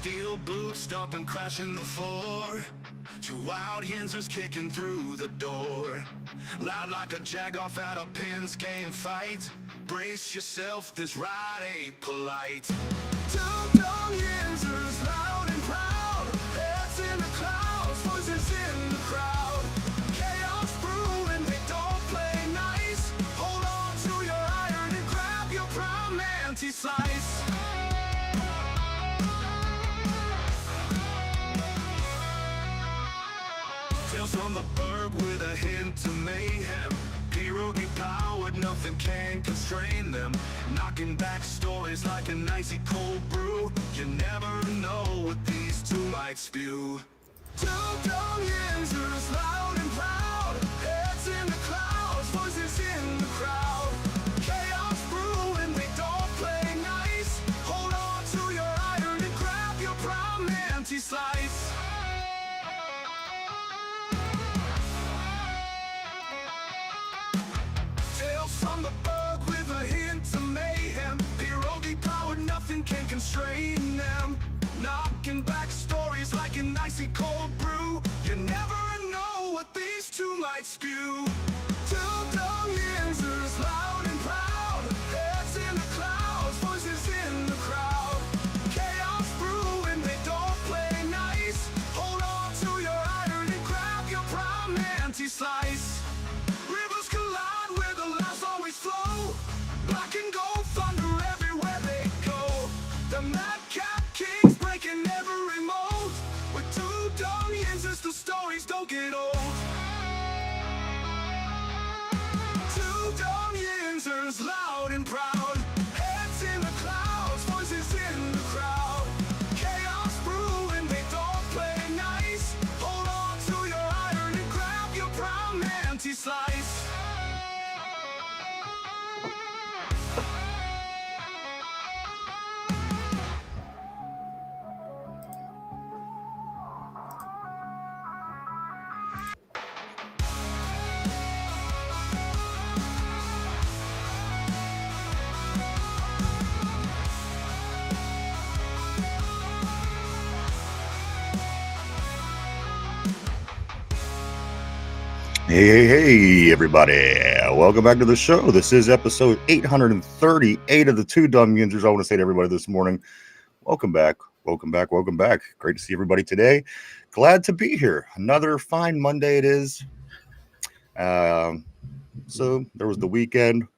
Steel boots stomping, crashing the floor. Two wild Yinzers kicking through the door. Loud like a jag-off at a pins game fight. Brace yourself, this ride ain't polite. Two dumb Yinzers, loud and proud. Heads in the clouds, voices in the crowd. Chaos brewing, they don't play nice. Hold on to your iron and grab your prime anti-slice. Tales from the burg with a hint of mayhem. Pierogi powered, nothing can constrain them. Knocking back stories like an icy cold brew. You never know what these two might spew. Two dumb Yinzers, loud and proud. Heads in the clouds, voices in the crowd. Chaos brewing, they don't play nice. Hold on to your iron and grab your prime anti-slice. From the burg with a hint of mayhem. Pierogi powered, nothing can constrain them. Knocking back stories like an icy cold brew. You never know what these two might spew. Two dumb Yinzers, loud and proud. Heads in the clouds, voices in the crowd. Chaos brewing, they don't play nice. Hold on to your iron and grab your prime anti-slice. Rivers collide where the laughs always flow. Black and gold thunder everywhere they go. The madcap kings breaking every mold. With two dumb Yinzers, the stories don't get old. Two dumb Yinzers, loud and proud. Heads in the clouds, voices in the crowd. Chaos brewing, they don't play nice. Hold on to your iron and grab your prime anti-slice. Hey, everybody. Welcome back to the show. This is episode 838 of the Two Dumb Yinzers. I want to say to everybody this morning, welcome back. Welcome back. Welcome back. Great to see everybody today. Glad to be here. Another fine Monday it is. So there was the weekend.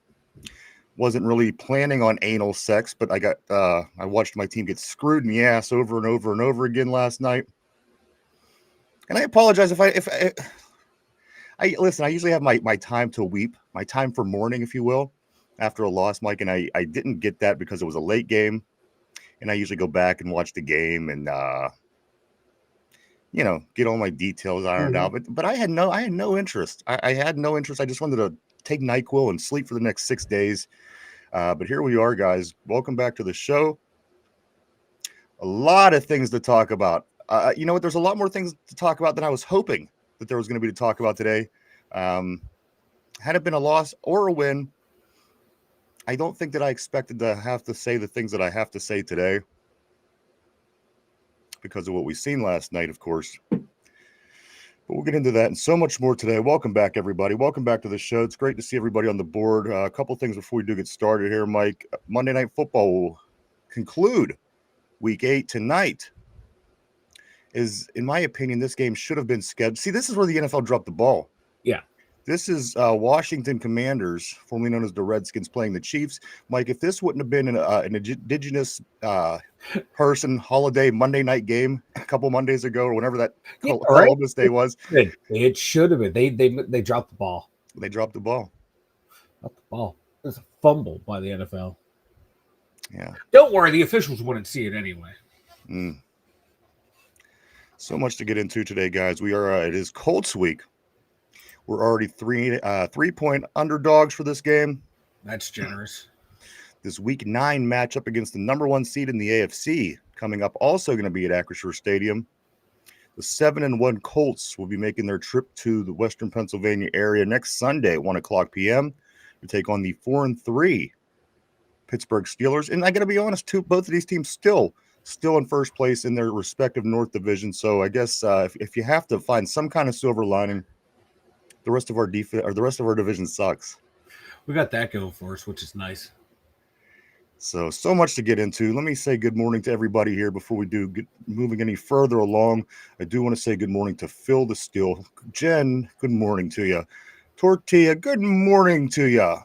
Wasn't really planning on anal sex, but I watched my team get screwed in the ass over and over and over again last night. And I apologize if I listen, I usually have my time to weep, my time for mourning, if you will, after a loss, Mike, and I didn't get that because it was a late game, and I usually go back and watch the game and get all my details ironed out. But I had no interest. I had no interest. I just wanted to take NyQuil and sleep for the next 6 days. But here we are, guys. Welcome back to the show. A lot of things to talk about. You know what? There's a lot more things to talk about than I was hoping that there was going to be to talk about today. Had it been a loss or a win, I don't think that I expected to have to say the things that I have to say today because of what we've seen last night, of course. But we'll get into that and so much more today. Welcome back, everybody. Welcome back to the show. It's great to see everybody on the board. A couple things before we do get started here, Mike. Monday Night Football will conclude Week 8 tonight. In my opinion, this game should have been scheduled. See, this is where the NFL dropped the ball. Yeah. This is Washington Commanders, formerly known as the Redskins, playing the Chiefs. Mike, if this wouldn't have been an indigenous person holiday Monday night game a couple Mondays ago or whenever that Columbus Day was. It should have been. They dropped the ball. They dropped the ball. Dropped the ball. It was a fumble by the NFL. Yeah. Don't worry, the officials wouldn't see it anyway. So much to get into today, guys. It is Colts week. We're already 3-point underdogs for this game. That's generous. This week 9 matchup against the number 1 seed in the AFC coming up, also going to be at Acrisure Stadium. The 7-1 Colts will be making their trip to the Western Pennsylvania area next Sunday at 1:00 p.m. to take on the 4-3 Pittsburgh Steelers. And I got to be honest, too, both of these teams still still in first place in their respective North Division. So I guess if you have to find some kind of silver lining, the rest of our defense or the rest of our division sucks. We got that going for us, which is nice. So much to get into. Let me say good morning to everybody here before we do get moving any further along. I do want to say good morning to Phil the Steel. Jen, good morning to you. Tortilla, good morning to you.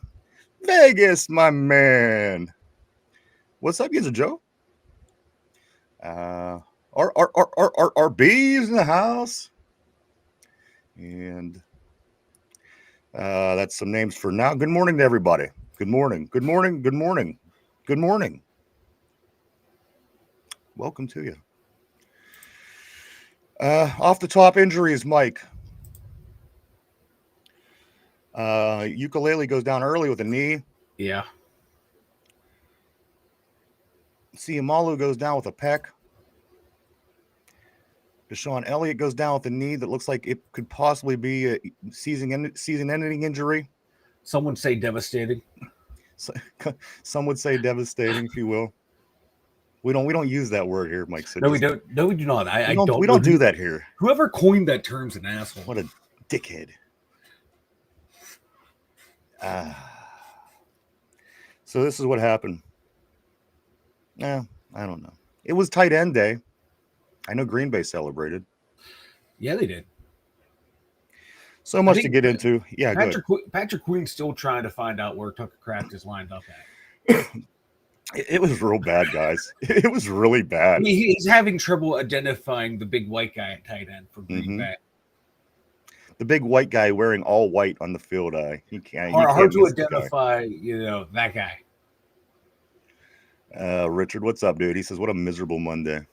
Vegas, my man. What's up, Yinzer Joe? Our bees in the house. And that's some names for now. Good morning to everybody. Good morning. Good morning. Good morning. Good morning. Welcome to you. Off the top injuries, Mike. Ukulele goes down early with a knee. Yeah. Siamalu goes down with a pec. Deshaun Elliott goes down with a knee that looks like it could possibly be a season-ending injury. Some would say devastating. Some would say devastating, if you will. We don't use that word here, Mike. So no, we don't. No, we do not. We don't do that here. Whoever coined that term's an asshole. What a dickhead. So this is what happened. I don't know. It was tight end day. I know Green Bay celebrated. Yeah, they did. So much to get into. Yeah, Patrick Queen's still trying to find out where Tucker Kraft is lined up at. It was real bad, guys. It was really bad. He's having trouble identifying the big white guy at tight end for Green Bay. The big white guy wearing all white on the field. He can't. Hard to identify, that guy. Richard, what's up, dude? He says, "What a miserable Monday."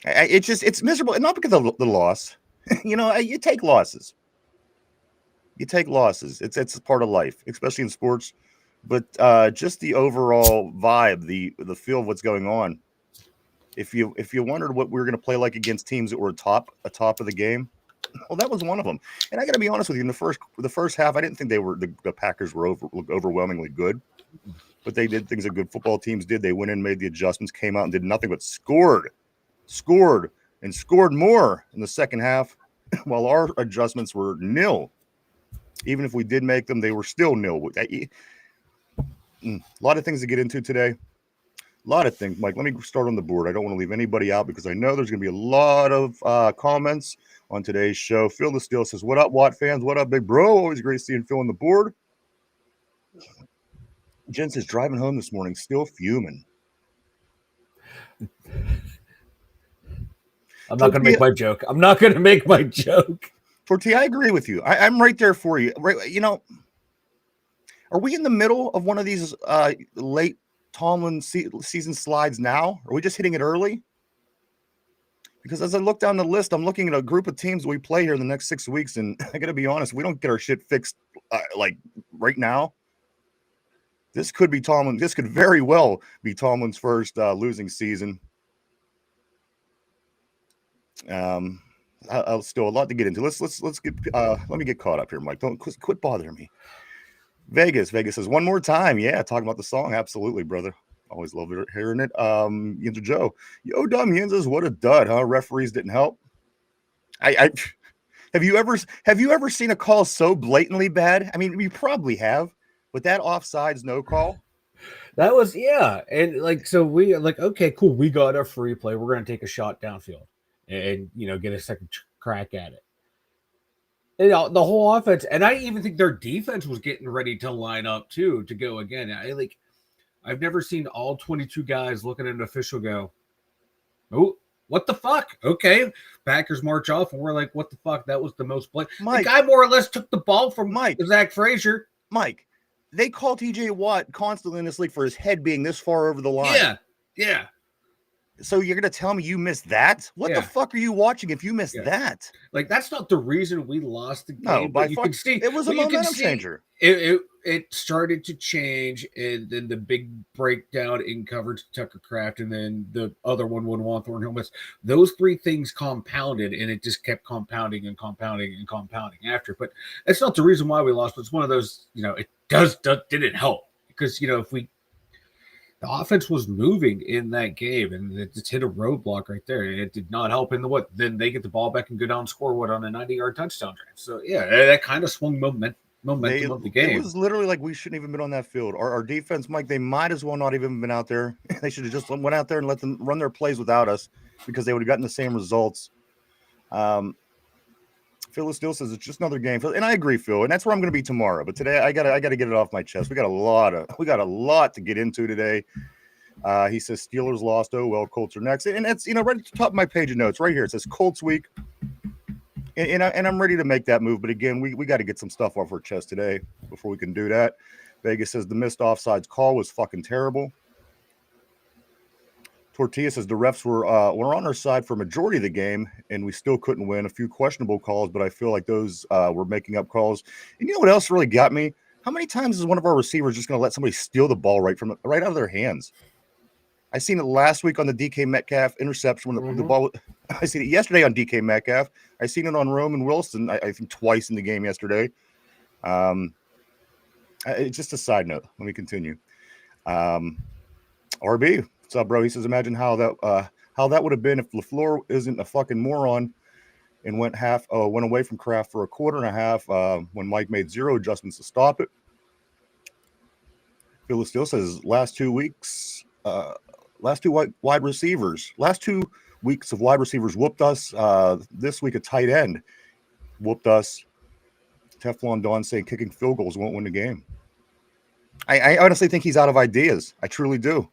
It's miserable, not because of the loss. You take losses. You take losses. It's part of life, especially in sports. But just the overall vibe, the feel of what's going on. If you wondered what we were going to play like against teams that were atop of the game, well, that was one of them. And I got to be honest with you, in the first half, I didn't think the Packers were overwhelmingly good, but they did things that good football teams did. They went in, made the adjustments, came out and did nothing but scored more in the second half, while our adjustments were nil. Even if we did make them, they were still nil. A lot of things to get into today. A lot of things, Mike. Let me start on the board. I don't want to leave anybody out because I know there's going to be a lot of comments on today's show. Phil the Steel says, "What up, Watt fans? What up, big bro? Always great seeing Phil on the board." Jen says, "Driving home this morning, still fuming." I'm not going to make my joke. I'm not going to make my joke. Tortilla, I agree with you. I'm right there for you. Right, are we in the middle of one of these late Tomlin season slides now? Are we just hitting it early? Because as I look down the list, I'm looking at a group of teams we play here in the next 6 weeks, and I got to be honest, we don't get our shit fixed like right now. This could be Tomlin. This could very well be Tomlin's first losing season. I'll still a lot to get into. Let's get let me get caught up here, Mike. Don't quit bothering me. Vegas says one more time. Yeah, talking about the song. Absolutely, brother. Always love hearing it. Yinzer Joe. Yo, dumb Yinzers, what a dud, huh? Referees didn't help. I have you ever seen a call so blatantly bad? I mean, you probably have, but that offsides no call. That was and so we okay, cool. We got a free play. We're gonna take a shot downfield and get a second crack at it. The whole offense, and I even think their defense was getting ready to line up too to go again. I've never seen all 22 guys looking at an official go, "Oh, what the fuck?" Okay, Packers march off, and we're like, "What the fuck?" That was the most play. The guy more or less took the ball from Zach Frazier. Mike, they call TJ Watt constantly in this league for his head being this far over the line. Yeah. So you're going to tell me you missed that? What the fuck are you watching if you missed that? That's not the reason we lost the game. No, but you can see it was a momentum changer. It started to change, and then the big breakdown in coverage Tucker Kraft, and then the other one Thorne Hill. Those three things compounded, and it just kept compounding and compounding and compounding after. But that's not the reason why we lost. But it's one of those, it didn't help because if we. The offense was moving in that game, and it just hit a roadblock right there. It did not help in the what. Then they get the ball back and go down and score on a 90-yard touchdown drive. So yeah, that kind of swung momentum of the game. It was literally like we shouldn't even been on that field. Our defense, Mike, they might as well not even been out there. They should have just went out there and let them run their plays without us because they would have gotten the same results. Phil still says it's just another game, and I agree, Phil, and that's where I'm going to be tomorrow. But today, I gotta get it off my chest. We got a lot to get into today. He says Steelers lost. Oh well, Colts are next, and that's right at the top of my page of notes right here. It says Colts week, and I'm ready to make that move. But again, we got to get some stuff off our chest today before we can do that. Vegas says the missed offsides call was fucking terrible. Tortilla says the refs were on our side for a majority of the game, and we still couldn't win. A few questionable calls, but I feel like those were making up calls. And you know what else really got me? How many times is one of our receivers just going to let somebody steal the ball right out of their hands? I seen it last week on the DK Metcalf interception when the ball. I seen it yesterday on DK Metcalf. I seen it on Roman Wilson. I think twice in the game yesterday. It's just a side note. Let me continue. RB. What's up, bro? He says, imagine how that would have been if LaFleur isn't a fucking moron and went away from Kraft for a quarter and a half when Mike made zero adjustments to stop it. Phil still says last 2 weeks of wide receivers whooped us. This week a tight end whooped us. Teflon Don saying kicking field goals won't win the game. I honestly think he's out of ideas. I truly do.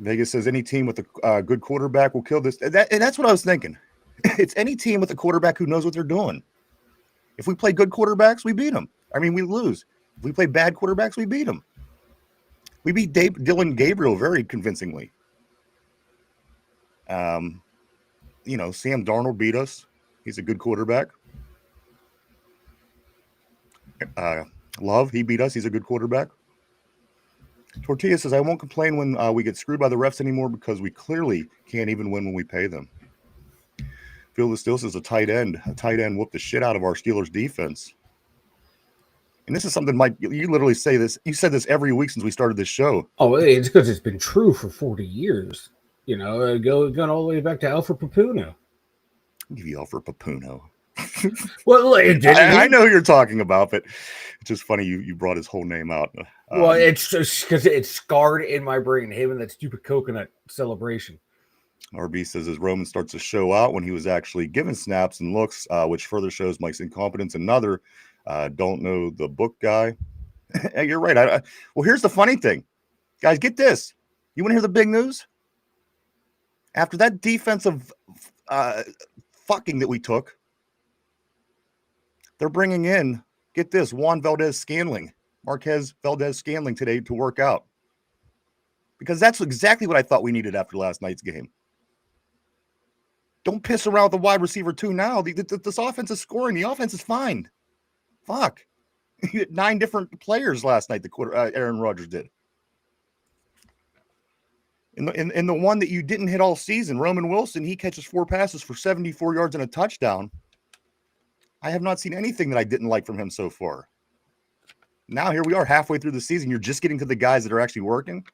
Vegas says any team with a good quarterback will kill this. And that's what I was thinking. It's any team with a quarterback who knows what they're doing. If we play good quarterbacks, we beat them. I mean, we lose. If we play bad quarterbacks, we beat them. We beat Dylan Gabriel very convincingly. Sam Darnold beat us. He's a good quarterback. Love, he beat us. He's a good quarterback. Tortilla says, I won't complain when we get screwed by the refs anymore because we clearly can't even win when we pay them. Phil still says a tight end whooped the shit out of our Steelers defense. And this is something, Mike, you literally say this. You said this every week since we started this show. Oh, it's because it's been true for 40 years. Going all the way back to Alfred Papuno. I'll give you Alfred Papuno. Well, I know who you're talking about, but it's just funny you brought his whole name out. Well, it's just because it's scarred in my brain. Him and that stupid coconut celebration. RB says as Roman starts to show out when he was actually given snaps and looks, which further shows Mike's incompetence. Another don't know the book guy. You're right. Well, here's the funny thing, guys. Get this. You want to hear the big news? After that defensive fucking that we took, they're bringing in, get this, Marquez Valdez-Scantling today to work out. Because that's exactly what I thought we needed after last night's game. Don't piss around with the wide receiver too now. This offense is scoring. The offense is fine. Fuck. You had 9 different players last night, Aaron Rodgers did. In the one that you didn't hit all season, Roman Wilson, he catches 4 passes for 74 yards and a touchdown. I have not seen anything that I didn't like from him so far. Now here we are halfway through the season. You're just getting to the guys that are actually working.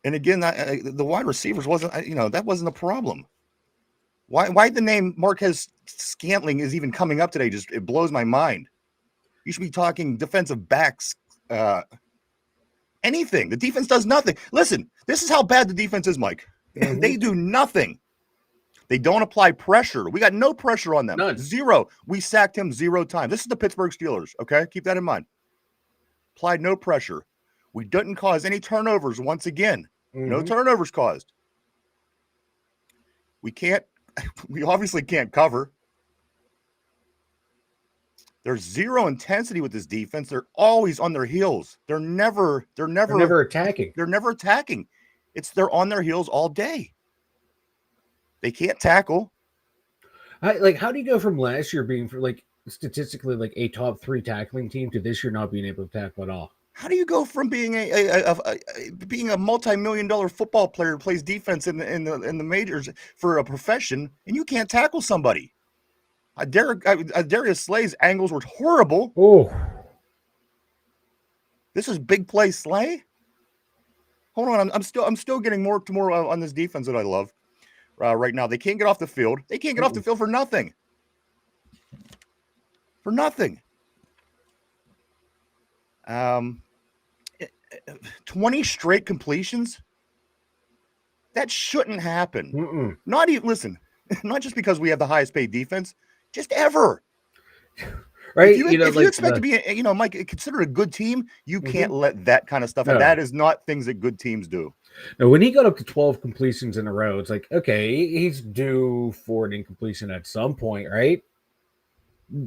And again, the wide receivers that wasn't a problem. Why the name Marquez Scantling is even coming up today? It blows my mind. You should be talking defensive backs, anything. The defense does nothing. Listen, this is how bad the defense is, Mike. Mm-hmm. They do nothing. They don't apply pressure. We got no pressure on them. None. 0. We sacked him 0 times. This is the Pittsburgh Steelers, okay? Keep that in mind. Applied no pressure. We didn't cause any turnovers once again. Mm-hmm. No turnovers caused. We obviously can't cover. There's 0 intensity with this defense. They're always on their heels. They're never attacking. They're never attacking. They're on their heels all day. They can't tackle. How do you go from last year being statistically a top 3 tackling team to this year not being able to tackle at all? How do you go from being being a multi-million-dollar football player who plays defense in the majors for a profession and you can't tackle somebody? Darius Slay's angles were horrible. Oh, This is big play Slay. Hold on, I'm still getting more on this defense that I love right now. They can't get off the field. They can't get off the field for nothing. For nothing. 20 straight completions. That shouldn't happen. Not even listen. Not just because we have the highest paid defense, just ever. Right? If you expect to be, Mike, consider a good team, you can't let that kind of stuff. No. That is not things that good teams do. Now, when he got up to 12 completions in a row, it's like, okay, he's due for an incompletion at some point, right?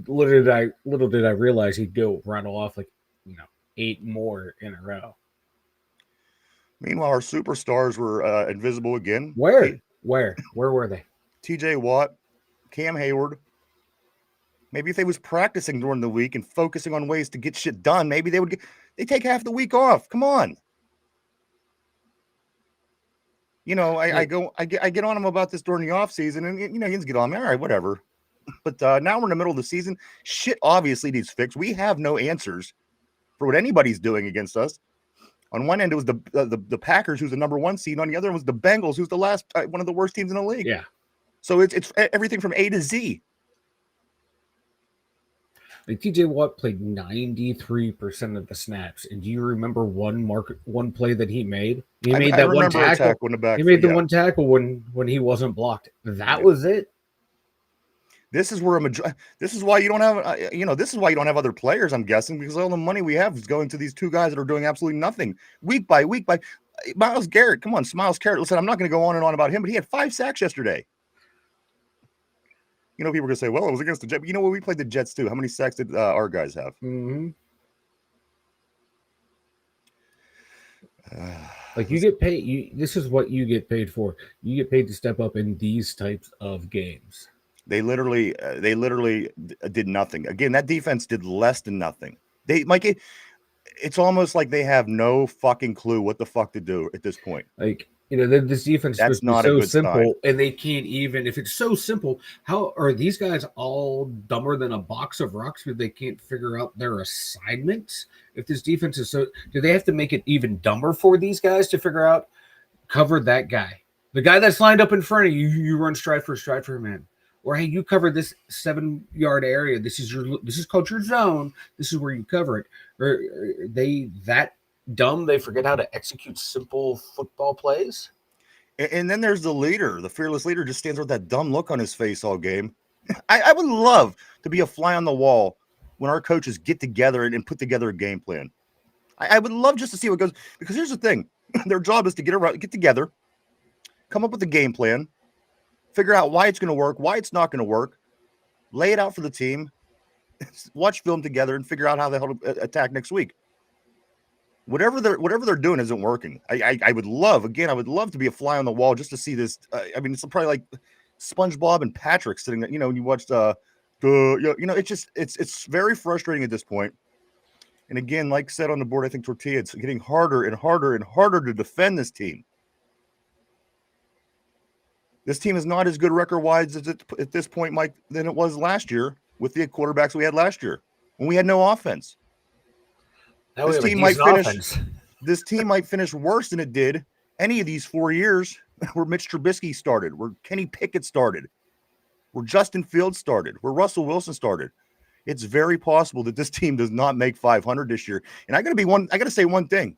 Little did I realize he'd go run off 8 more in a row. Meanwhile, our superstars were invisible again. Where were they? TJ Watt, Cam Hayward. Maybe if they was practicing during the week and focusing on ways to get shit done, maybe they take half the week off. Come on. I get on them about this during the off season, and Yins get on me. All right, whatever. But now we're in the middle of the season. Shit obviously needs fixed. We have no answers for what anybody's doing against us. On one end, it was the Packers, who's the number 1 seed. On the other, it was the Bengals, who's the last one of the worst teams in the league. Yeah. So it's everything from A to Z. Like TJ Watt played 93% of the snaps, and do you remember one play that he made? He made that one tackle. He made the one tackle when he wasn't blocked. That was it. This is where this is why you don't have this is why you don't have other players, I'm guessing, because all the money we have is going to these 2 guys that are doing absolutely nothing week by week. By Myles Garrett. Come on, Myles Garrett. Listen, I'm not going to go on and on about him, but he had 5 sacks yesterday. People are going to say, well, it was against the Jets. You know what? We played the Jets too. How many sacks did our guys have? You get paid. This is what you get paid for. You get paid to step up in these types of games. They literally did nothing. Again, that defense did less than nothing. It's almost like they have no fucking clue what the fuck to do at this point. This defense is not so a good simple, sign. and they can't even. If it's so simple, how are these guys all dumber than a box of rocks because they can't figure out their assignments? If this defense is so, do they have to make it even dumber for these guys to figure out? Cover that guy, the guy that's lined up in front of you. You run stride for him, man. Or hey, you cover this 7-yard area. This is called your zone. This is where you cover it. Or are they that dumb they forget how to execute simple football plays? And then there's the leader. The fearless leader just stands with that dumb look on his face all game. I would love to be a fly on the wall when our coaches get together and put together a game plan. I would love just to see what goes, because here's the thing. Their job is to get together, come up with a game plan, figure out why it's going to work, why it's not going to work, lay it out for the team, watch film together, and figure out how the hell to attack next week. Whatever they're doing isn't working. I would love to be a fly on the wall just to see this. It's probably like SpongeBob and Patrick sitting there. When you watched it's very frustrating at this point. And again, like said on the board, I think Tortilla, it's getting harder and harder and harder to defend this team. This team is not as good record-wise at this point, Mike, than it was last year with the quarterbacks we had last year when we had no offense. This team might finish worse than it did any of these 4 years where Mitch Trubisky started, where Kenny Pickett started, where Justin Fields started, where Russell Wilson started. It's very possible that this team does not make 500 this year. And I got to say one thing.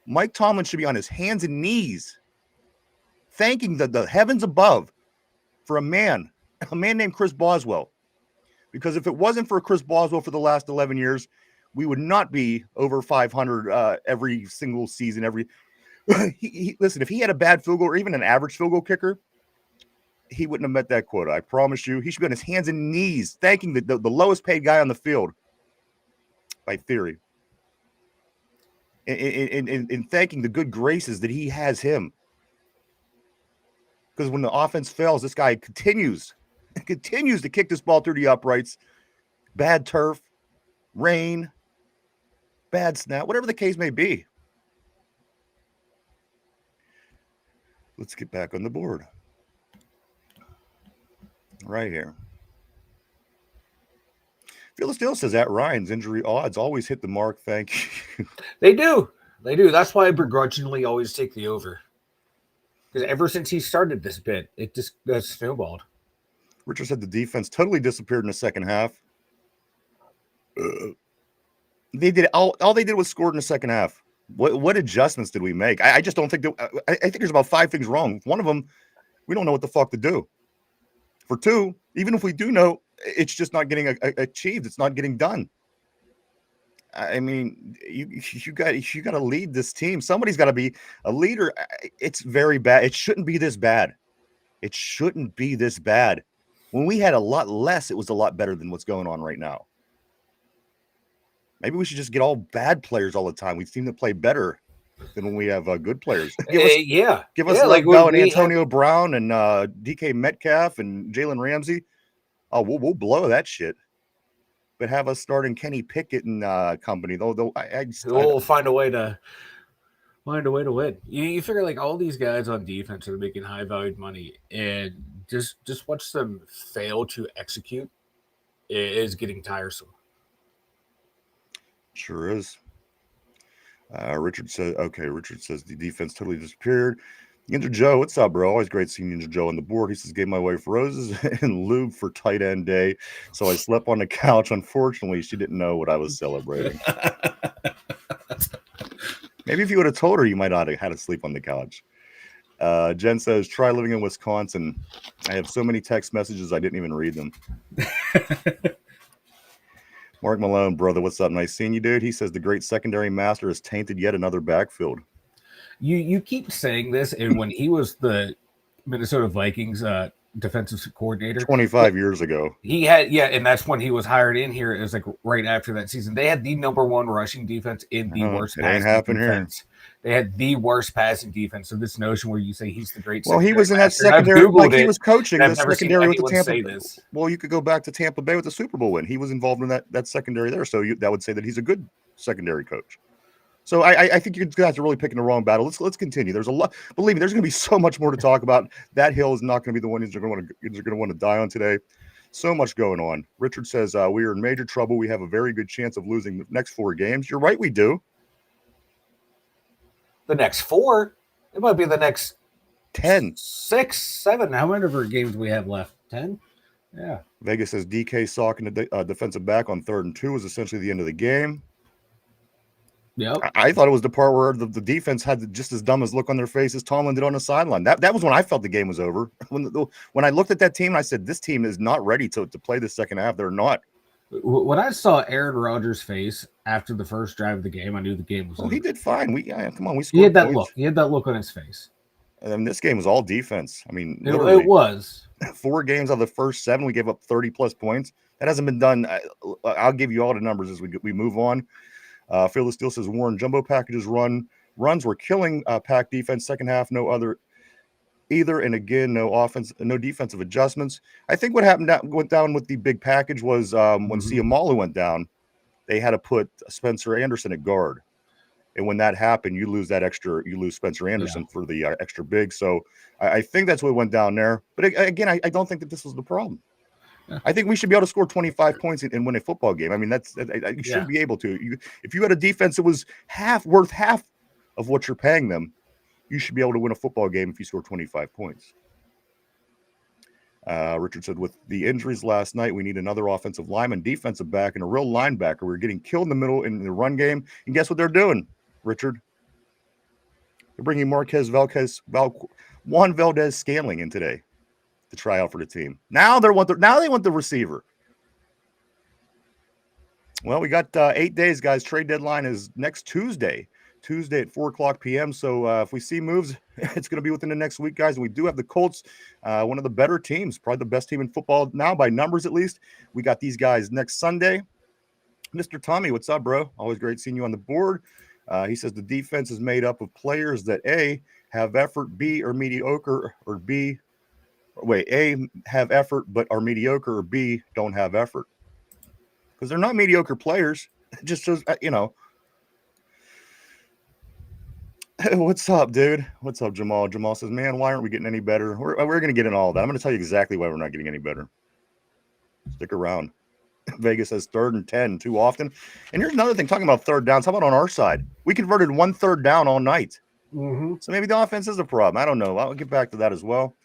Mike Tomlin should be on his hands and knees thanking the heavens above for a man named Chris Boswell. Because if it wasn't for Chris Boswell for the last 11 years, we would not be over 500 every single season. Listen, if he had a bad field goal or even an average field goal kicker, he wouldn't have met that quota. I promise you. He should be on his hands and knees thanking the lowest paid guy on the field, by theory, and thanking the good graces that he has him. Because when the offense fails, this guy continues to kick this ball through the uprights. Bad turf, rain, bad snap, whatever the case may be. Let's get back on the board. Right here. Phil Steele says at Ryan's injury odds always hit the mark. Thank you. They do. That's why I begrudgingly always take the over. Because ever since he started this bit, it just snowballed. Richard said the defense totally disappeared in the second half. They did all they did was scored in the second half. What adjustments did we make? I just don't think that. I think there's about 5 things wrong. One of them, we don't know what the fuck to do. For 2, even if we do know, it's just not getting achieved. It's not getting done. I mean, you got to lead this team. Somebody's got to be a leader. It's very bad. It shouldn't be this bad. It shouldn't be this bad. When we had a lot less, it was a lot better than what's going on right now. Maybe we should just get all bad players all the time. We seem to play better than when we have good players. Give us like Bell and Antonio Brown and DK Metcalf and Jalen Ramsey. Oh, we'll blow that shit. But have us starting Kenny Pickett and company. Though we'll find a way to win. You figure like all these guys on defense are making high valued money, and just watch them fail to execute is getting tiresome. Sure is. Richard says the defense totally disappeared. Yinzer Joe, what's up, bro? Always great seeing Yinzer Joe on the board. He says, gave my wife roses and lube for tight end day. So I slept on the couch. Unfortunately, she didn't know what I was celebrating. Maybe if you would have told her, you might not have had to sleep on the couch. Jen says, try living in Wisconsin. I have so many text messages, I didn't even read them. Mark Malone, brother, what's up? Nice seeing you, dude. He says the great secondary master has tainted yet another backfield. You keep saying this, and when he was the Minnesota Vikings defensive coordinator 25 years ago, he had and that's when he was hired in here. It was like right after that season. They had the #1 rushing defense in the worst passing defense. Here. They had the worst passing defense. So this notion where you say he's the great, well, he was in that secondary, like he was coaching the secondary with the Tampa. Well, you could go back to Tampa Bay with the Super Bowl win. He was involved in that secondary there, so that would say that he's a good secondary coach. So I think you guys are really picking the wrong battle. Let's continue. There's a lot. Believe me, there's going to be so much more to talk about. That hill is not going to be the one you're going to want to die on today. So much going on. Richard says we are in major trouble. We have a very good chance of losing the next 4 games. You're right, we do. The next 4? It might be the next 10, 6, 7. How many games do we have left? 10. Yeah. Vegas says DK socking the defensive back on 3rd and 2 was essentially the end of the game. Yep. I thought it was the part where the defense had just as dumb as look on their faces Tomlin did on the sideline. That was when I felt the game was over. When I looked at that team, I said, this team is not ready to play the second half. They're not. When I saw Aaron Rodgers' face after the first drive of the game, I knew the game was over. He did fine. Come on, we scored. He had that look. He had that look on his face. And this game was all defense. I mean, it was. 4 games out of the first 7, we gave up 30-plus points. That hasn't been done. I'll give you all the numbers as we move on. Phil Steele says Warren jumbo packages runs were killing pack defense. Second half, no other either, and again, no defensive adjustments. I think what went down with the big package was when Ciamalu went down, they had to put Spencer Anderson at guard, and when that happened, you lose Spencer Anderson for the extra big. So I think that's what went down there. But again, I don't think that this was the problem. Yeah. I think we should be able to score 25 points and win a football game. I mean, you should be able to. If you had a defense that was worth half of what you're paying them, you should be able to win a football game if you score 25 points. Richard said, with the injuries last night, we need another offensive lineman, defensive back, and a real linebacker. We're getting killed in the middle in the run game. And guess what they're doing, Richard? They're bringing Juan Valdez-Scantling in today to try out for the team. Now they want the receiver. Well, we got 8 days, guys. Trade deadline is next Tuesday at 4:00 p.m. So if we see moves, it's going to be within the next week, guys. And we do have the Colts, one of the better teams, probably the best team in football now by numbers at least. We got these guys next Sunday. Mr. Tommy, what's up, bro? Always great seeing you on the board. He says the defense is made up of players that A, have effort, B, are mediocre, or B, A, have effort but are mediocre, or B, don't have effort. Because they're not mediocre players. It just shows, What's up, dude? What's up, Jamal? Jamal says, man, why aren't we getting any better? We're going to get in all that. I'm going to tell you exactly why we're not getting any better. Stick around. Vegas says 3rd and 10 too often. And here's another thing, talking about third downs. How about on our side? We converted 1 third down all night. Mm-hmm. So maybe the offense is a problem. I don't know. I'll get back to that as well.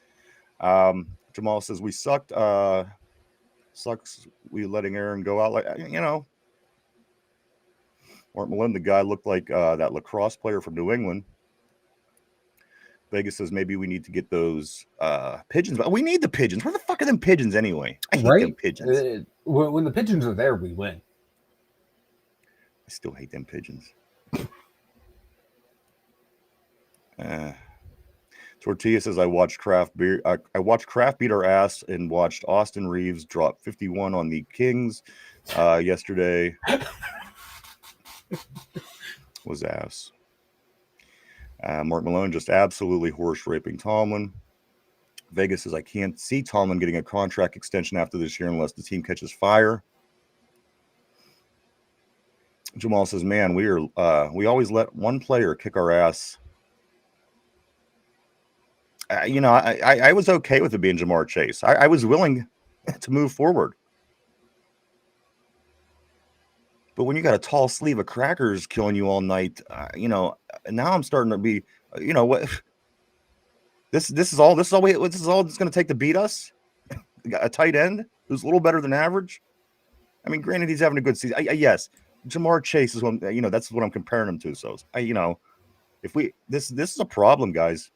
Jamal says we sucked. Sucks we letting Aaron go out. Like, Mark Malone, the guy looked like that lacrosse player from New England. Vegas says maybe we need to get those pigeons. But we need the pigeons. Where the fuck are them pigeons anyway? I hate them pigeons. When the pigeons are there, we win. I still hate them pigeons. Tortilla says I watched Kraft beat our ass and watched Austin Reeves drop 51 on the Kings yesterday. Was ass. Mark Malone just absolutely horse raping Tomlin. Vegas says I can't see Tomlin getting a contract extension after this year unless the team catches fire. Jamal says, man, we always let one player kick our ass. I was okay with it being Jamar Chase. I was willing to move forward. But when you got a tall sleeve of crackers killing you all night, now I'm starting to be, what? This is all it's going to take to beat us. A tight end who's a little better than average. I mean, granted, he's having a good season. Yes, Jamar Chase is one. That's what I'm comparing him to. So, if this is a problem, guys.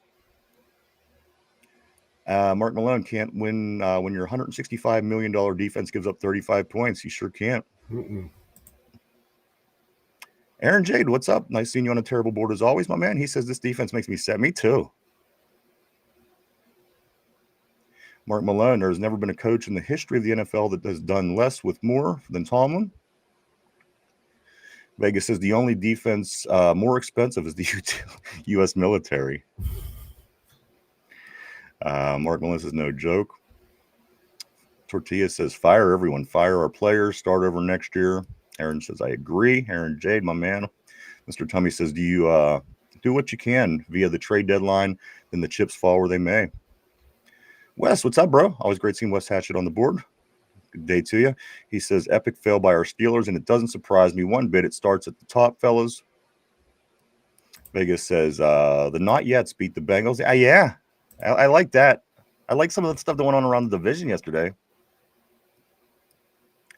Mark Malone can't win when your $165 million defense gives up 35 points. You sure can't. Mm-mm. Aaron Jade, what's up? Nice seeing you on a terrible board as always, my man. He says this defense makes me sad. Me too. Mark Malone, there's never been a coach in the history of the NFL that has done less with more than Tomlin. Vegas says the only defense more expensive is the U.S. military. Mark Malone says no joke. Tortilla says fire everyone. Fire our players. Start over next year. Aaron says I agree. Aaron Jade, my man. Mr. Tummy says do you do what you can via the trade deadline, then the chips fall where they may. Wes, what's up, bro? Always great seeing Wes Hatchett on the board. Good day to you. He says, epic fail by our Steelers, and it doesn't surprise me one bit. It starts at the top, fellas. Vegas says, the not yets beat the Bengals. Yeah, I like that. I like some of the stuff that went on around the division yesterday.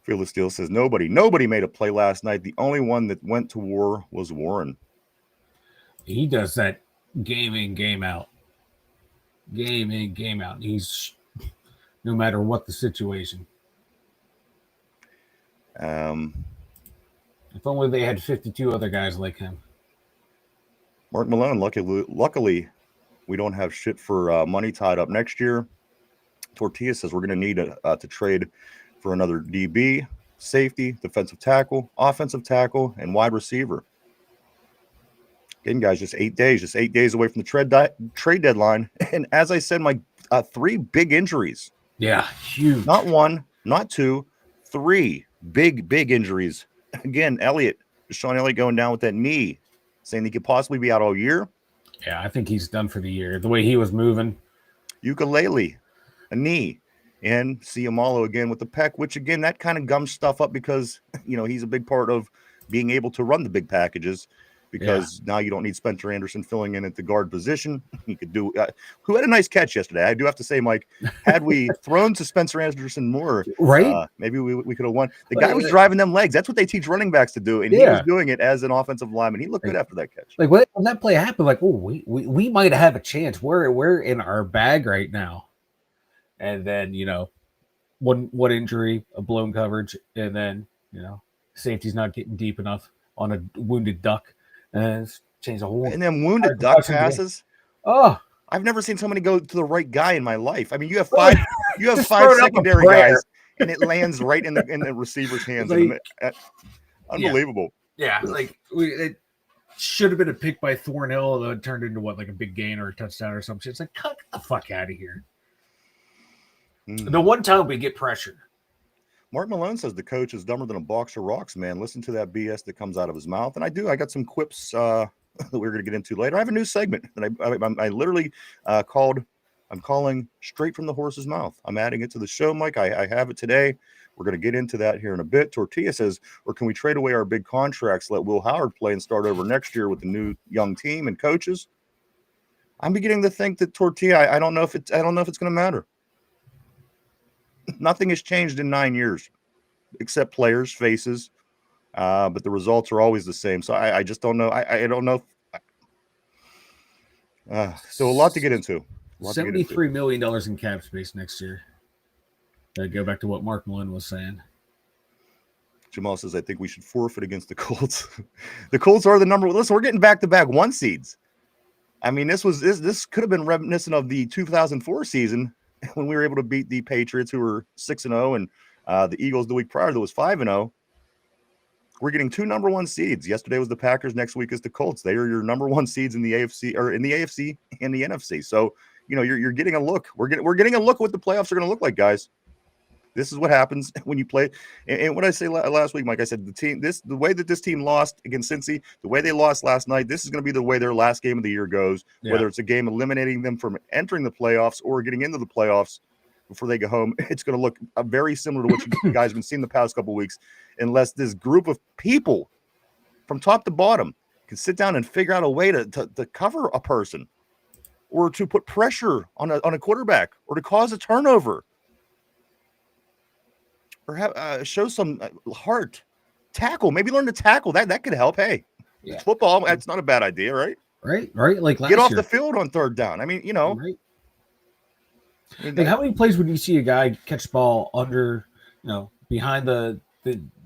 Fearless Steel says, nobody made a play last night. The only one that went to war was Warren. He does that game in, game out. Game in, game out. He's no matter what the situation. If only they had 52 other guys like him. Mark Malone, luckily, we don't have shit for money tied up next year. Tortilla says we're going to need to trade for another DB, safety, defensive tackle, offensive tackle, and wide receiver. Again, guys, just 8 days away from the trade deadline. And as I said, my 3 big injuries. Yeah, huge. Not 1, not 2, 3 big injuries. Again, Sean Elliott going down with that knee, saying he could possibly be out all year. Yeah, I think he's done for the year. The way he was moving. Ukulele, a knee. And Ciamalo again with the pec, which again, that kind of gums stuff up because, he's a big part of being able to run the big packages. Because now you don't need Spencer Anderson filling in at the guard position. He could do. Who had a nice catch yesterday? I do have to say, Mike, had we thrown to Spencer Anderson more, right? Maybe we could have won. The guy was driving them legs. That's what they teach running backs to do, and he was doing it as an offensive lineman. He looked good after that catch. Like when that play happened, like, oh, we might have a chance. We're in our bag right now. And then one injury, a blown coverage, and then safety's not getting deep enough on a wounded duck. And it's changed the whole. And then wounded duck passes. Oh, I've never seen somebody go to the right guy in my life. I mean, you have five secondary guys, and it lands right in the receiver's hands. Unbelievable. Yeah, it should have been a pick by Thornhill, though it turned into like a big gain or a touchdown or something. It's like, cut the fuck out of here. The one time we get pressured. Mark Malone says the coach is dumber than a box of rocks, man. Listen to that BS that comes out of his mouth. And I got some quips that we're going to get into later. I have a new segment that I literally called, I'm calling straight from the horse's mouth. I'm adding it to the show, Mike. I have it today. We're going to get into that here in a bit. Tortilla says, or can we trade away our big contracts, let Will Howard play, and start over next year with the new young team and coaches? I'm beginning to think that Tortilla, I don't know if it's going to matter. Nothing has changed in 9 years, except players' faces, but the results are always the same. So I just don't know. I don't know. So a lot to get into. $73 million in cap space next year. Go back to what Mark Malone was saying. Jamal says, I think we should forfeit against the Colts. The Colts are the number one. Listen, we're getting back-to-back 1 seeds. I mean, this could have been reminiscent of the 2004 season when we were able to beat the Patriots, who were 6-0, and the Eagles the week prior that was 5-0. We're getting 2 number 1 seeds. Yesterday was the Packers. Next week is the Colts. They are your number 1 seeds in the AFC and the NFC. So, you're getting a look. We're getting a look at what the playoffs are going to look like, guys. This is what happens when you play. And what I say last week, Mike, I said the way that this team lost against Cincy, the way they lost last night, this is going to be the way their last game of the year goes. Yeah. Whether it's a game eliminating them from entering the playoffs or getting into the playoffs before they go home, it's going to look very similar to what you guys have been seeing the past couple of weeks, unless this group of people from top to bottom can sit down and figure out a way to cover a person, or to put pressure on a quarterback, or to cause a turnover, or have show some heart, tackle. Maybe learn to tackle. That could help. Hey, it's football. That's not a bad idea, right? Right. Like last get off year. The field on 3rd down. I mean, Right. Like how many plays would you see a guy catch the ball under, behind the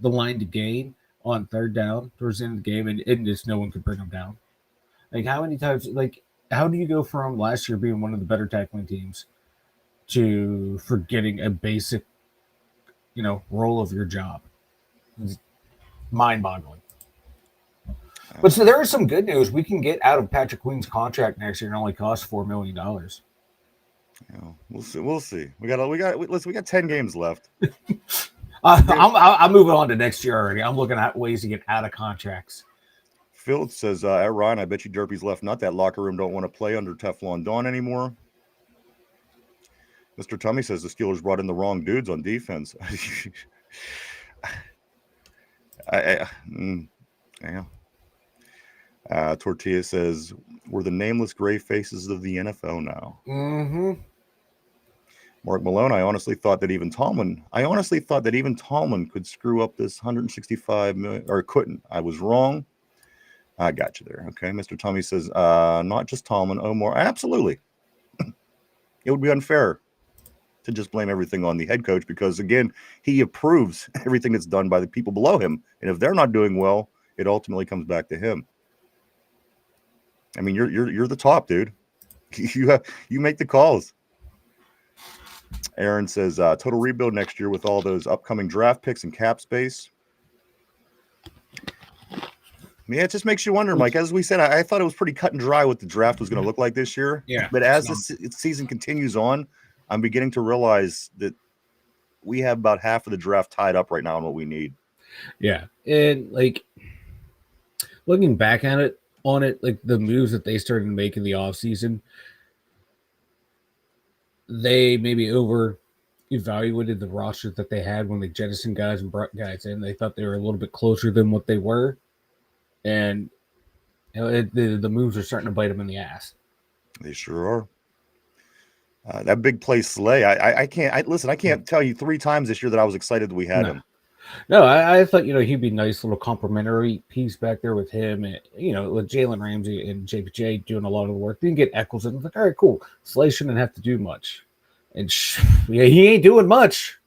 line to gain on 3rd down towards the end of the game, and just no one could bring him down? Like how many times? Like how do you go from last year being one of the better tackling teams to forgetting a basic, role of your job? It's mind-boggling. But so there is some good news. We can get out of Patrick Queen's contract next year and only cost $4 million. We'll see. We got 10 games left. I'm moving on to next year already. I'm looking at ways to get out of contracts. Phil says, Ryan, I bet you Derpy's left nut that locker room don't want to play under Teflon Don anymore. Mr. Tummy says the Steelers brought in the wrong dudes on defense. Yeah. Tortilla says, we're the nameless gray faces of the NFL now. Mm-hmm. Mark Malone, I honestly thought that even Tomlin could screw up this $165 million, or couldn't. I was wrong. I got you there. Okay. Mr. Tommy says, not just Tomlin, Omar. Absolutely. It would be unfair to just blame everything on the head coach, because again, he approves everything that's done by the people below him. And if they're not doing well, it ultimately comes back to him. I mean, you're the top, dude. You make the calls. Aaron says, total rebuild next year with all those upcoming draft picks and cap space. Yeah, it just makes you wonder, Mike. As we said, I thought it was pretty cut and dry what the draft was going to look like this year. Yeah. But as the season continues on, I'm beginning to realize that we have about half of the draft tied up right now on what we need. Yeah. And like looking back at it, like the moves that they started to make in the offseason, they maybe over evaluated the roster that they had when they jettisoned guys and brought guys in. They thought they were a little bit closer than what they were. And the moves are starting to bite them in the ass. They sure are. That big play Slay, I can't tell you 3 times this year that I was excited that we had him. No, I thought, he'd be a nice little complimentary piece back there with him, and, with Jalen Ramsey and JPJ doing a lot of the work. Didn't get Eccles in. I was like, all right, cool. Slay shouldn't have to do much. And he ain't doing much.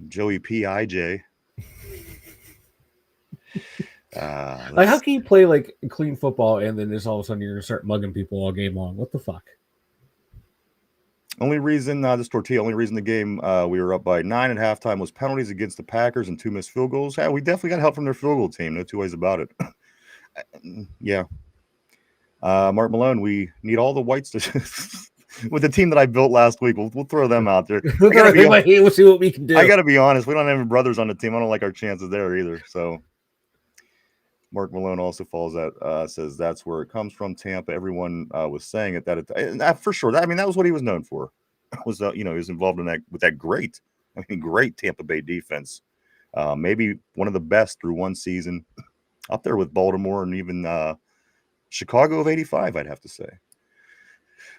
Joey P.I.J. Like, how can you play like clean football and then just all of a sudden you're gonna start mugging people all game long? What the fuck? Only reason the game we were up by 9 at halftime was penalties against the Packers and 2 missed field goals. Yeah, we definitely got help from their field goal team. No 2 ways about it. Yeah. Mark Malone, we need all the whites to with the team that I built last week. We'll throw them out there. We'll see what we can do. I got to be honest. We don't have any brothers on the team. I don't like our chances there either. So Mark Malone also says that's where it comes from. Tampa. Everyone was saying it that for sure. That was what he was known for. Was he was involved in that with that great I mean, great Tampa Bay defense. Maybe one of the best through one season, up there with Baltimore and even Chicago of '85, I'd have to say.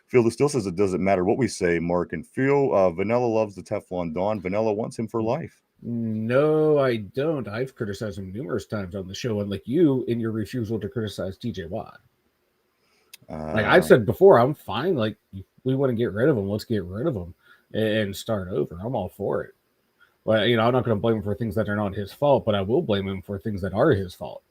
Phil still says it doesn't matter what we say, Mark and Phil. Vanilla loves the Teflon Don. Vanilla wants him for life. No, I don't. I've criticized him numerous times on the show, unlike you in your refusal to criticize TJ Watt. Like I've said before, I'm fine. Like, we want to get rid of him. Let's get rid of him and start over. I'm all for it. But, I'm not going to blame him for things that are not his fault, but I will blame him for things that are his fault.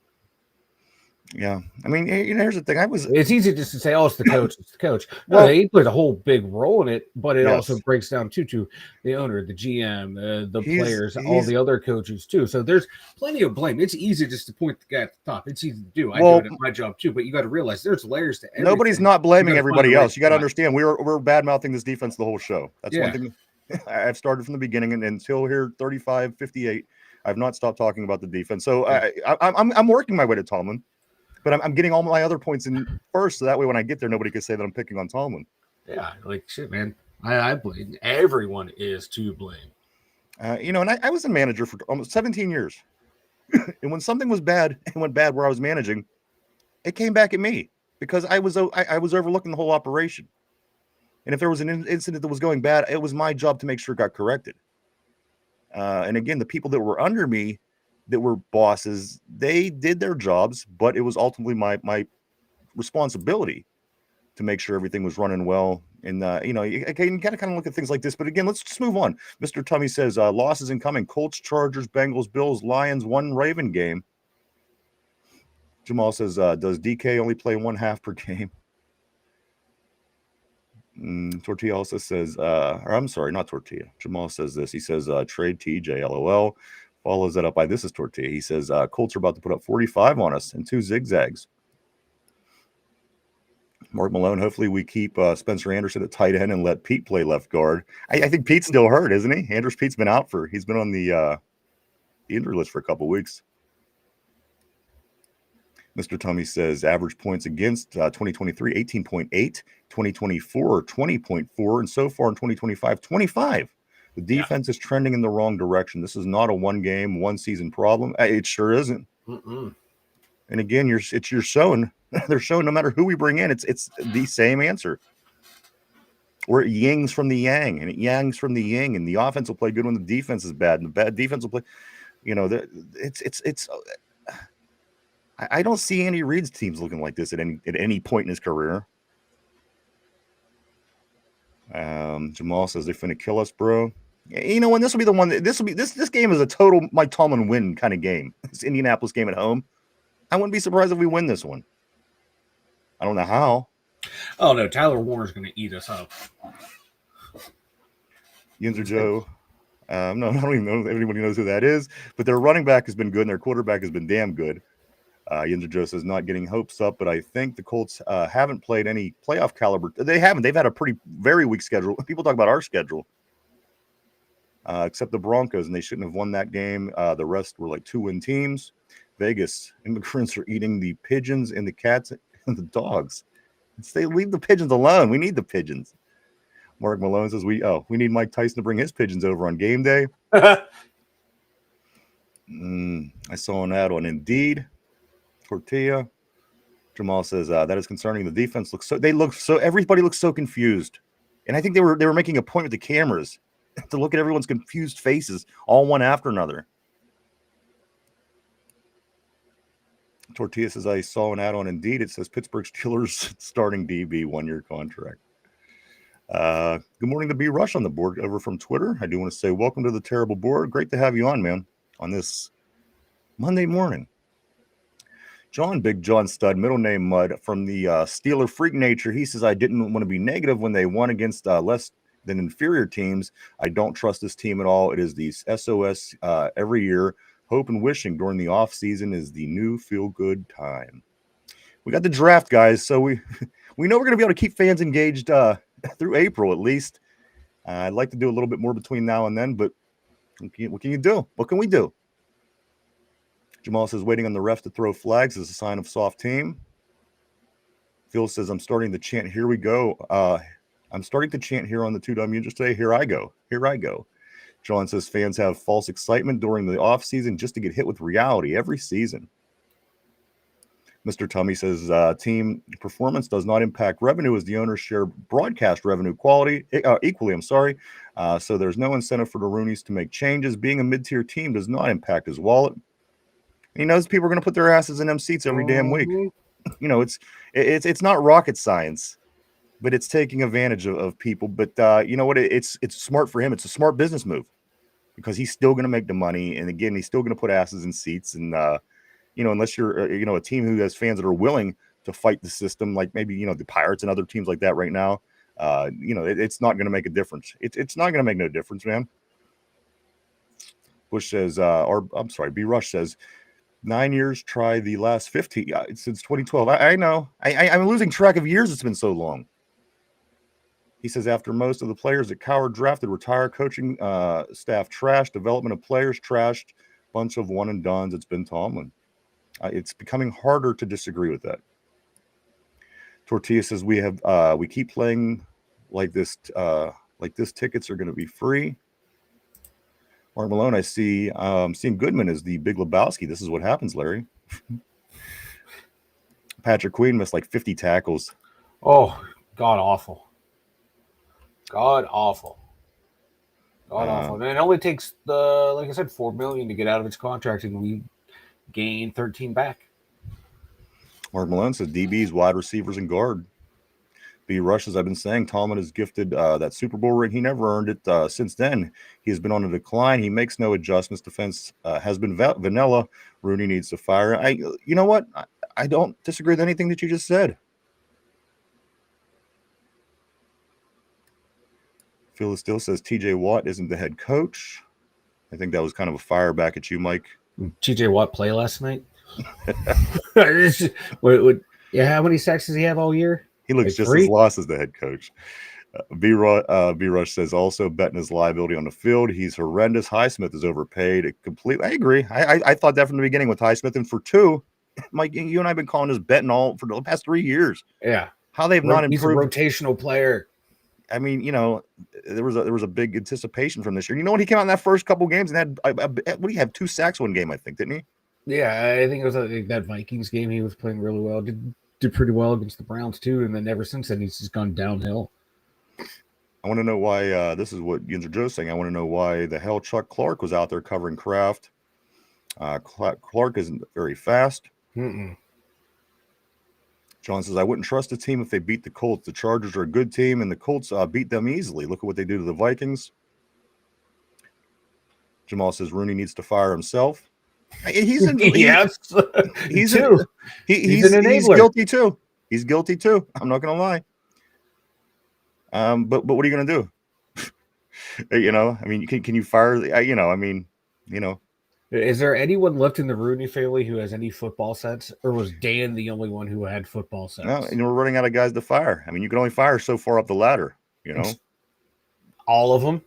Yeah. I mean, here's the thing. It's easy just to say, oh, it's the coach. It's the coach. Well, he plays a whole big role in it, but it also breaks down to the owner, the GM, the players, all the other coaches too. So there's plenty of blame. It's easy just to point the guy at the top. It's easy to do. I do it at my job too, but you got to realize there's layers to everything. Nobody's not blaming everybody else. You got to understand, we're bad-mouthing this defense the whole show. That's one thing. I've started from the beginning and until here 35, 58, I've not stopped talking about the defense. So I'm working my way to Tomlin. But I'm getting all my other points in first, so that way when I get there, nobody can say that I'm picking on Tomlin. Yeah, like shit, man. I blame. Everyone is to blame. And I was a manager for almost 17 years. And when something was bad and went bad where I was managing, it came back at me because I was overlooking the whole operation. And if there was an incident that was going bad, it was my job to make sure it got corrected. And again, the people that were under me, that were bosses, they did their jobs, but it was ultimately my responsibility to make sure everything was running well. And you got to kind of look at things like this. But again, let's just move on. Mr. Tummy says losses incoming: Colts, Chargers, Bengals, Bills, Lions, one Raven game. Jamal says, does DK only play one half per game? Tortilla also says, or I'm sorry, not Tortilla. Jamal says this. He says, trade TJ, LOL. Follows that up by, this is Tortilla. He says, Colts are about to put up 45 on us and 2 zigzags. Mark Malone, hopefully we keep Spencer Anderson at tight end and let Pete play left guard. I think Pete's still hurt, isn't he? Andrews Pete's been out he's been on the injury list for a couple weeks. Mr. Tummy says average points against 2023, 18.8, 2024, 20.4, and so far in 2025, 25. The defense is trending in the wrong direction. This is not a one-game, one-season problem. It sure isn't. And again, you're showing. They're showing no matter who we bring in, it's the same answer. Where it yings from the yang, and it yangs from the yin, and the offense will play good when the defense is bad, and the bad defense will play. It's. I don't see Andy Reid's teams looking like this at any point in his career. Jamal says they're finna kill us, bro. And this will be the one. This game is a total Mike Tomlin win kind of game. This Indianapolis game at home. I wouldn't be surprised if we win this one. I don't know how. Oh no, Tyler Warner's going to eat us up. Yinzer Joe. No, I don't even know if anybody knows who that is. But their running back has been good, and their quarterback has been damn good. Yinzer Joe says not getting hopes up, but I think the Colts haven't played any playoff caliber. They haven't. They've had a very weak schedule. People talk about our schedule. Except the Broncos, and they shouldn't have won that game. The rest were like 2-win teams. Vegas, immigrants are eating the pigeons and the cats and the dogs. They leave the pigeons alone. We need the pigeons. Mark Malone says we need Mike Tyson to bring his pigeons over on game day. I saw an ad on Indeed. Tortilla. Jamal says that is concerning. The defense everybody looks so confused. And I think they were making a point with the cameras to look at everyone's confused faces, all one after another. Tortilla says, I saw an ad on Indeed. It says Pittsburgh Steelers starting DB 1-year contract. Good morning to B Rush on the board over from Twitter. I do want to say welcome to the terrible board. Great to have you on, man, on this Monday morning. John, Big John Stud, middle name Mud, from the Steeler Freak Nature. He says, I didn't want to be negative when they won against less than inferior teams. I don't trust this team at all. It is the SOS every year. Hope and wishing during the off season is the new feel-good time. We got the draft, guys, so we know we're going to be able to keep fans engaged through April at least. I'd like to do a little bit more between now and then, but what can you do? What can we do? Jamal says waiting on the ref to throw flags is a sign of soft team. Phil says I'm starting to chant, here we go. I'm starting to chant here on the 2 Yinzers today. Here I go. Here I go. John says fans have false excitement during the offseason just to get hit with reality every season. Mr. Tummy says team performance does not impact revenue as the owners share broadcast revenue equally. So there's no incentive for the Roonies to make changes. Being a mid-tier team does not impact his wallet. He knows people are going to put their asses in them seats every damn week. You know, it's not rocket science, but it's taking advantage of people. But you know what? It's smart for him. It's a smart business move because he's still going to make the money, and again, he's still going to put asses in seats. And you know, unless you're you know, a team who has fans that are willing to fight the system, like maybe, you know, the Pirates and other teams like that right now, you know, it's not going to make a difference. It's not going to make no difference, man. Bush says, B. Rush says, 9 years, try the last 15 since 2012. I know. I'm losing track of years. It's been so long. He says, after most of the players that Coward drafted retire, coaching staff trashed, development of players trashed, bunch of one and dones. It's been Tomlin. It's becoming harder to disagree with that. Tortilla says, we keep playing like this. Tickets are going to be free. Mark Malone, I see seeing Goodman as the Big Lebowski. This is what happens, Larry. Patrick Queen missed like 50 tackles. Oh, god awful. God awful. God awful. And it only takes like I said, $4 million to get out of its contract, and we gain 13 back. Mark Malone says DBs, wide receivers, and guard. B. Rush, as I've been saying, Tomlin is gifted that Super Bowl ring. He never earned it. Since then, he has been on a decline. He makes no adjustments. Defense has been vanilla. Rooney needs to fire. You know what? I don't disagree with anything that you just said. Phil still says TJ Watt isn't the head coach. I think that was kind of a fire back at you, Mike. TJ Watt play last night? Yeah, how many sacks does he have all year? He looks like just 3? As lost as the head coach. B. Rush says also betting his liability on the field. He's horrendous. Highsmith is overpaid. Completely, I agree. I thought that from the beginning with Highsmith. And for 2, Mike, you and I have been calling this betting all for the past 3 years. Yeah, how they've not improved. He's a rotational player. I mean, you know, there was a big anticipation from this year. You know when he came out in that first couple games and had what do you have 2 sacks one game, I think, didn't he? Yeah, I think it was that Vikings game. He was playing really well. Did pretty well against the Browns too, and then ever since then he's just gone downhill. I want to know why. This is what Yinzer Joe's saying. I want to know why the hell Chuck Clark was out there covering Kraft. Clark isn't very fast. Mm-mm. John says, I wouldn't trust a team if they beat the Colts. The Chargers are a good team, and the Colts beat them easily. Look at what they do to the Vikings. Jamal says Rooney needs to fire himself. He's an enabler. He's guilty too. He's guilty too. I'm not going to lie. But what are you going to do? You know, I mean, can you fire? You know, I mean, you know. Is there anyone left in the Rooney family who has any football sense, or was Dan the only one who had football sense? No, and we're running out of guys to fire. I mean, you can only fire so far up the ladder. You know, all of them.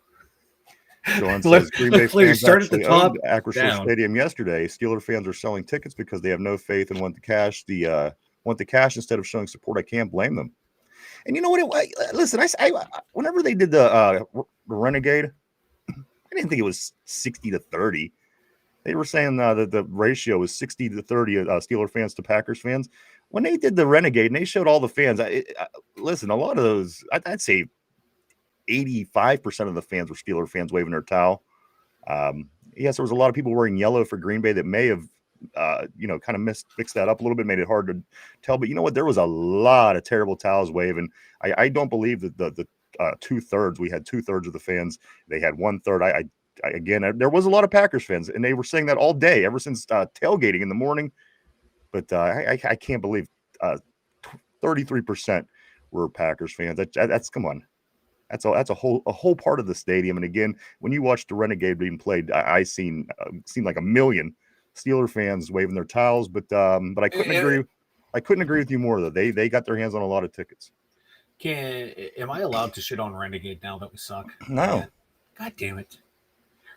John says Green Bay fans start at the top, owned Acrisure Stadium yesterday. Steeler fans are selling tickets because they have no faith and want the cash. Want the cash instead of showing support. I can't blame them. And you know what? Listen, I whenever they did the Renegade, I didn't think it was 60-30. They were saying that the ratio was 60-30 Steeler fans to Packers fans. When they did the Renegade and they showed all the fans, listen, a lot of those, I'd say 85% of the fans were Steeler fans waving their towel. Yes, there was a lot of people wearing yellow for Green Bay that may have, kind of mixed that up a little bit, made it hard to tell. But you know what? There was a lot of terrible towels waving. I don't believe that the 2/3, we had 2/3 of the fans. They had 1/3. Again, there was a lot of Packers fans, and they were saying that all day, ever since tailgating in the morning. But I can't believe 33% were Packers fans. That's come on. That's a whole part of the stadium. And again, when you watch the Renegade being played, I seen like a million Steeler fans waving their towels. But I couldn't agree. I couldn't agree with you more though. They got their hands on a lot of tickets. Am I allowed to shit on Renegade now that we suck? No. God damn it.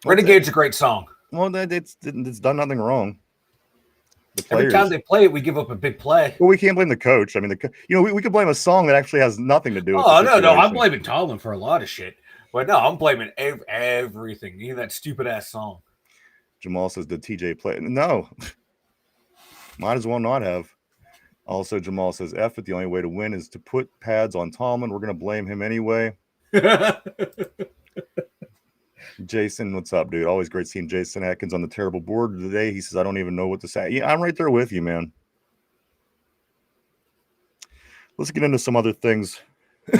Renegade's a great song. Well, it's done nothing wrong. Every time they play it, we give up a big play. Well, we can't blame the coach. I mean, we could blame a song that actually has nothing to do with it. Oh, no, I'm blaming Tomlin for a lot of shit. But no, I'm blaming everything. Even that stupid ass song. Jamal says, did TJ play? No. Might as well not have. Also, Jamal says, F it, the only way to win is to put pads on Tomlin. We're going to blame him anyway. Jason, what's up, dude? Always great seeing Jason Atkins on the terrible board today. He says, I don't even know what to say. Yeah, I'm right there with you, man. Let's get into some other things.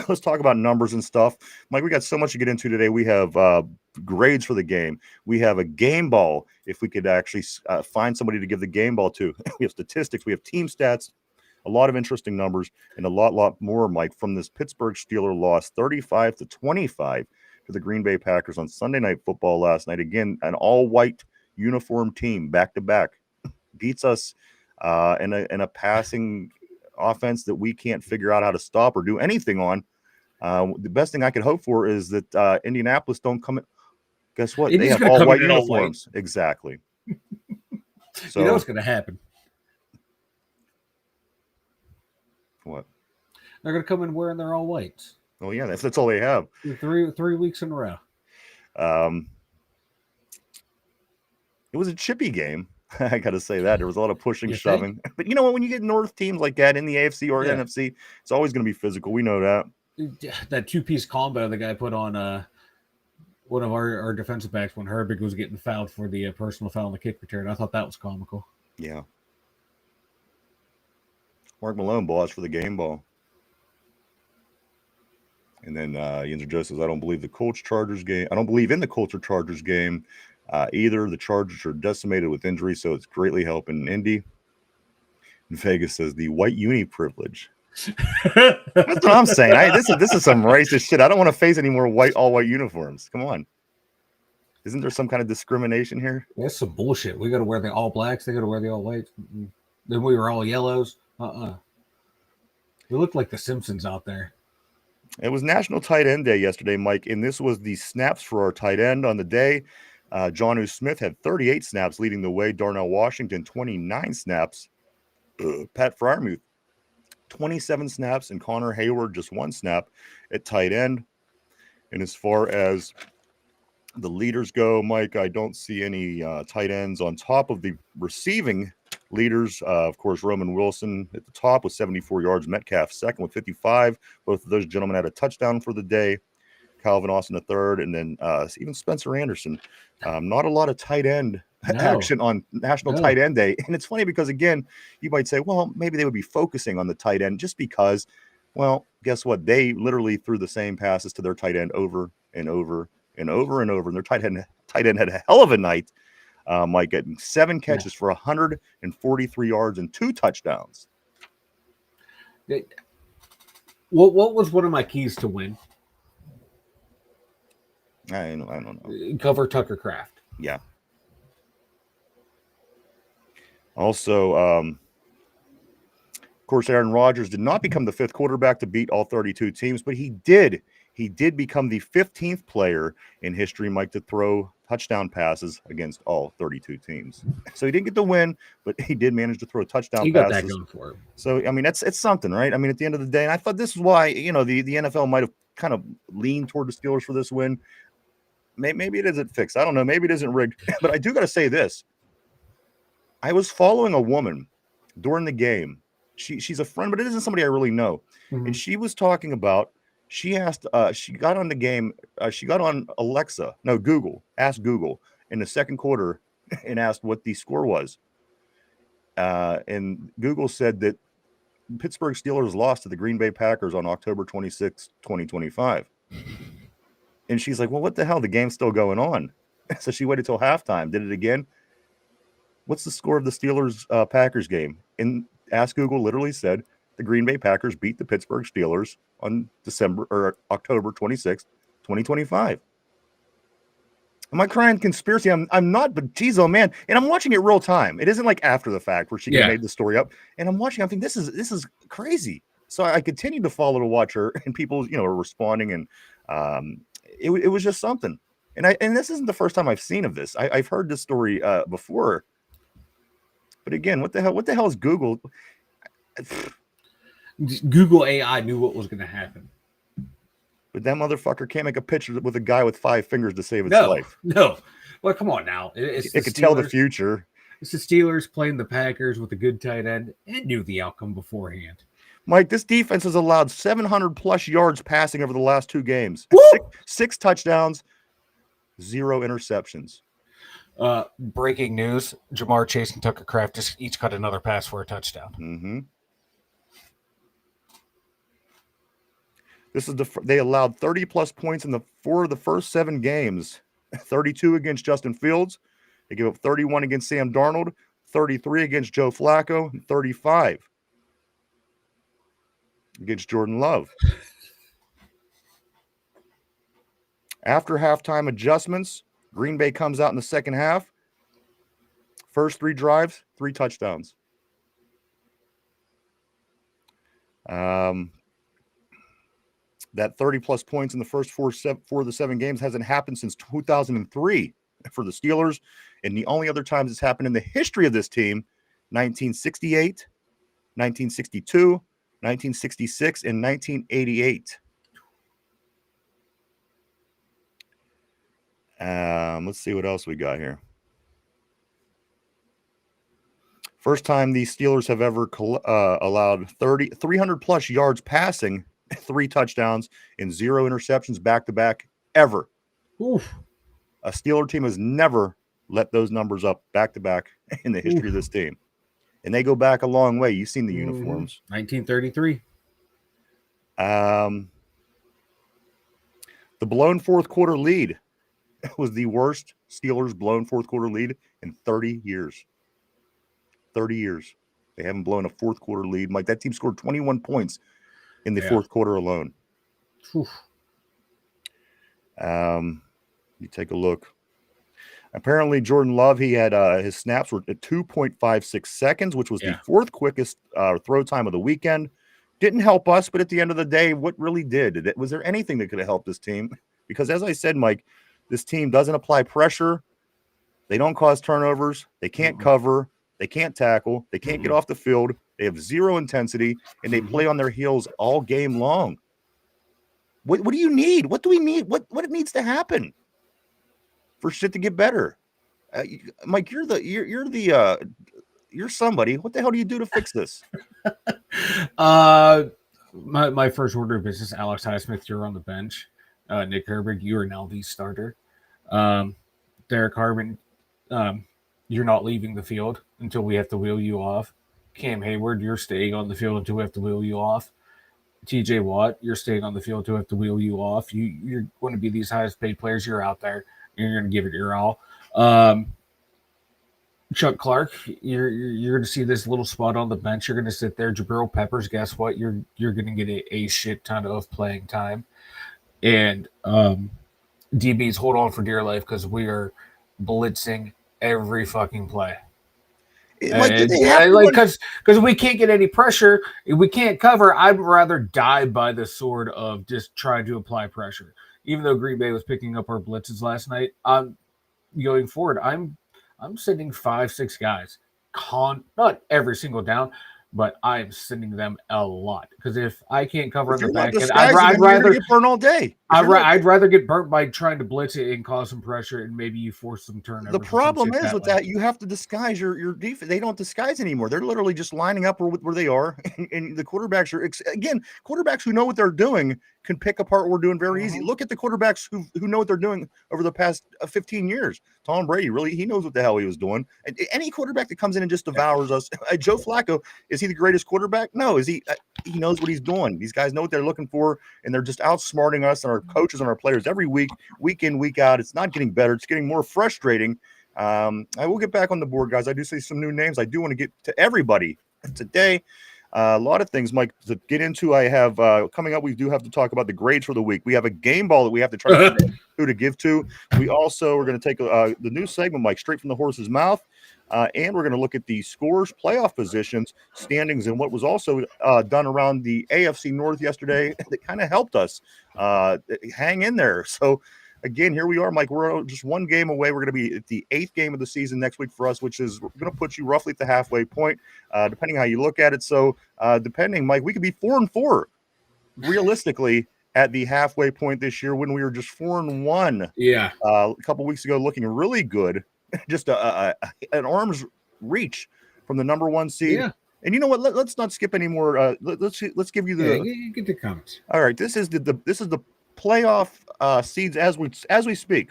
Let's talk about numbers and stuff. Mike, we got so much to get into today. We have grades for the game. We have a game ball, if we could actually find somebody to give the game ball to. We have statistics. We have team stats, a lot of interesting numbers, and a lot more, Mike, from this Pittsburgh Steelers loss 35-25 to the Green Bay Packers on Sunday Night Football last night. Again, an all-white uniform team back-to-back beats us in a passing offense that we can't figure out how to stop or do anything on. The best thing I could hope for is that Indianapolis don't come in. Guess what? They have all white uniforms. Exactly. So you know what's going to happen? What? They're going to come in wearing their all whites. Oh yeah, that's all they have. 3 weeks in a row. It was a chippy game. I got to say that. There was a lot of pushing, shoving. But you know what? When you get North teams like that in the AFC or NFC, it's always going to be physical. We know that. That two-piece combo the guy put on one of our defensive backs when Herbig was getting fouled for the personal foul on the kick return. I thought that was comical. Yeah. Mark Malone balls for the game ball. And then Yinzer Joe says, I don't believe the Colts Chargers game. I don't believe in the Colts or Chargers game either. The Chargers are decimated with injury, so it's greatly helping Indy. And Vegas says the white uni privilege. That's what I'm saying. This is some racist shit. I don't want to face any more all white uniforms. Come on. Isn't there some kind of discrimination here? That's some bullshit. We got to wear the all blacks. They got to wear the all whites. Then we were all yellows. We looked like the Simpsons out there. It was National Tight End Day yesterday, Mike, and this was the snaps for our tight end on the day. Jonnu Smith had 38 snaps leading the way. Darnell Washington, 29 snaps. Pat Freiermuth, 27 snaps, and Connor Hayward, just 1 snap at tight end. And as far as the leaders go, Mike, I don't see any tight ends on top of the receiving leaders. Of course, Roman Wilson at the top with 74 yards. Metcalf second with 55. Both of those gentlemen had a touchdown for the day. Calvin Austin the third, and then even Spencer Anderson. Not a lot of tight end action on National Tight End Day. And it's funny because, again, you might say, well, maybe they would be focusing on the tight end just because, well, guess what? They literally threw the same passes to their tight end over and over and over and over. And their tight end had a hell of a night. Mike getting 7 catches for 143 yards and 2 touchdowns. What was one of my keys to win? I don't know. Cover Tucker Kraft. Yeah. Also, of course, Aaron Rodgers did not become the 5th quarterback to beat all 32 teams, but he did. He did become the 15th player in history, Mike, to throw touchdown passes against all 32 teams. So he didn't get the win, but he did manage to throw touchdown passes. He got that going for him. So, I mean, it's something, right? I mean, at the end of the day, and I thought this is why, the NFL might have kind of leaned toward the Steelers for this win. Maybe it isn't fixed. I don't know. Maybe it isn't rigged. But I do got to say this. I was following a woman during the game. She's a friend, but it isn't somebody I really know. Mm-hmm. And she was talking about, she got on the game. She got on Google, asked Google in the second quarter and asked what the score was. And Google said that Pittsburgh Steelers lost to the Green Bay Packers on October 26, 2025. And she's like, well, what the hell? The game's still going on. So she waited till halftime, did it again. What's the score of the Steelers-Packers game? And Ask Google literally said the Green Bay Packers beat the Pittsburgh Steelers on October 26, 2025. Am I crying conspiracy? I'm not, but geez, oh man. And I'm watching it real time. It isn't like after the fact where she made the story up. And I'm watching, I think this is crazy. So I continued to follow to watch her, and people, are responding, and it was just something. And this isn't the first time I've seen of this. I've heard this story before. But again, what the hell is Google? Google AI knew what was going to happen. But that motherfucker can't make a pitch with a guy with 5 fingers to save its No, life. no. Well, come on now. It could tell the future. It's the Steelers playing the Packers with a good tight end and knew the outcome beforehand. Mike, this defense has allowed 700-plus yards passing over the last 2 games. Six touchdowns, 0 interceptions. Breaking news, Jamar Chase and Tucker Kraft just each got another pass for a touchdown. Mm-hmm. They allowed 30-plus points in the 4 of the first 7 games. 32 against Justin Fields. They gave up 31 against Sam Darnold, 33 against Joe Flacco, and 35 against Jordan Love. After halftime adjustments, Green Bay comes out in the second half. First 3 drives, 3 touchdowns. That 30-plus points in the first 4 of the 7 games hasn't happened since 2003 for the Steelers. And the only other times it's happened in the history of this team, 1968, 1962, 1966, and 1988. Let's see what else we got here. First time the Steelers have ever allowed 300-plus yards passing, 3 touchdowns, and 0 interceptions back-to-back ever. Oof. A Steeler team has never let those numbers up back-to-back in the history of this team. And they go back a long way. You've seen the uniforms. 1933. The blown fourth quarter lead was the worst Steelers blown fourth quarter lead in 30 years. 30 years. They haven't blown a fourth quarter lead. Mike, that team scored 21 points in the fourth quarter alone. Oof. You take a look. Apparently, Jordan Love, he had his snaps were at 2.56 seconds, which was the 4th quickest throw time of the weekend. Didn't help us, but at the end of the day, what really did? Was there anything that could have helped this team? Because as I said, Mike, this team doesn't apply pressure. They don't cause turnovers. They can't cover. They can't tackle. They can't get off the field. They have 0 intensity, and they play on their heels all game long. What do you need? What do we need? What needs to happen for shit to get better? Mike, you're somebody. What the hell do you do to fix this? My first order of business, Alex Highsmith, you're on the bench. Nick Herbig, you are now the starter. Derek Harmon, you're not leaving the field until we have to wheel you off. Cam Hayward, you're staying on the field until we have to wheel you off. TJ Watt, you're staying on the field until we have to wheel you off. You're going to be these highest paid players. You're out there. You're going to give it your all. Chuck Clark, you're going to see this little spot on the bench. You're going to sit there. Jabril Peppers, guess what? You're going to get a shit ton of playing time. And DBs, hold on for dear life because we are blitzing every fucking play. Because we can't get any pressure, we can't cover. I'd rather die by the sword of just trying to apply pressure. Even though Green Bay was picking up our blitzes last night, going forward, I'm sending 5-6 guys, not every single down, but I'm sending them a lot because if I can't cover on the back end, I'd rather get burned all day. I'd rather get burnt by trying to blitz it and cause some pressure and maybe you force some turnovers. The problem is with that you have to disguise your defense. They don't disguise anymore. They're literally just lining up where they are, and the quarterbacks are quarterbacks who know what they're doing can pick apart what we're doing very easy. Look at the quarterbacks who know what they're doing over the past 15 years. Tom Brady, he knows what the hell he was doing. And any quarterback that comes in and just devours us. Joe Flacco, is he the greatest quarterback? No. Is he? He knows what he's doing. These guys know what they're looking for, and they're just outsmarting us and our coaches and our players every week in, week out. It's not getting better. It's getting more frustrating. I will get back on the board, guys. I do see some new names. I do want to get to everybody today. A lot of things, Mike, to get into. I have coming up, we do have to talk about the grades for the week. We have a game ball that we have to try to figure out who to give to. We also are going to take the new segment, Mike, straight from the horse's mouth. And we're going to look at the scores, playoff positions, standings, and what was also done around the AFC North yesterday that kind of helped us hang in there. So, again, here we are, Mike. We're just one game away. We're going to be at the 8th game of the season next week for us, which is going to put you roughly at the halfway point, depending how you look at it. So, depending, Mike, we could be 4-4 realistically at the halfway point this year when we were just 4-1. Yeah. A couple weeks ago, looking really good, just an arm's reach from the number 1 seed. Yeah. And you know what? Let's not skip any more. Let's give you the. Yeah, get the comments. All right, this is the playoff seeds as we speak.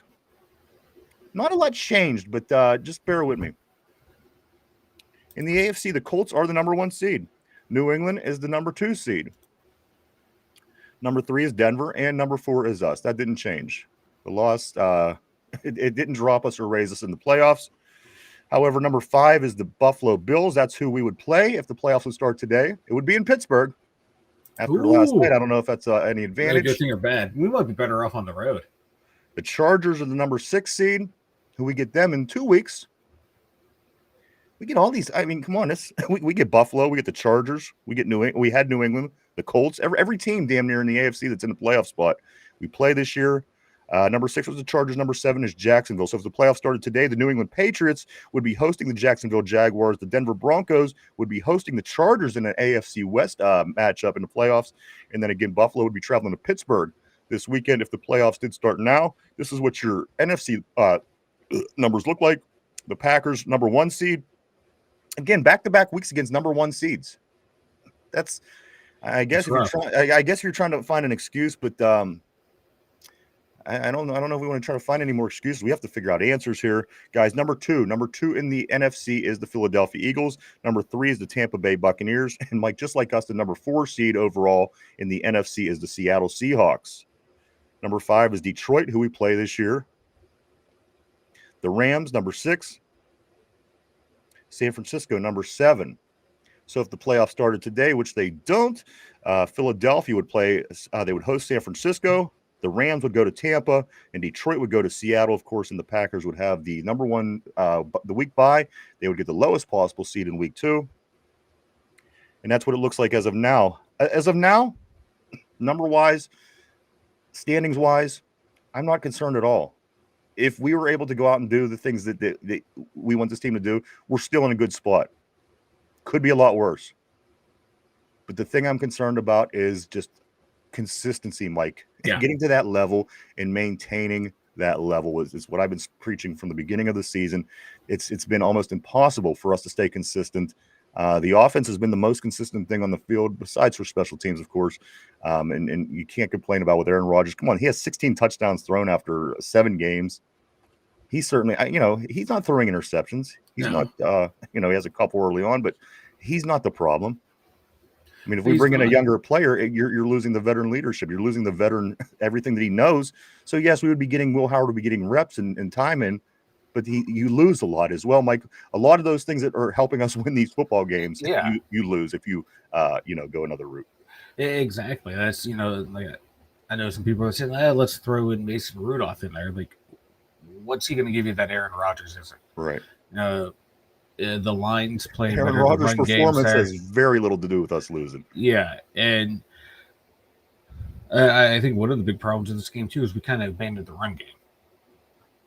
Not a lot changed, but just bear with me. In the AFC, the Colts are the number 1 seed. New England is the number 2 seed. Number 3 is Denver, and number 4 is us. That didn't change. The loss, it didn't drop us or raise us in the playoffs. However, number 5 is the Buffalo Bills. That's who we would play if the playoffs would start today. It would be in Pittsburgh. After last night, I don't know if that's any advantage. Good thing or bad. We might be better off on the road. The Chargers are the number 6 seed. Who we get them in 2 weeks. We get all these. I mean, come on. We get Buffalo. We get the Chargers. We get New England. We had New England, the Colts. Every team damn near in the AFC that's in the playoff spot. We play this year. Number 6 was the Chargers. Number 7 is Jacksonville. So if the playoffs started today, the New England Patriots would be hosting the Jacksonville Jaguars. The Denver Broncos would be hosting the Chargers in an AFC West matchup in the playoffs. And then again, Buffalo would be traveling to Pittsburgh this weekend. If the playoffs did start now, this is what your NFC numbers look like. The Packers, number 1 seed. Again, back-to-back weeks against number 1 seeds. That's, I guess, you're trying to find an excuse, but I don't know if we want to try to find any more excuses. We have to figure out answers here, guys. Number two in the NFC is the Philadelphia Eagles. Number 3 is the Tampa Bay Buccaneers, and Mike, just like us, the number 4 seed overall in the NFC is the Seattle Seahawks. Number 5 is Detroit, who we play this year. The Rams, number 6. San Francisco, number 7. So if the playoffs started today, which they don't, Philadelphia would play. They would host San Francisco. The Rams would go to Tampa, and Detroit would go to Seattle, of course, and the Packers would have the number 1 the week bye. They would get the lowest possible seed in week 2. And that's what it looks like as of now. As of now, number-wise, standings-wise, I'm not concerned at all. If we were able to go out and do the things that we want this team to do, we're still in a good spot. Could be a lot worse. But the thing I'm concerned about is just consistency, Mike. Yeah. Getting to that level and maintaining that level is what I've been preaching from the beginning of the season. It's been almost impossible for us to stay consistent. The offense has been the most consistent thing on the field, besides for special teams, of course. And you can't complain about with Aaron Rodgers. Come on, he has 16 touchdowns thrown after 7 games. He's certainly, he's not throwing interceptions. He's not, he has a couple early on, but he's not the problem. I mean, if we bring in a younger player, you're losing the veteran leadership. You're losing the veteran, everything that he knows. So, yes, we would be getting, Will Howard would be getting reps and time in, but you lose a lot as well, Mike. A lot of those things that are helping us win these football games, you lose if you, go another route. Exactly. That's, like I know some people are saying, let's throw in Mason Rudolph in there. Like, what's he going to give you that Aaron Rodgers isn't? Right. The Lions playing Aaron Rodgers' performance has very little to do with us losing. Yeah, and I think one of the big problems in this game too is we kind of abandoned the run game.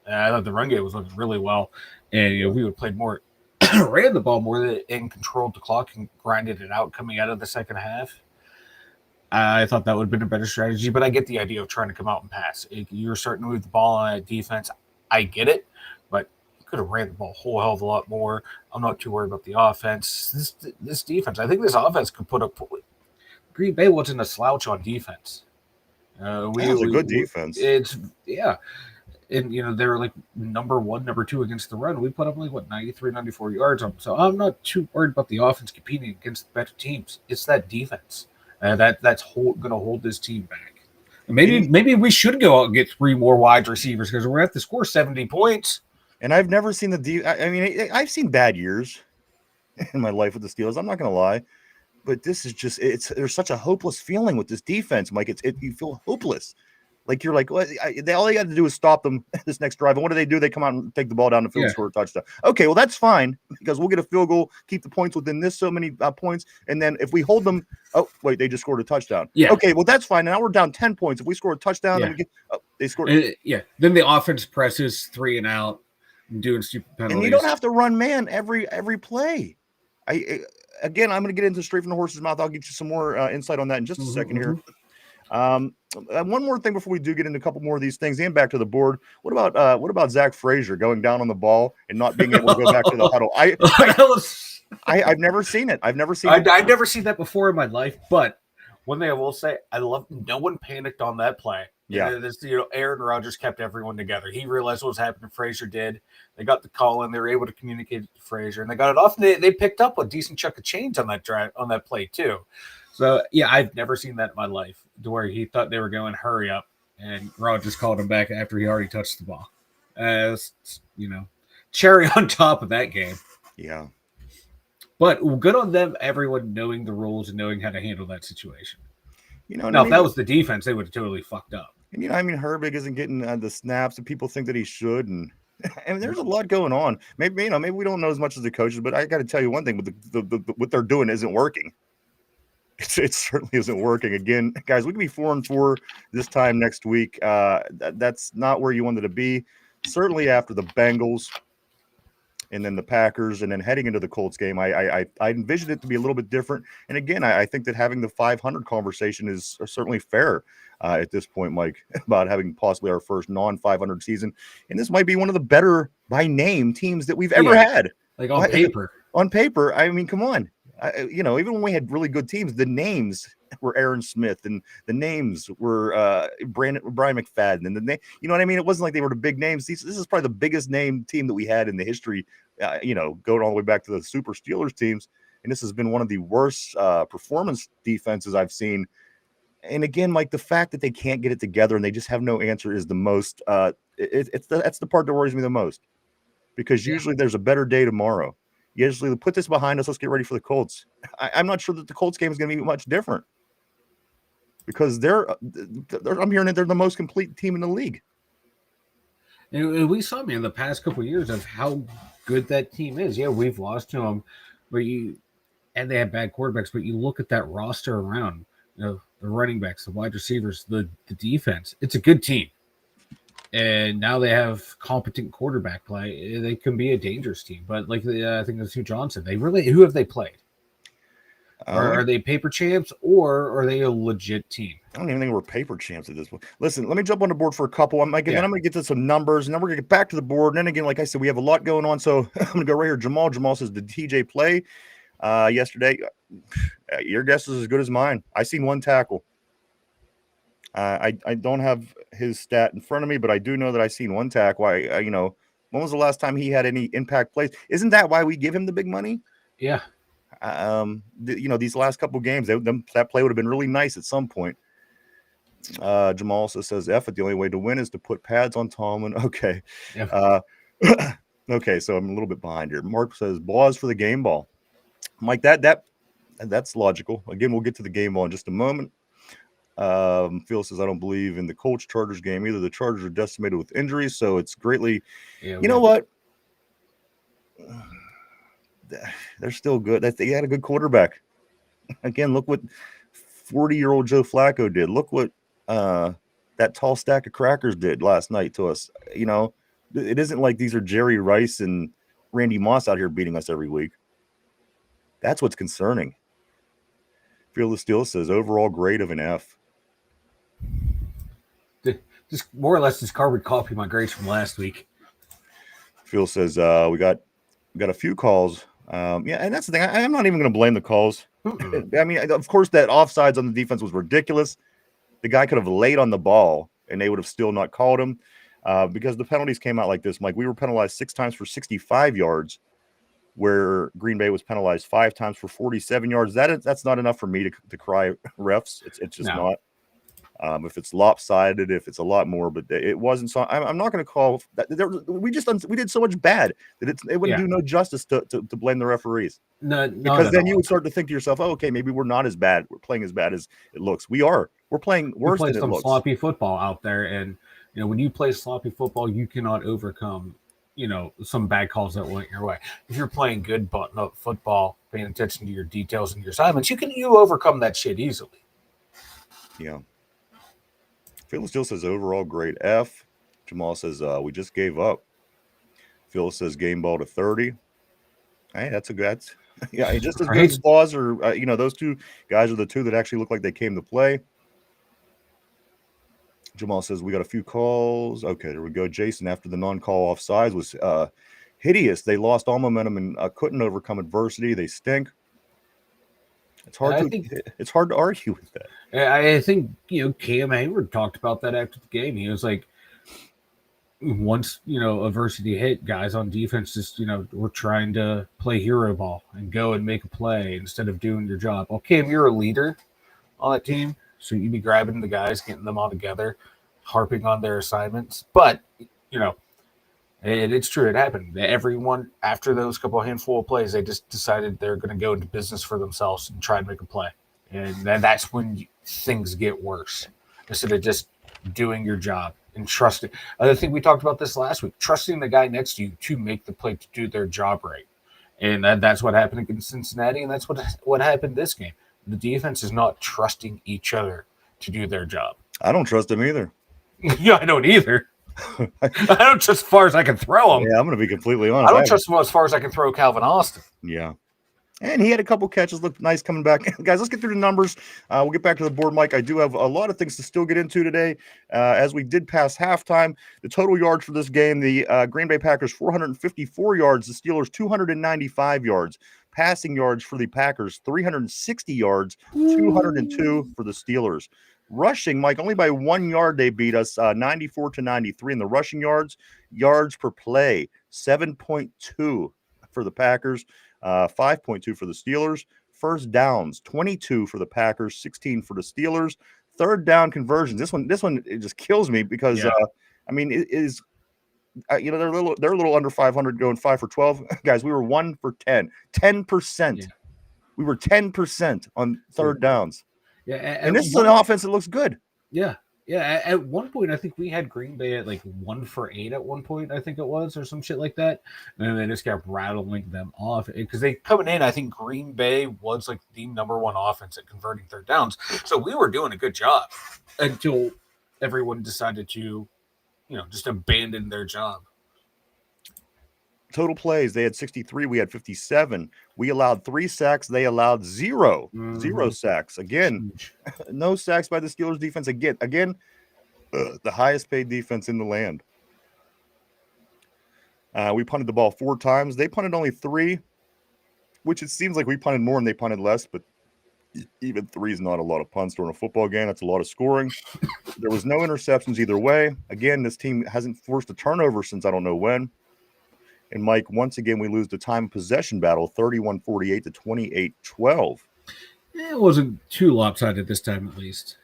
I thought the run game was looking really well, and we would play more, ran the ball more and controlled the clock and grinded it out coming out of the second half. I thought that would have been a better strategy, but I get the idea of trying to come out and pass. You're starting to move the ball on defense. I get it, but could have ran the ball a whole hell of a lot more. I'm not too worried about the offense. This defense, I think this offense could put up. Green Bay wasn't a slouch on defense. It was a good defense. And they were like number 1, number 2 against the run. We put up 93, 94 yards on them. So I'm not too worried about the offense competing against the better teams. It's that defense that's going to hold this team back. And maybe we should go out and get 3 more wide receivers because we're going to have to score 70 points. And I've never seen I've seen bad years in my life with the Steelers. I'm not going to lie, but this is just there's such a hopeless feeling with this defense, Mike. You feel hopeless. Like you're like, all they got to do is stop them this next drive. And what do? They come out and take the ball down the field, score a touchdown. Okay, well that's fine because we'll get a field goal, keep the points within this so many points, and then if we hold them, they just scored a touchdown. Yeah. Okay, well that's fine. Now we're down 10 points. If we score a touchdown, then we get they scored. Then the offense presses 3 and out. Doing stupid penalties. And you don't have to run man every play. I'm going to get into straight from the horse's mouth. I'll get you some more insight on that in just a second here. One more thing before we do get into a couple more of these things and back to the board. What about Zach Frazier going down on the ball and not being able to go back to the huddle? I've never seen it. I've never seen it. I've never seen that before in my life. But one thing I will say, I love no one panicked on that play. Yeah. This, Aaron Rodgers kept everyone together. He realized what was happening. Frazier did. They got the call in. They were able to communicate to Frazier, and they got it off. And they picked up a decent chunk of change on that drive, on that play too. So yeah, I've never seen that in my life, to where he thought they were going hurry up, and Rodgers called him back after he already touched the ball. Cherry on top of that game. Yeah. But good on them, everyone knowing the rules and knowing how to handle that situation. Now, if that was the defense, they would have totally fucked up. And Herbig isn't getting the snaps that people think that he should, and there's a lot going on. Maybe we don't know as much as the coaches, but I got to tell you one thing: what they're doing isn't working. It certainly isn't working. Again, guys, we could be 4-4 this time next week. That's not where you wanted to be. Certainly after the Bengals, and then the Packers, and then heading into the Colts game, I envisioned it to be a little bit different. And again, I think that having the 500 conversation is certainly fair at this point, Mike, about having possibly our first non-500 season. And this might be one of the better by name teams that we've ever had. Like on paper. On paper, I mean, come on. Even when we had really good teams, the names were Aaron Smith, and the names were Brian McFadden, and you know what I mean? It wasn't like they were the big names. This is probably the biggest name team that we had in the history, going all the way back to the Super Steelers teams. And this has been one of the worst performance defenses I've seen. And again, Mike, the fact that they can't get it together and they just have no answer is the most. That's the part that worries me the most, because usually there's a better day tomorrow. Usually, put this behind us. Let's get ready for the Colts. I'm not sure that the Colts game is going to be much different, because I'm hearing that they're the most complete team in the league. And we saw, in the past couple of years of how good that team is. Yeah, we've lost to them, and they have bad quarterbacks. But you look at that roster around, the running backs, the wide receivers, the defense. It's a good team. And now they have competent quarterback play. They can be a dangerous team. But like I think that's who John said. Who have they played? Are they paper champs, or are they a legit team? I don't even think we're paper champs at this point. Listen, let me jump on the board for a couple. Then I'm going to get to some numbers, and then we're going to get back to the board. And then again, like I said, we have a lot going on. So I'm going to go right here. Jamal says, did TJ play yesterday? Your guess is as good as mine. I seen one tackle. I don't have his stat in front of me, but I do know that I seen one tackle. When was the last time he had any impact plays? Isn't that why we give him the big money? Yeah. These last couple games, that play would have been really nice at some point. Jamal also says, the only way to win is to put pads on Tomlin. Okay. Yeah. Okay, so I'm a little bit behind here. Mark says, Boaz for the game ball. Mike, that's logical. Again, we'll get to the game ball in just a moment. Phil says, I don't believe in the Colts Chargers game either. The Chargers are decimated with injuries, so it's greatly. You know what? They're still good. They had a good quarterback. Again, look what 40-year-old Joe Flacco did. Look what that tall stack of crackers did last night to us. It isn't like these are Jerry Rice and Randy Moss out here beating us every week. That's what's concerning. Fearless Steel says, overall grade of an F. Just more or less just carbon copy my grades from last week. Phil says, we got a few calls. And that's the thing. I'm not even going to blame the calls. I mean, of course, that offsides on the defense was ridiculous. The guy could have laid on the ball, and they would have still not called him because the penalties came out like this, Mike. We were penalized 6 times for 65 yards, where Green Bay was penalized 5 times for 47 yards. That's not enough for me to cry refs. It's just not. If it's lopsided, if it's a lot more, but it wasn't. So I'm not going to call that. We did so much bad that it wouldn't do no justice to blame the referees. No, because then you would start to think to yourself, oh, okay, maybe we're not as bad. We're playing as bad as it looks. We are. We're playing worse than it looks. Sloppy football out there, and when you play sloppy football, you cannot overcome some bad calls that went your way. If you're playing good button-up football, paying attention to your details and your assignments, you overcome that shit easily. Yeah. Phil still says overall grade F. Jamal says we just gave up. Phil says game ball to 30. Hey, that's a good. Yeah, just as good as Boaz or those two guys are the two that actually look like they came to play. Jamal says we got a few calls. Okay, there we go. Jason, after the non-call offsides was hideous. They lost all momentum and couldn't overcome adversity. They stink. It's hard to argue with that. I think Cam Hayward talked about that after the game. He was like, once adversity hit, guys on defense just were trying to play hero ball and go and make a play instead of doing your job. Well, Cam, you're a leader on that team, so you'd be grabbing the guys, getting them all together, harping on their assignments. But it's true, it happened. Everyone after those couple handful of plays, they just decided they're going to go into business for themselves and try and make a play, and then that's when things get worse instead of just doing your job. And trusting. I think we talked about this last week. Trusting the guy next to you to make the play to do their job right, and that's what happened against Cincinnati, and that's what happened this game. The defense is not trusting each other to do their job. I don't trust him either. Yeah, I don't either. I don't trust as far as I can throw him. Yeah, I'm going to be completely honest. I don't trust him as far as I can throw Calvin Austin. Yeah. And he had a couple catches, looked nice coming back. Guys, let's get through the numbers. We'll get back to the board, Mike. I do have a lot of things to still get into today. As we did pass halftime, the total yards for this game, the Green Bay Packers, 454 yards. The Steelers, 295 yards. Passing yards for the Packers, 360 yards, 202 for the Steelers. Rushing, Mike, only by 1 yard they beat us, 94-93 in the rushing yards. Yards per play, 7.2 for the Packers. 5.2 for the Steelers. First downs, 22 for the Packers, 16 for the Steelers. Third down conversions. This one it just kills me because it is they're a little under 500 going 5 for 12. Guys, we were 1 for 10. 10%. Yeah. We were 10% on third downs. Yeah, and this is an offense that looks good. Yeah. Yeah, at one point, I think we had Green Bay at like 1 for 8 at one point, I think it was, or some shit like that. And then they just kept rattling them off. Because they coming in, I think Green Bay was like the number one offense at converting third downs. So we were doing a good job until everyone decided to, just abandon their job. Total plays, they had 63, we had 57. We allowed 3 sacks, they allowed 0. 0 sacks. Again, no sacks by the Steelers defense. Again, the highest paid defense in the land. We punted the ball 4 times. They punted only 3, which it seems like we punted more and they punted less, but even 3 is not a lot of punts during a football game. That's a lot of scoring. There was no interceptions either way. Again, this team hasn't forced a turnover since I don't know when. And, Mike, once again, we lose the time of possession battle, 31-48 to 28-12. It wasn't too lopsided this time, at least.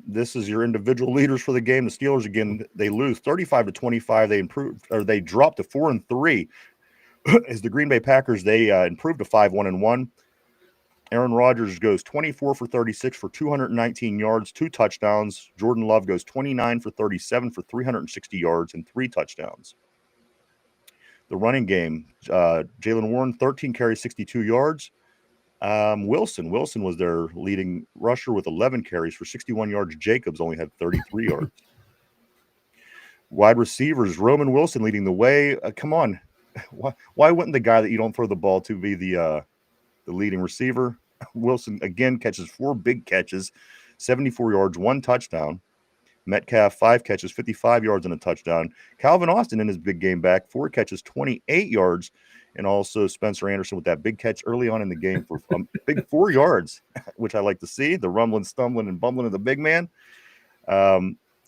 This is your individual leaders for the game. The Steelers, again, they lose 35-25. They dropped to 4-3. As the Green Bay Packers, they improved to 5-1-1. Aaron Rodgers goes 24 for 36 for 219 yards, 2 touchdowns. Jordan Love goes 29 for 37 for 360 yards and 3 touchdowns. The running game, Jaylen Warren, 13 carries, 62 yards. Wilson was their leading rusher with 11 carries for 61 yards. Jacobs only had 33 yards. Wide receivers, Roman Wilson leading the way. Come on. Why wouldn't the guy that you don't throw the ball to be the leading receiver? Wilson, again, catches 4 big catches, 74 yards, 1 touchdown. Metcalf, 5 catches, 55 yards and a touchdown. Calvin Austin in his big game back, 4 catches, 28 yards. And also Spencer Anderson with that big catch early on in the game for a big 4 yards, which I like to see. The rumbling, stumbling, and bumbling of the big man.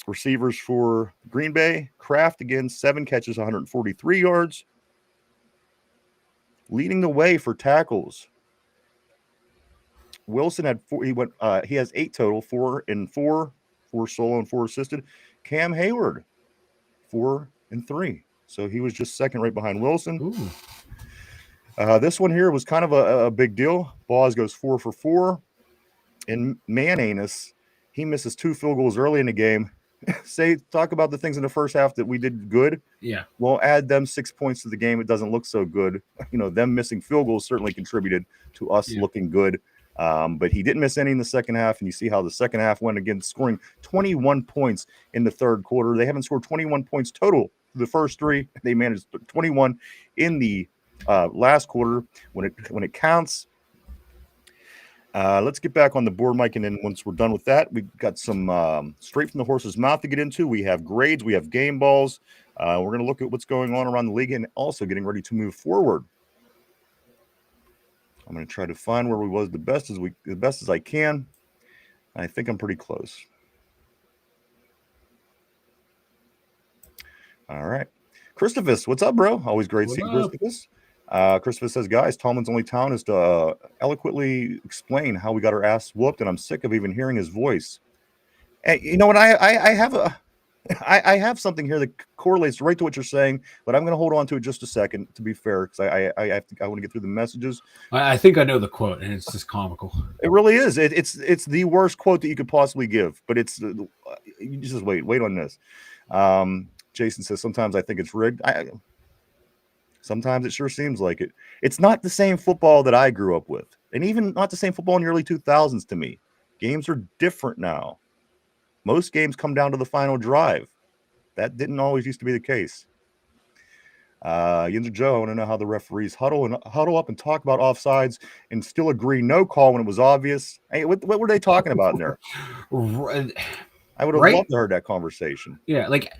Receivers for Green Bay, Kraft again, 7 catches, 143 yards. Leading the way for tackles. Wilson had 4. He has 8 total, 4 and 4. 4 solo and 4 assisted. Cam Hayward, 4 and 3. So he was just second right behind Wilson. This one here was kind of a big deal. Boz goes 4 for 4. And Mananus, he misses 2 field goals early in the game. Talk about the things in the first half that we did good. Yeah. Well, add them 6 points to the game. It doesn't look so good. Them missing field goals certainly contributed to us looking good. But he didn't miss any in the second half, and you see how the second half went again, scoring 21 points in the third quarter. They haven't scored 21 points total for the first 3. They managed 21 in the last quarter when it counts. Let's get back on the board, Mike, and then once we're done with that, we got some straight from the horse's mouth to get into. We have grades, we have game balls. We're going to look at what's going on around the league and also getting ready to move forward. I'm going to try to find where we was the best as I can. I think I'm pretty close. All right. Christophus, what's up, bro? Always great seeing Christophus. Christopher says, guys, Tallman's only talent is to eloquently explain how we got our ass whooped, and I'm sick of even hearing his voice. And you know what? I have something here that correlates right to what you're saying, but I'm going to hold on to it just a second to be fair, because I want to get through the messages. I think I know the quote, and it's just comical. It really is. It's the worst quote that you could possibly give, but it's you just wait on this. Jason says, sometimes I think it's rigged. Sometimes it sure seems like it. It's not the same football that I grew up with, and even not the same football in the early 2000s to me. Games are different now. Most games come down to the final drive. That didn't always used to be the case. Yinzer Joe, I want to know how the referees huddle up and talk about offsides and still agree no call when it was obvious. Hey, what were they talking about in there? I would have loved to heard that conversation. Yeah, like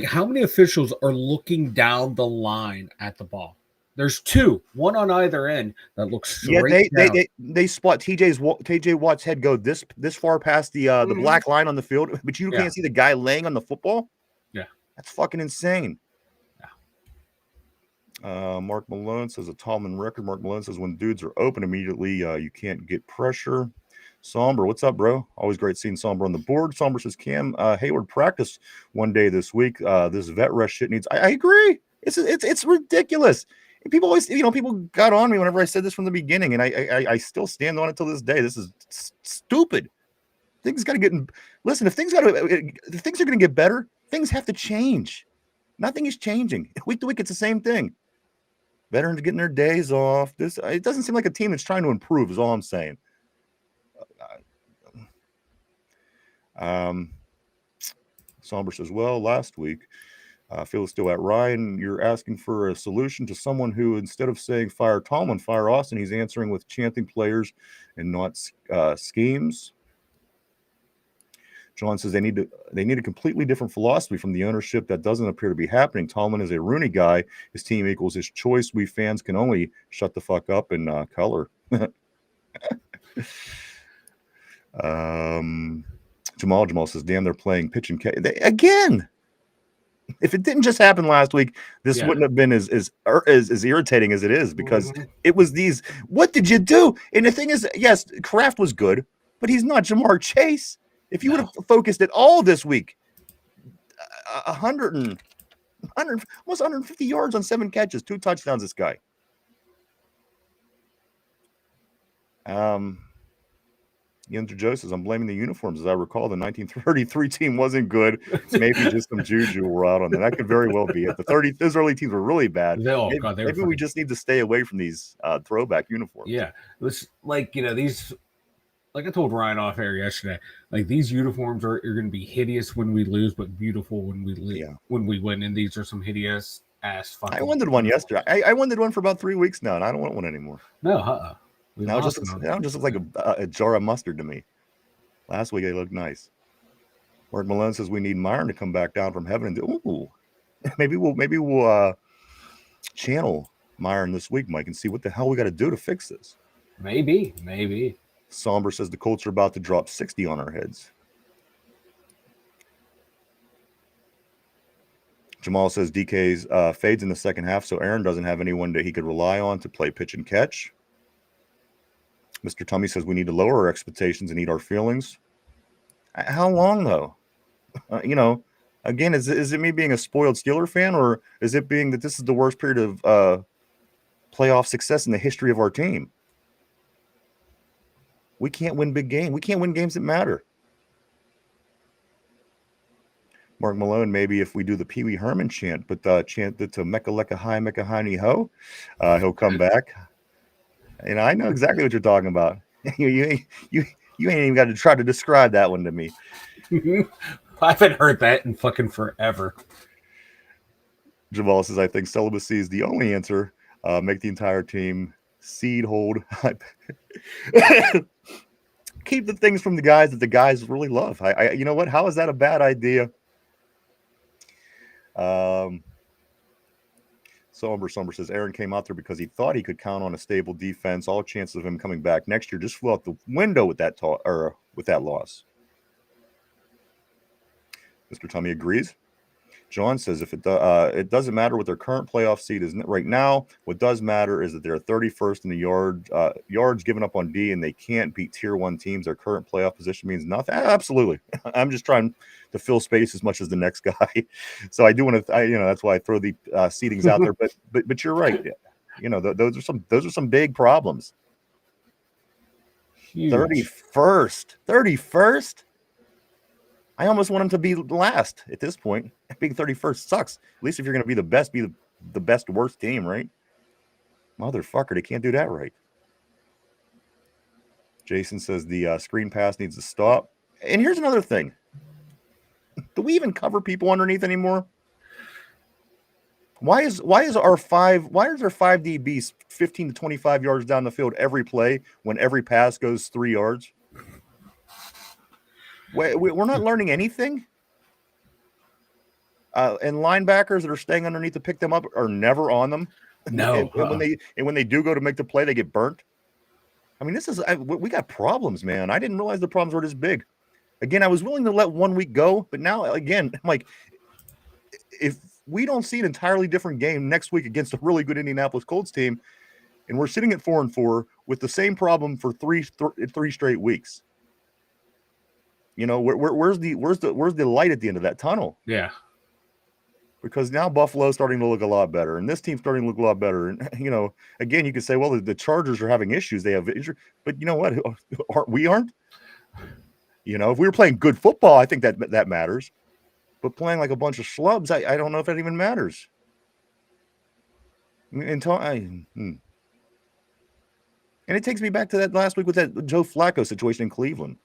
how many officials are looking down the line at the ball? There's two, one on either end that looks straight down. They spot TJ Watt's head go this far past the black line on the field, but you can't see the guy laying on the football. Yeah, that's fucking insane. Mark Malone says a Tallman record. Mark Malone says when dudes are open immediately, you can't get pressure. Somber, what's up, bro? Always great seeing Somber on the board. Somber says Cam Hayward practiced one day this week. This vet rush shit needs. I agree. It's ridiculous. And people always, people got on me whenever I said this from the beginning, and I still stand on it till this day. This is stupid. Things got to get. Listen, if things are going to get better, things have to change. Nothing is changing. Week to week, it's the same thing. Veterans getting their days off. It doesn't seem like a team that's trying to improve. Is all I'm saying. Somber says, well, last week, Phil is still at Ryan. You're asking for a solution to someone who, instead of saying fire Tallman, fire Austin, he's answering with chanting players and not schemes. John says they need a completely different philosophy from the ownership that doesn't appear to be happening. Tallman is a Rooney guy. His team equals his choice. We fans can only shut the fuck up and color. Jamal says, damn, they're playing pitch and catch. Again, if it didn't just happen last week, this wouldn't have been as irritating as it is, because it was these, what did you do? And the thing is, yes, Kraft was good, but he's not Jamar Chase. If you would have focused it all this week, 100 almost 150 yards on 7 catches, 2 touchdowns, this guy. Yinzer Joe says, I'm blaming the uniforms. As I recall, the 1933 team wasn't good. Maybe just some juju were out on them. That could very well be it. Those early teams were really bad. Maybe we just need to stay away from these throwback uniforms. Yeah. It's like, these, like I told Ryan off air yesterday, like these uniforms are going to be hideous when we lose, but beautiful when we win. And these are some hideous ass fucking. I wanted one yesterday. I wanted one for about 3 weeks now, and I don't want one anymore. No, Now it just looks like a jar of mustard to me. Last week they looked nice. Mark Malone says we need Myron to come back down from heaven and do. Maybe we'll channel Myron this week, Mike, and see what the hell we got to do to fix this. Maybe. Somber says the Colts are about to drop 60 on our heads. Jamal says DK's fades in the second half, so Aaron doesn't have anyone that he could rely on to play pitch and catch. Mr. Tummy says we need to lower our expectations and eat our feelings. How long, though? Again, is it me being a spoiled Steeler fan, or is it being that this is the worst period of playoff success in the history of our team? We can't win big games. We can't win games that matter. Mark Malone, maybe if we do the Pee Wee Herman chant, but chant it to Mecca Lecca Hi Mecca Hiney Ho, he'll come back. And I know exactly what you're talking about. You ain't even got to try to describe that one to me. I haven't heard that in fucking forever. Jamal says, I think celibacy is the only answer. Make the entire team Seed hold. Keep the things from the guys that the guys really love. You know what? How is that a bad idea? Somber says Aaron came out there because he thought he could count on a stable defense. All chances of him coming back next year just flew out the window with that with that loss. Mr. Tummy agrees. John says if it doesn't matter what their current playoff seed is right now. What does matter is that they're 31st in the yards given up on D, and they can't beat tier 1 teams. Their current playoff position means nothing. Absolutely. I'm just trying to fill space as much as the next guy. So I do want to, that's why I throw the seedings out there. But you're right. Those are some big problems. Huge. 31st. I almost want him to be last at this point. Being 31st sucks. At least if you're going to be the best, be the best worst team, right? Motherfucker, they can't do that right. Jason says the screen pass needs to stop. And here's another thing. Do we even cover people underneath anymore? Why is our 5 DBs 15 to 25 yards down the field every play when every pass goes 3 yards? We're not learning anything. And linebackers that are staying underneath to pick them up are never on them. No. And when they do go to make the play, they get burnt. I mean, we got problems, man. I didn't realize the problems were this big. Again, I was willing to let 1 week go, but now again, I'm like, if we don't see an entirely different game next week against a really good Indianapolis Colts team, and we're sitting at 4-4 with the same problem for three straight weeks. Where's the light at the end of that tunnel? Yeah. Because now Buffalo's starting to look a lot better, and this team's starting to look a lot better. And again, you could say, well, the Chargers are having issues; they have issues, but you know what? We aren't. If we were playing good football, I think that matters. But playing like a bunch of schlubs, I don't know if that even matters. And it takes me back to that last week with that Joe Flacco situation in Cleveland.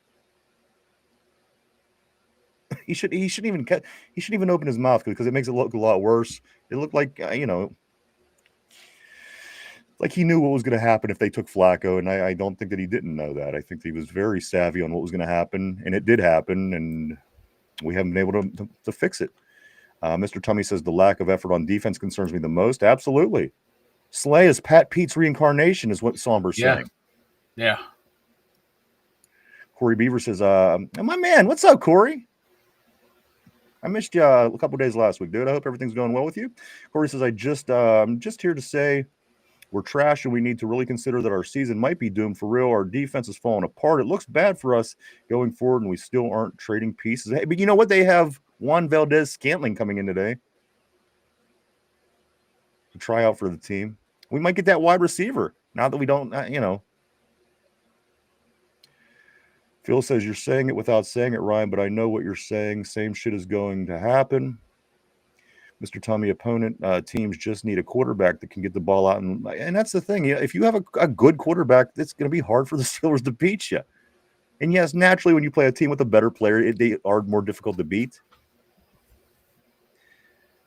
He shouldn't even open his mouth because it makes it look a lot worse. It looked like like he knew what was going to happen if they took Flacco, and I don't think that he didn't know that. I think he was very savvy on what was going to happen, and it did happen, and we haven't been able to fix it. Mr. Tummy says the lack of effort on defense concerns me the most. Absolutely. Slay is Pat Pete's reincarnation, is what Somber's saying. Yeah. Corey Beaver says, my man, what's up, Corey? I missed you a couple days last week, dude. I hope everything's going well with you. Corey says, I'm just here to say we're trash and we need to really consider that our season might be doomed for real. Our defense is falling apart. It looks bad for us going forward, and we still aren't trading pieces. Hey, but you know what? They have Juan Valdez-Scantling coming in today to try out for the team. We might get that wide receiver now that we don't, Phil says, you're saying it without saying it, Ryan, but I know what you're saying. Same shit is going to happen. Mr. Tommy, opponent teams just need a quarterback that can get the ball out. And that's the thing. If you have a good quarterback, it's going to be hard for the Steelers to beat you. And yes, naturally, when you play a team with a better player, they are more difficult to beat.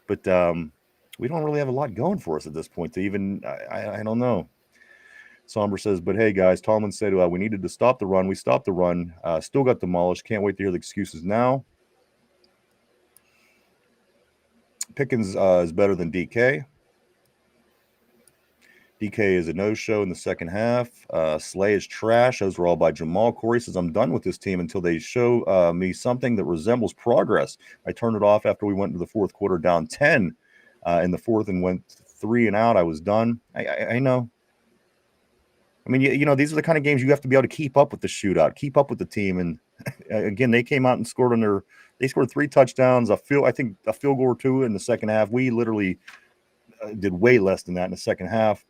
But we don't really have a lot going for us at this point to even, I don't know. Somber says, but hey, guys, Tomlin said we needed to stop the run. We stopped the run. Still got demolished. Can't wait to hear the excuses now. Pickens is better than DK. DK is a no-show in the second half. Slay is trash. Those were all by Jamal. Corey says, I'm done with this team until they show me something that resembles progress. I turned it off after we went into the fourth quarter down 10 in the fourth and went 3 and out. I was done. I know. I mean, these are the kind of games you have to be able to keep up with the shootout, keep up with the team. And again, they came out and scored they scored 3 touchdowns. I think a field goal or 2 in the second half. We literally did way less than that in the second half.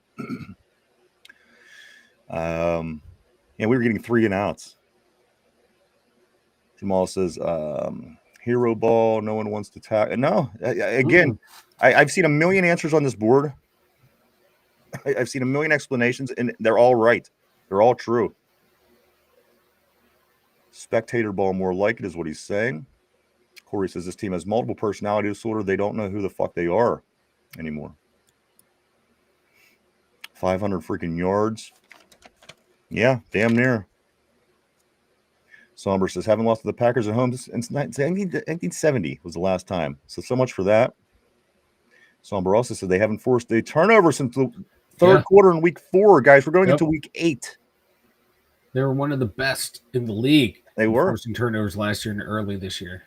And we were getting 3 and outs. Jamal says, hero ball. No one wants to tackle. No, again, I've seen a million answers on this board. I've seen a million explanations, and they're all right. They're all true. Spectator ball, more like it, is what he's saying. Corey says this team has multiple personality disorder. They don't know who the fuck they are anymore. 500 freaking yards. Yeah, damn near. Somber says, haven't lost to the Packers at home since 1970 was the last time. So much for that. Somber also said they haven't forced a turnover since the third quarter in week 4. Guys, we're going into week 8. They were one of the best in the league. They were forcing turnovers last year and early this year.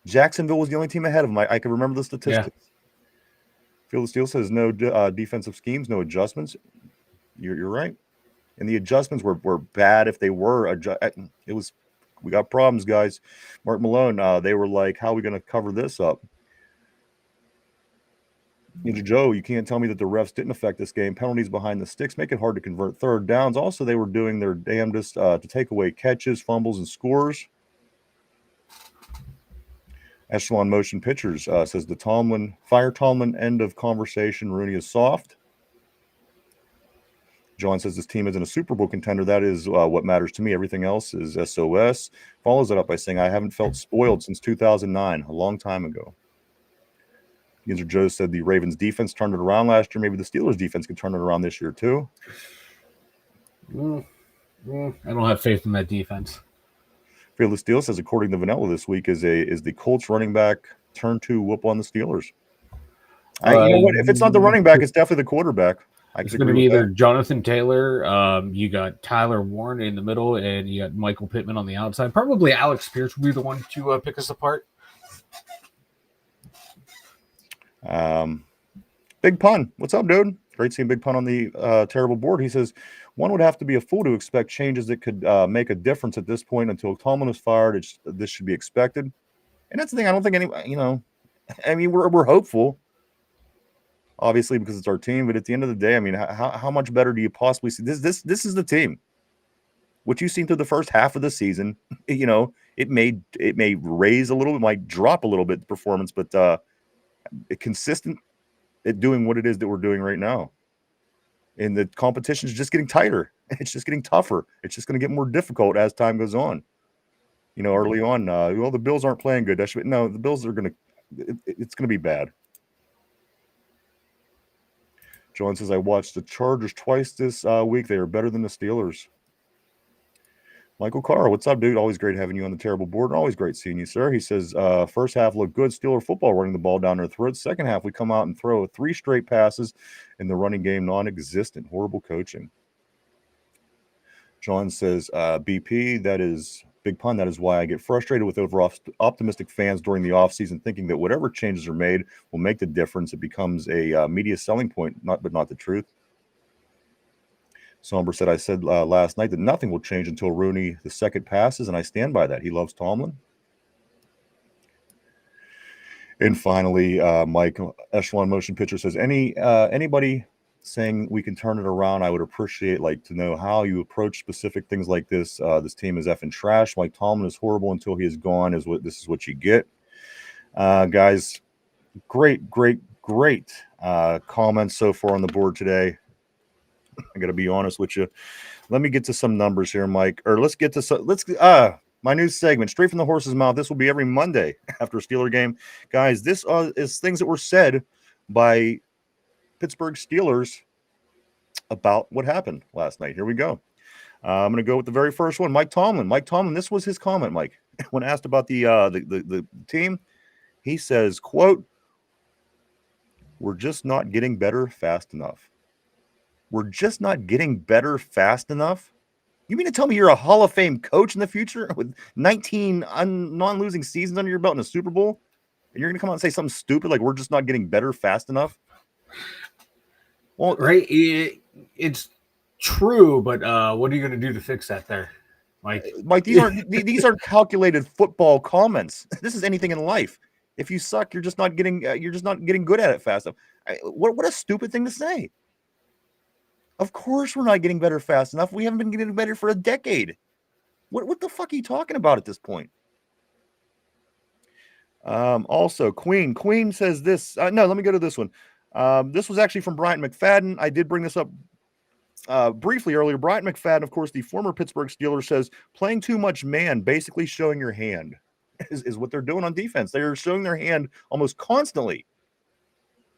Jacksonville was the only team ahead of them. I can remember the statistics. Yeah. Field of Steel says no defensive schemes, no adjustments. You're right. And the adjustments were bad if they were. We got problems, guys. Mark Malone, they were like, how are we going to cover this up? Ninja Joe, you can't tell me that the refs didn't affect this game. Penalties behind the sticks make it hard to convert third downs. Also, they were doing their damnedest to take away catches, fumbles, and scores. Echelon Motion Pictures says the fire Tomlin end of conversation. Rooney is soft. John says this team isn't a Super Bowl contender. That is what matters to me. Everything else is SOS. Follows it up by saying, I haven't felt spoiled since 2009, a long time ago. Yinzer Joe said the Ravens defense turned it around last year. Maybe the Steelers defense could turn it around this year too. I don't have faith in that defense. Fearless Steel says, according to Vanilla this week, is the Colts running back turn to whoop on the Steelers. You know what? If it's not the running back, it's definitely the quarterback. It's going to be either Jonathan Taylor, you got Tyler Warren in the middle, and you got Michael Pittman on the outside. Probably Alex Pierce will be the one to pick us apart. Big Pun, what's up, dude? Great seeing Big Pun on the terrible board. He says, one would have to be a fool to expect changes that could make a difference at this point until Tomlin is fired. This should be expected. And that's the thing. I don't think anybody, I mean, we're hopeful, obviously, because it's our team. But at the end of the day, I mean, how much better do you possibly see? This is the team. What you've seen through the first half of the season, it may raise a little, it might drop a little bit the performance, but consistent at doing what it is that we're doing right now. And the competition is just getting tighter. It's just getting tougher. It's just going to get more difficult as time goes on. Early on, the Bills aren't playing good. The Bills are going to, it's going to be bad. John says, I watched the Chargers twice this week. They are better than the Steelers. Michael Carr, what's up, dude? Always great having you on the terrible board. Always great seeing you, sir. He says, first half looked good. Steeler football running the ball down their throats. Second half, we come out and throw 3 straight passes in the running game, non-existent. Horrible coaching. John says, BP, that is Big Pun. That is why I get frustrated with over-optimistic fans during the offseason, thinking that whatever changes are made will make the difference. It becomes a media selling point, but not the truth. Somber said, I said last night that nothing will change until Rooney the second passes, and I stand by that. He loves Tomlin. And finally, Mike, Echelon Motion Picture says, anybody saying we can turn it around, I would appreciate to know how you approach specific things like this. This team is effing trash. Mike Tomlin is horrible until he is gone. This is what you get. Guys, great comments so far on the board today. I got to be honest with you. Let me get to some numbers here, Mike. Or let's get to my new segment, Straight from the Horse's Mouth. This will be every Monday after a Steeler game. Guys, this is things that were said by Pittsburgh Steelers about what happened last night. Here we go. I'm going to go with the very first one. Mike Tomlin. This was his comment, Mike. When asked about the team, he says, quote, we're just not getting better fast enough. We're just not getting better fast enough? You mean to tell me you're a Hall of Fame coach in the future with 19 non-losing seasons under your belt in a Super Bowl? And you're going to come out and say something stupid like we're just not getting better fast enough? Well, right. It's true, but what are you going to do to fix that there, Mike? Mike, these aren't calculated football comments. This is anything in life. If you suck, you're just not getting good at it fast enough. What a stupid thing to say. Of course we're not getting better fast enough. We haven't been getting better for a decade. What the fuck are you talking about at this point? Also, Queen says this. No, let me go to this one. This was actually from Bryant McFadden. I did bring this up briefly earlier. Bryant McFadden, of course, the former Pittsburgh Steeler, says playing too much man, basically showing your hand, is what they're doing on defense. They're showing their hand almost constantly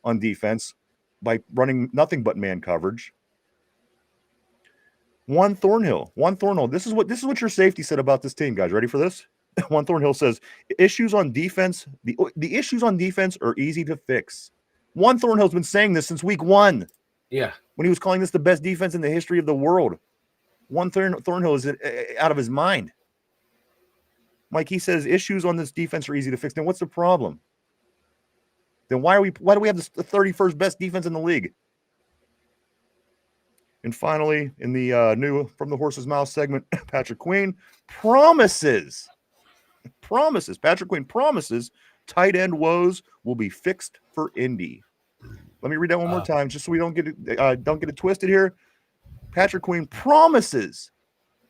on defense by running nothing but man coverage. Juan Thornhill. This is what your safety said about this team, guys. Ready for this? Juan Thornhill says issues on defense. The issues on defense are easy to fix. Juan Thornhill's been saying this since week 1. Yeah, when he was calling this the best defense in the history of the world. Juan Thornhill is out of his mind. Mike, he says issues on this defense are easy to fix. Then what's the problem? Then why do we have the 31st best defense in the league? And finally, in the new From the Horse's Mouth segment, Patrick Queen promises. Patrick Queen promises tight end woes will be fixed for Indy. Let me read that one more time, just so we don't get it twisted here. Patrick Queen promises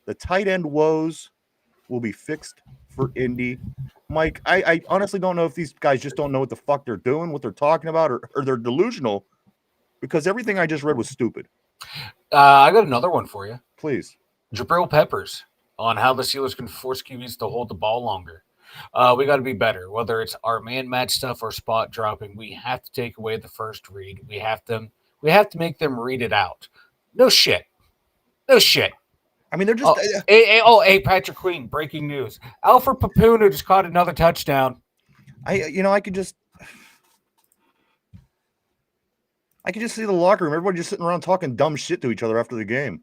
the tight end woes will be fixed for Indy. Mike, I honestly don't know if these guys just don't know what the fuck they're doing, what they're talking about, or they're delusional, because everything I just read was stupid. I got another one for you. Please. Jabril Peppers on how the Steelers can force QBs to hold the ball longer. We got to be better, whether it's our man match stuff or spot dropping. We have to take away the first read. We have to make them read it out. No shit. I mean, they're just. Hey, Patrick Queen, breaking news. Alfred Papuna just caught another touchdown. I could just see the locker room. Everybody just sitting around talking dumb shit to each other after the game.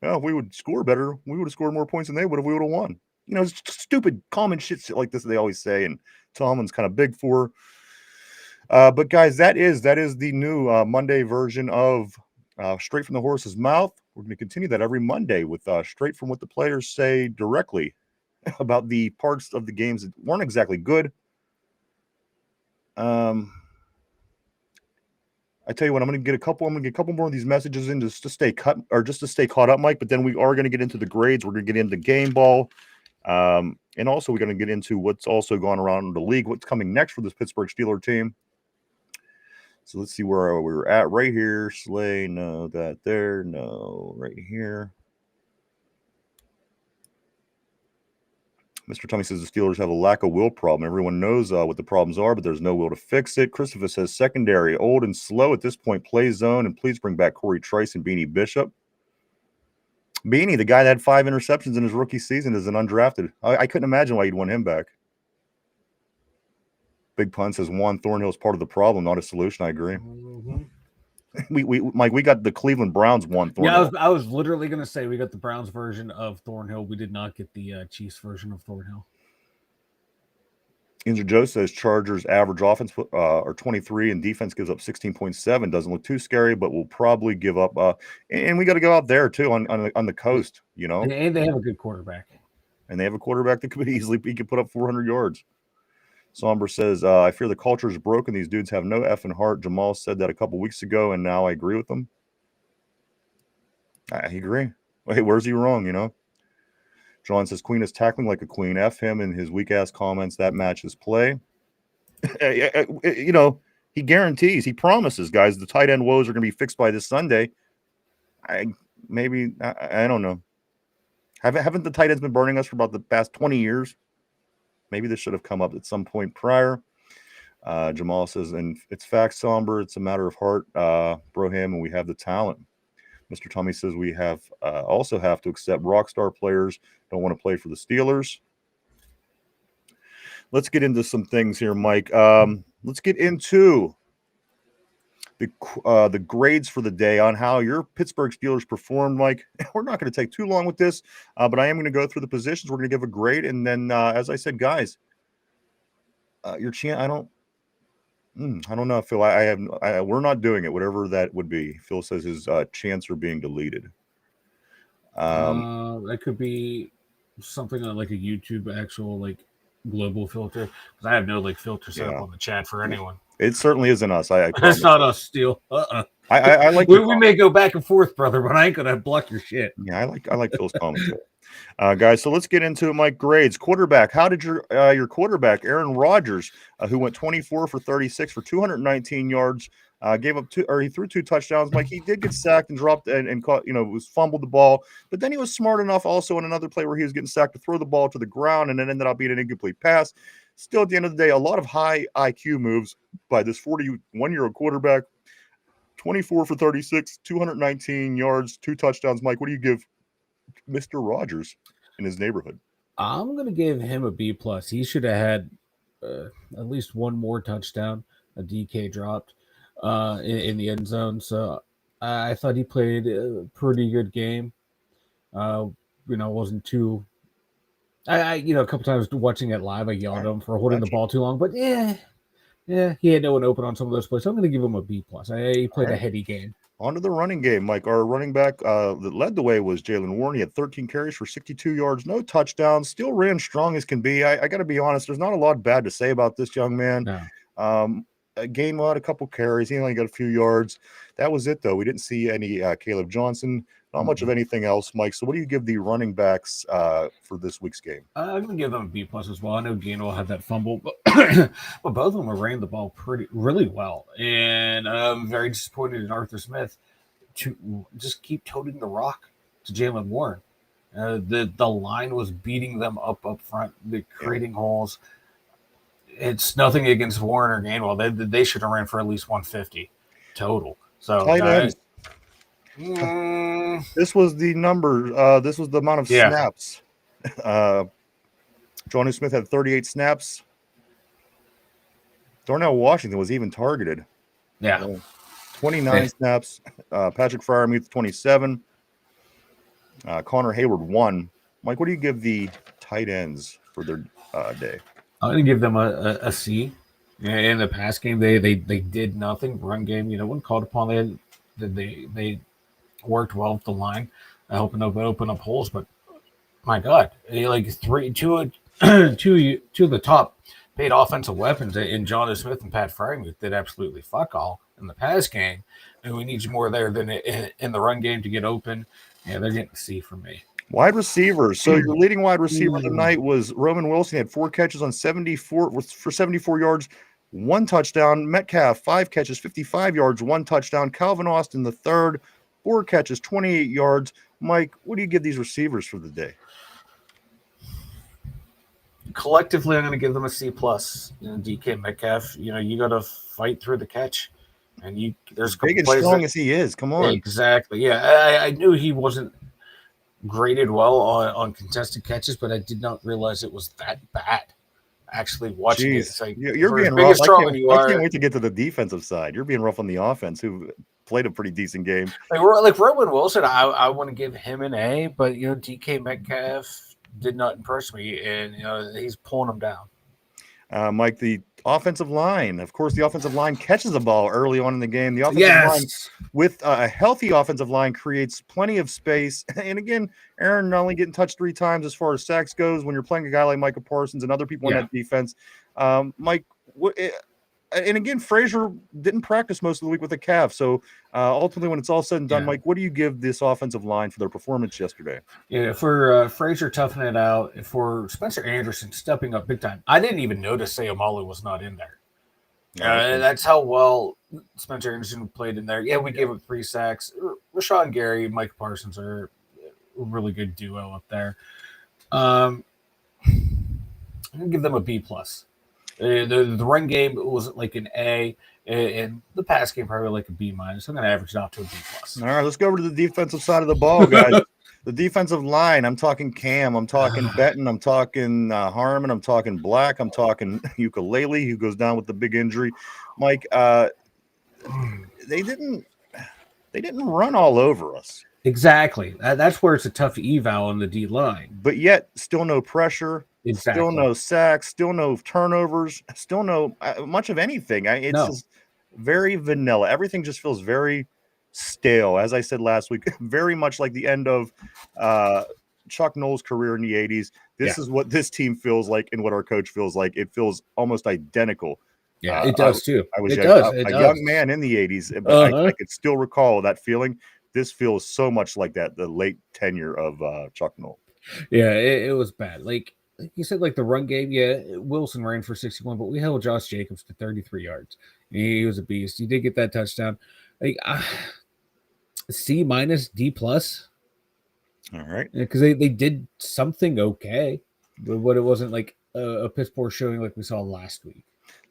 Oh, if we would score better, we would have scored more points than they would if we would have won. It's stupid, common shit like this they always say, and Tomlin's kind of big for. But guys, that is the new Monday version of Straight from the Horse's Mouth. We're going to continue that every Monday with straight from what the players say directly about the parts of the games that weren't exactly good. I tell you what, I'm going to get a couple more of these messages in just to stay caught up, Mike. But then we are going to get into the grades. We're going to get into game ball. And also we're going to get into what's also gone around in the league, what's coming next for this Pittsburgh Steelers team. So let's see where we're at right here. Slay, no, that there, no, right here. Mr. Tommy says the Steelers have a lack of will problem. Everyone knows what the problems are, but there's no will to fix it. Christopher says secondary, old and slow at this point, play zone, and please bring back Corey Trice and Beanie Bishop. Beanie, the guy that had 5 interceptions in his rookie season, is an undrafted. I couldn't imagine why you'd want him back. Big Pun says Juan Thornhill is part of the problem, not a solution. I agree. Mm-hmm. Mike, we got the Cleveland Browns Juan Thornhill. Yeah, I was literally going to say we got the Browns version of Thornhill. We did not get the Chiefs version of Thornhill. Yinzer Joe says Chargers average offense are 23 and defense gives up 16.7. Doesn't look too scary, but we'll probably give up. And we got to go out there too on the coast, And they have a good quarterback. And they have a quarterback that could he could put up 400 yards. Somber says, I fear the culture is broken. These dudes have no effing heart. Jamal said that a couple weeks ago, and now I agree with them. I agree. Hey, where's he wrong, John says, Queen is tackling like a queen. F him and his weak-ass comments. That matches play. He guarantees, he promises, guys, the tight end woes are going to be fixed by this Sunday. I don't know. Haven't the tight ends been burning us for about the past 20 years? Maybe this should have come up at some point prior. Jamal says, and it's facts, Somber. It's a matter of heart, Broham, and we have the talent. Mr. Tommy says we also have to accept rock star players don't want to play for the Steelers. Let's get into some things here, Mike. Let's get into the grades for the day on how your Pittsburgh Steelers performed, Mike. We're not going to take too long with this, but I am going to go through the positions. We're going to give a grade, and then, as I said, guys, your chance. I don't know, Phil. We're not doing it. Whatever that would be. Phil says his chants are being deleted. That could be something on like a YouTube actual global filter, because I have no filter set up on the chat for anyone. It certainly isn't us. It's not us, Steel. I like. We may go back and forth, brother, but I ain't gonna block your shit. Yeah, I like Phil's commentary. Guys, so let's get into it. Mike, grades. Quarterback. How did your quarterback Aaron Rodgers, who went 24 for 36 for 219 yards, gave up he threw 2 touchdowns. Mike, he did get sacked and dropped and caught, was fumbled the ball, but then he was smart enough also in another play where he was getting sacked to throw the ball to the ground, and it ended up being an incomplete pass. Still, at the end of the day, a lot of high IQ moves by this 41-year-old quarterback. 24 for 36, 219 yards, 2 touchdowns. Mike, what do you give Mr. Rogers in his neighborhood? I'm gonna give him a B plus. He should have had at least one more touchdown. A DK dropped in the end zone, so I thought he played a pretty good game. Wasn't too. A couple times watching it live, I yelled at him for holding the ball too long, but yeah, he had no one open on some of those plays. So I'm going to give him a B plus. He played a heady game. On to the running game, Mike. Our running back that led the way was Jalen Warren. He had 13 carries for 62 yards, no touchdowns, still ran strong as can be. I got to be honest, there's not a lot bad to say about this young man. No. Game out a couple carries. He only got a few yards. That was it, though. We didn't see any Caleb Johnson, not much of anything else, Mike. So what do you give the running backs for this week's game? I'm going to give them a B plus as well. I know Gainwell had that fumble, but, but both of them were ran the ball really well. And I'm very disappointed in Arthur Smith to just keep toting the rock to Jalen Warren. The line was beating them up front, creating holes. It's nothing against Warren or Gainwell. They should have ran for at least 150 total. So tight ends. This was the number. This was the amount of snaps. Johnny Smith had 38 snaps. Darnell Washington was even targeted. Yeah. 29 snaps. Patrick Freiermuth, 27. Connor Hayward, 1. Mike, what do you give the tight ends for their day? I'm going to give them a C. In the pass game, they did nothing. Run game, when called upon, they worked well with the line, helping open up holes. But my God, two of the top paid offensive weapons in John Smith and Pat Freiermuth did absolutely fuck all in the pass game, and we need you more there than in the run game to get open. Yeah, they're getting a C from me. Wide receivers. So your leading wide receiver tonight was Roman Wilson. He had 4 catches on 74 yards, 1 touchdown. Metcalf, 5 catches, 55 yards, 1 touchdown. Calvin Austin, the third, 4 catches, 28 yards. Mike, what do you give these receivers for the day? Collectively, I'm going to give them a C plus. DK Metcalf, you got to fight through the catch, and there's a couple big and strong as he is. Come on, exactly. Yeah, I knew he wasn't graded well on contested catches, but I did not realize it was that bad. Actually, watching it, it's like you're being rough. I can't wait to get to the defensive side. You're being rough on the offense, who played a pretty decent game. Like Roman Wilson, I want to give him an A, but DK Metcalf did not impress me, and he's pulling them down. Mike, the offensive line. Of course, the offensive line catches the ball early on in the game. The offensive line, with a healthy offensive line, creates plenty of space. And again, Aaron not only getting touched 3 times as far as sacks goes when you're playing a guy like Micah Parsons and other people in that defense. Mike, and again, Frazier didn't practice most of the week with a calf. So ultimately, when it's all said and done, Mike, what do you give this offensive line for their performance yesterday? Yeah, for Frazier toughing it out, for Spencer Anderson stepping up big time. I didn't even notice Sayamalu was not in there. That's how well Spencer Anderson played in there. Yeah, we gave up 3 sacks. Rashawn Gary and Mike Parsons are a really good duo up there. I'm going to give them a B plus. The run game was like an A, and the pass game probably like a B minus. I'm going to average it out to a B plus. All right, let's go over to the defensive side of the ball, guys. The defensive line. I'm talking Cam. I'm talking Benton. I'm talking Harmon. I'm talking Black. I'm talking Ukulele, who goes down with the big injury. Mike, they didn't run all over us. Exactly. That's where it's a tough eval on the D line. But yet, still no pressure. Exactly. Still no sacks. Still no turnovers. Still no much of anything. It's just very vanilla. Everything just feels very stale. As I said last week, very much like the end of Chuck Noll's career in the 80s. This is what this team feels like and what our coach feels like. It feels almost identical. Yeah, it does too. I was a young man in the 80s, but I could still recall that feeling. This feels so much like that, the late tenure of Chuck Noll. Yeah, it was bad. Like you said, like the run game, Wilson ran for 61, but we held Josh Jacobs to 33 yards. He was a beast. He did get that touchdown. Like C minus, D plus. All right. Because they did something okay, but it wasn't like a piss poor showing like we saw last week.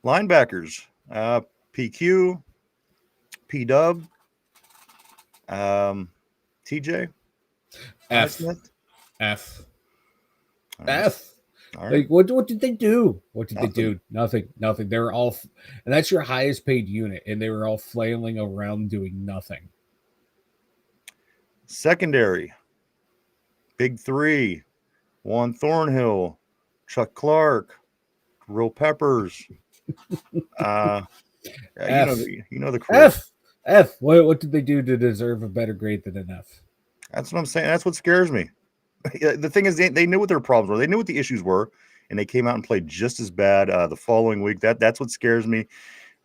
Linebackers, PQ, P-Dub, TJ F. Smith. F. All right. F. All right. Like, what did they do? What did Nothing. they do? Nothing. Nothing. They were all, and that's your highest paid unit, and they were all flailing around doing nothing. Secondary. Big three. Juan Thornhill, Chuck Clark, Real Peppers. F. You know the crew. F. What did they do to deserve a better grade than an F? That's what I'm saying. That's what scares me. The thing is, they knew what their problems were. They knew what the issues were, and they came out and played just as bad the following week. That's what scares me.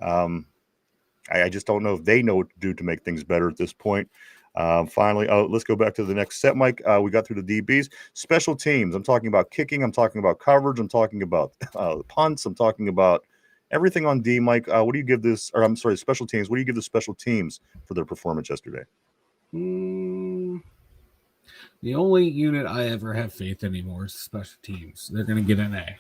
I just don't know if they know what to do to make things better at this point. Finally, let's go back to the next set, Mike. We got through the DBs. Special teams. I'm talking about kicking. I'm talking about coverage. I'm talking about punts. I'm talking about everything on D, Mike. What do you give this? Or I'm sorry, special teams. What do you give the special teams for their performance yesterday? The only unit I ever have faith anymore is special teams. They're going to get an A.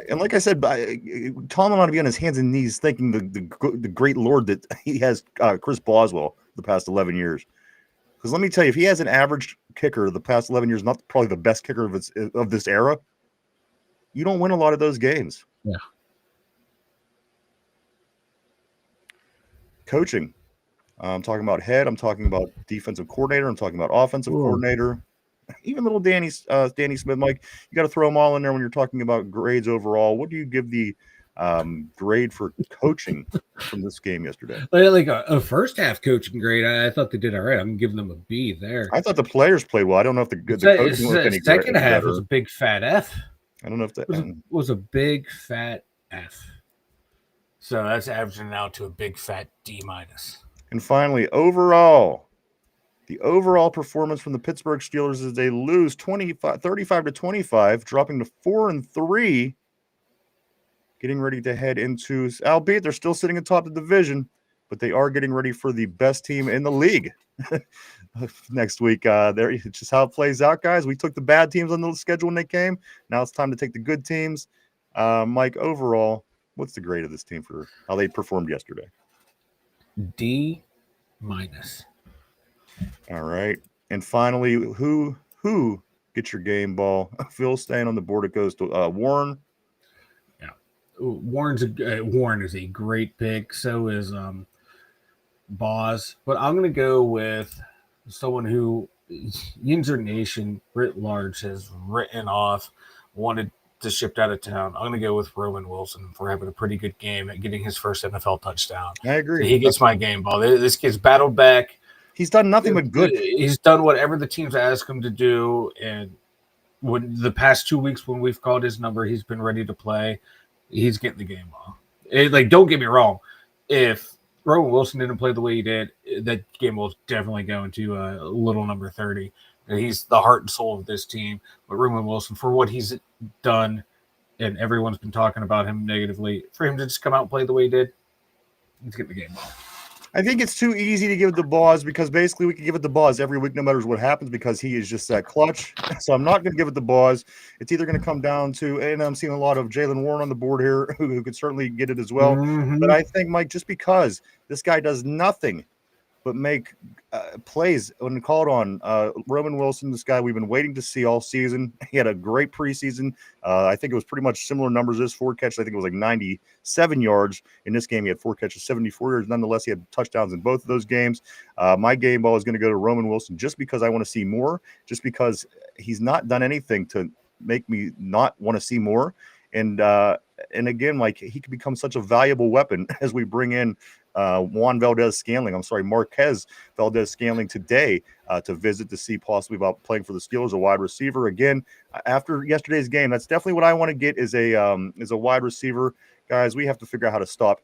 And like I said, Tomlin ought to be on his hands and knees thanking the great Lord that he has Chris Boswell the past 11 years. Because let me tell you, if he has an average kicker the past 11 years, not probably the best kicker of this era, you don't win a lot of those games. Yeah. Coaching. I'm talking about head. I'm talking about defensive coordinator. I'm talking about offensive coordinator. Even little Danny Smith, Mike, you got to throw them all in there when you're talking about grades overall. What do you give the grade for coaching from this game yesterday? Like a first half coaching grade, I thought they did all right. I'm giving them a B there. I thought the players played well. I don't know if the coaching looked any second half better. was a big fat F. I don't know if that was a big fat F. So that's averaging out to a big fat D minus. And finally, overall, the overall performance from the Pittsburgh Steelers is they lose 35-25, dropping to 4-3, getting ready to head into, albeit they're still sitting atop the division, but they are getting ready for the best team in the league next week. There, it's just how it plays out, guys. We took the bad teams on the schedule when they came. Now it's time to take the good teams. Mike, overall, what's the grade of this team for how they performed yesterday? D minus. All right. And finally, who gets your game ball? Phil staying on the board. It goes to Warren. Yeah. Warren is a great pick. So is Boz. But I'm going to go with someone who Yinzer Nation writ large has written off, wanted to shipped out of town. I'm going to go with Roman Wilson for having a pretty good game at getting his first NFL touchdown. I agree. So he gets my game ball. This kid's battled back. He's done nothing but good. He's done whatever the teams ask him to do. And when the past 2 weeks when we've called his number, he's been ready to play. He's getting the game ball. Don't get me wrong. If Roman Wilson didn't play the way he did, that game ball is definitely going to little number 30. And he's the heart and soul of this team. But Roman Wilson, for what he's done, and everyone's been talking about him negatively, for him to just come out and play the way he did, he's getting the game ball. I think it's too easy to give it to Boz because basically we can give it to Boz every week no matter what happens because he is just that clutch. So I'm not going to give it to Boz. It's either going to come down to, and I'm seeing a lot of Jalen Warren on the board here who could certainly get it as well. Mm-hmm. But I think, Mike, just because this guy does nothing but make plays when called on, Roman Wilson, this guy we've been waiting to see all season. He had a great preseason. I think it was pretty much similar numbers. This 4 catches, I think it was like 97 yards. In this game, he had 4 catches, 74 yards. Nonetheless, he had touchdowns in both of those games. My game ball is going to go to Roman Wilson just because I want to see more, just because he's not done anything to make me not want to see more. And again, like he could become such a valuable weapon as we bring in Marquez Valdez-Scantling today to visit to see possibly about playing for the Steelers, a wide receiver. Again, after yesterday's game, that's definitely what I want to get is a wide receiver. Guys, we have to figure out how to stop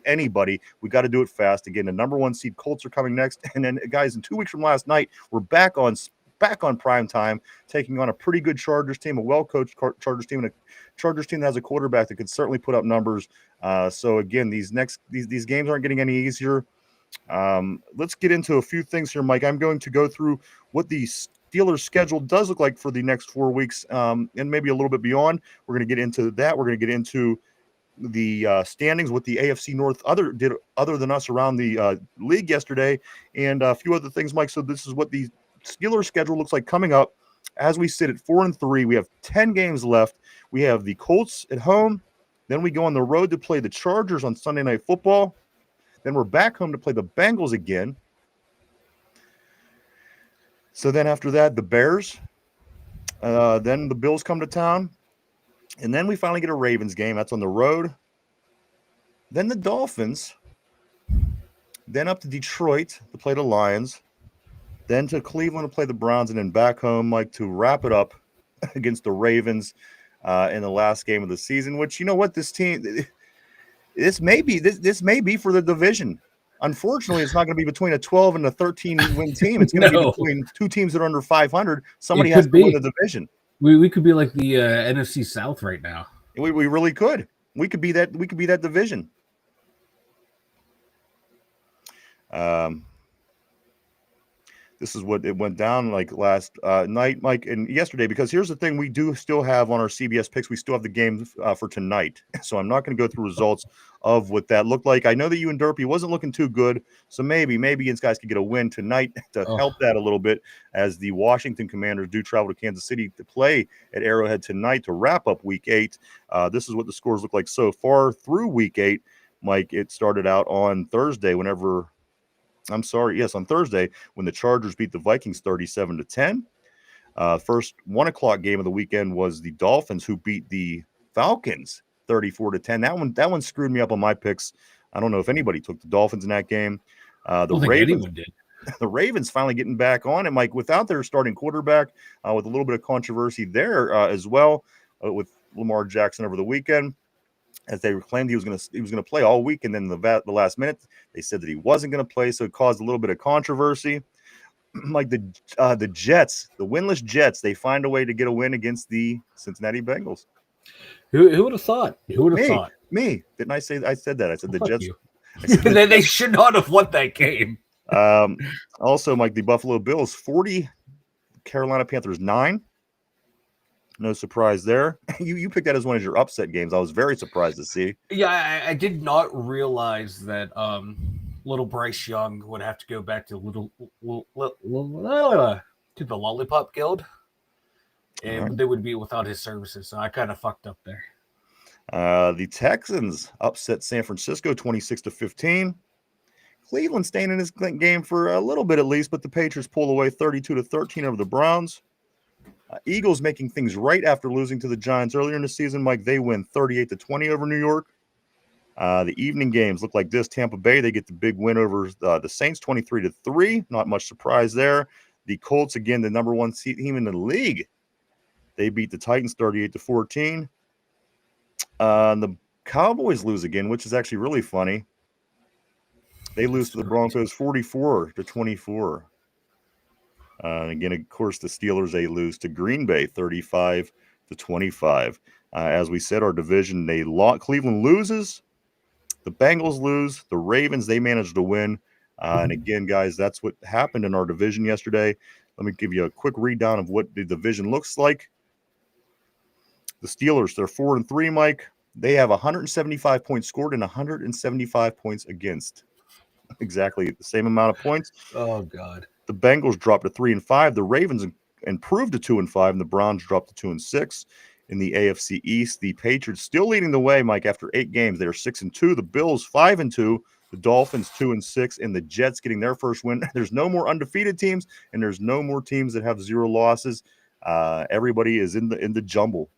anybody. We got to do it fast. Again, the number 1 seed Colts are coming next. And then, guys, in 2 weeks from last night, we're back on prime time, taking on a pretty good Chargers team, a well-coached Chargers team, and a Chargers team that has a quarterback that could certainly put up numbers. So again, these games aren't getting any easier. Let's get into a few things here, Mike. I'm going to go through what the Steelers schedule does look like for the next 4 weeks, and maybe a little bit beyond. We're going to get into that. We're going to get into the standings with the AFC North other than us around the league yesterday, and a few other things, Mike. So this is what the Steelers schedule looks like coming up. As we sit at 4-3, we have 10 games left. We have the Colts at home. Then we go on the road to play the Chargers on Sunday Night Football. Then we're back home to play the Bengals again. So then after that, the Bears. Then the Bills come to town. And then we finally get a Ravens game. That's on the road. Then the Dolphins. Then up to Detroit to play the Lions. Then to Cleveland to play the Browns. And then back home, Mike, to wrap it up against the Ravens in the last game of the season. Which, you know what, this team, this may be for the division. Unfortunately, it's not going to be between a 12 and a 13-win team. It's going to be between two teams that are under 500. Somebody has to win the division. We could be like the NFC South right now. We really could. We could be that. We could be that division. This is what it went down like last night, Mike, and yesterday. Because here's the thing: we do still have on our CBS picks. We still have the games for tonight, so I'm not going to go through results of what that looked like. I know that you and Derpy wasn't looking too good, so maybe these guys could get a win tonight to help that a little bit, as the Washington Commanders do travel to Kansas City to play at Arrowhead tonight to wrap up Week 8. This is what the scores look like so far through Week 8, Mike. It started out on Thursday. On Thursday, when the Chargers beat the Vikings 37-10. First 1:00 game of the weekend was the Dolphins, who beat the Falcons 34-10. That one screwed me up on my picks. I don't know if anybody took the Dolphins in that game. Anyone did. The Ravens finally getting back on it, Mike, without their starting quarterback, with a little bit of controversy there as well, with Lamar Jackson over the weekend. As they claimed he was going to play all week, and then the last minute they said that he wasn't going to play, so it caused a little bit of controversy. Like the Jets, the winless Jets, they find a way to get a win against the Cincinnati Bengals. Who would have thought? Who would have thought? Me? Didn't I say? I said that. I said the Jets. They should not have won that game. Also, Mike, the Buffalo Bills 40, Carolina Panthers 9. No surprise there. You picked that as one of your upset games. I was very surprised to see. Yeah, I did not realize that little Bryce Young would have to go back to to the Lollipop Guild, and they would be without his services. So I kind of fucked up there. The Texans upset San Francisco 26-15. Cleveland staying in this game for a little bit at least, but the Patriots pull away 32-13 over the Browns. Eagles making things right after losing to the Giants earlier in the season. Mike, they win 38-20 over New York. The evening games look like this. Tampa Bay, they get the big win over the Saints 23-3. Not much surprise there. The Colts, again, the number one team in the league. They beat the Titans 38-14. The Cowboys lose again, which is actually really funny. They lose to the Broncos 44-24. Again, of course, the Steelers, they lose to Green Bay 35-25. As we said, our division, Cleveland loses. The Bengals lose. The Ravens, they managed to win. And again, guys, that's what happened in our division yesterday. Let me give you a quick read-down of what the division looks like. The Steelers, they're 4-3, Mike. They have 175 points scored and 175 points against. Exactly the same amount of points. Oh, God. The Bengals dropped to 3-5. The Ravens improved to 2-5, and the Browns dropped to 2-6. In the AFC East, the Patriots still leading the way, Mike, after 8 games. They are 6-2. The Bills 5-2. The Dolphins 2-6, and the Jets getting their first win. There's no more undefeated teams, and there's no more teams that have 0 losses. Everybody is in the jumble.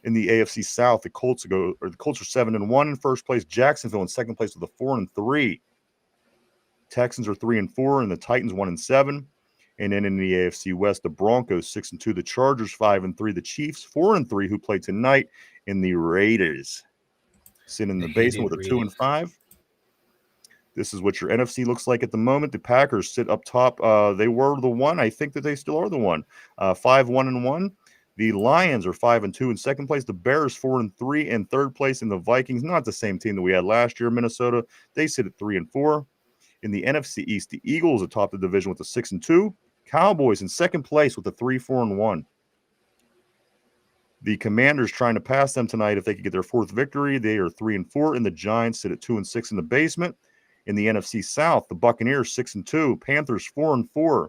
In the AFC South, the Colts are 7-1 in first place. Jacksonville in second place with a 4-3. Texans are 3-4, and the Titans 1-7. And then in the AFC West, the Broncos 6-2, the Chargers 5-3, the Chiefs 4-3, who play tonight, and the Raiders sit in the basement with a 2-5. This is what your NFC looks like at the moment. The Packers sit up top. They were the one. I think that they still are the one. 5-1-1. The Lions are 5-2 in second place. The Bears 4-3 in third place. And the Vikings, not the same team that we had last year, Minnesota. They sit at 3-4. In the NFC East, the Eagles atop the division with a 6-2. Cowboys in second place with a 3-4-1. The Commanders trying to pass them tonight if they could get their fourth victory. They are 3-4, and the Giants sit at 2-6 in the basement. In the NFC South, the Buccaneers 6-2, Panthers 4-4,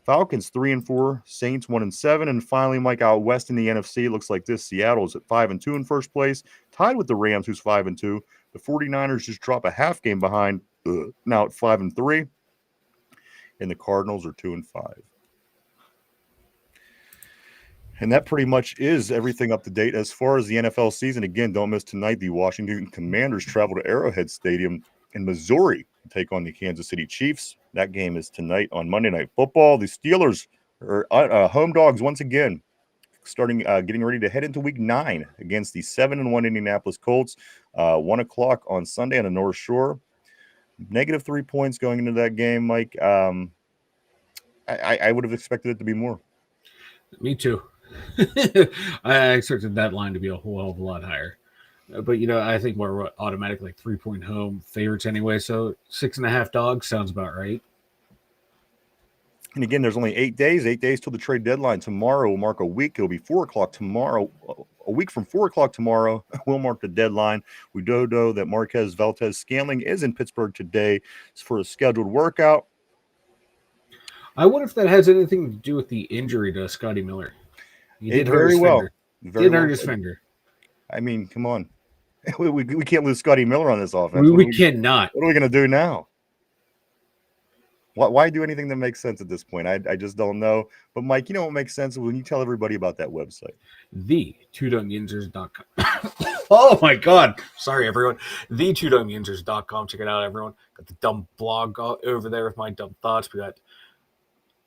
Falcons 3-4, Saints 1-7, and finally, Mike, out west in the NFC, looks like this: Seattle's at 5-2 in first place, tied with the Rams, who's 5-2. The 49ers just drop a half game behind, now at 5-3, and the Cardinals are 2-5. And that pretty much is everything up to date as far as the NFL season. Again, don't miss tonight. The Washington Commanders travel to Arrowhead Stadium in Missouri to take on the Kansas City Chiefs. That game is tonight on Monday Night Football. The Steelers are home dogs once again, getting ready to head into Week 9 against the 7-1 Indianapolis Colts. 1 o'clock on Sunday on the North Shore. -3 points going into that game, Mike. I would have expected it to be more. Me too. I expected that line to be a whole hell of a lot higher. But, I think we're automatically 3-point home favorites anyway. So 6.5 dogs sounds about right. And again, there's only 8 days till the trade deadline. Tomorrow will mark a week. It'll be 4 o'clock tomorrow. A week from 4 o'clock tomorrow will mark the deadline. We do know that Marquez Valdes-Scantling is in Pittsburgh today for a scheduled workout. I wonder if that has anything to do with the injury to Scotty Miller. He did hurt his finger. Did hurt his finger. I mean, come on. We can't lose Scotty Miller on this offense. We cannot. What are we going to do now? Why do anything that makes sense at this point? I just don't know. But, Mike, what makes sense when you tell everybody about that website? The2dumbyinzers.com. Oh, my God. Sorry, everyone. The2dumbyinzers.com. Check it out, everyone. Got the dumb blog over there with my dumb thoughts. We got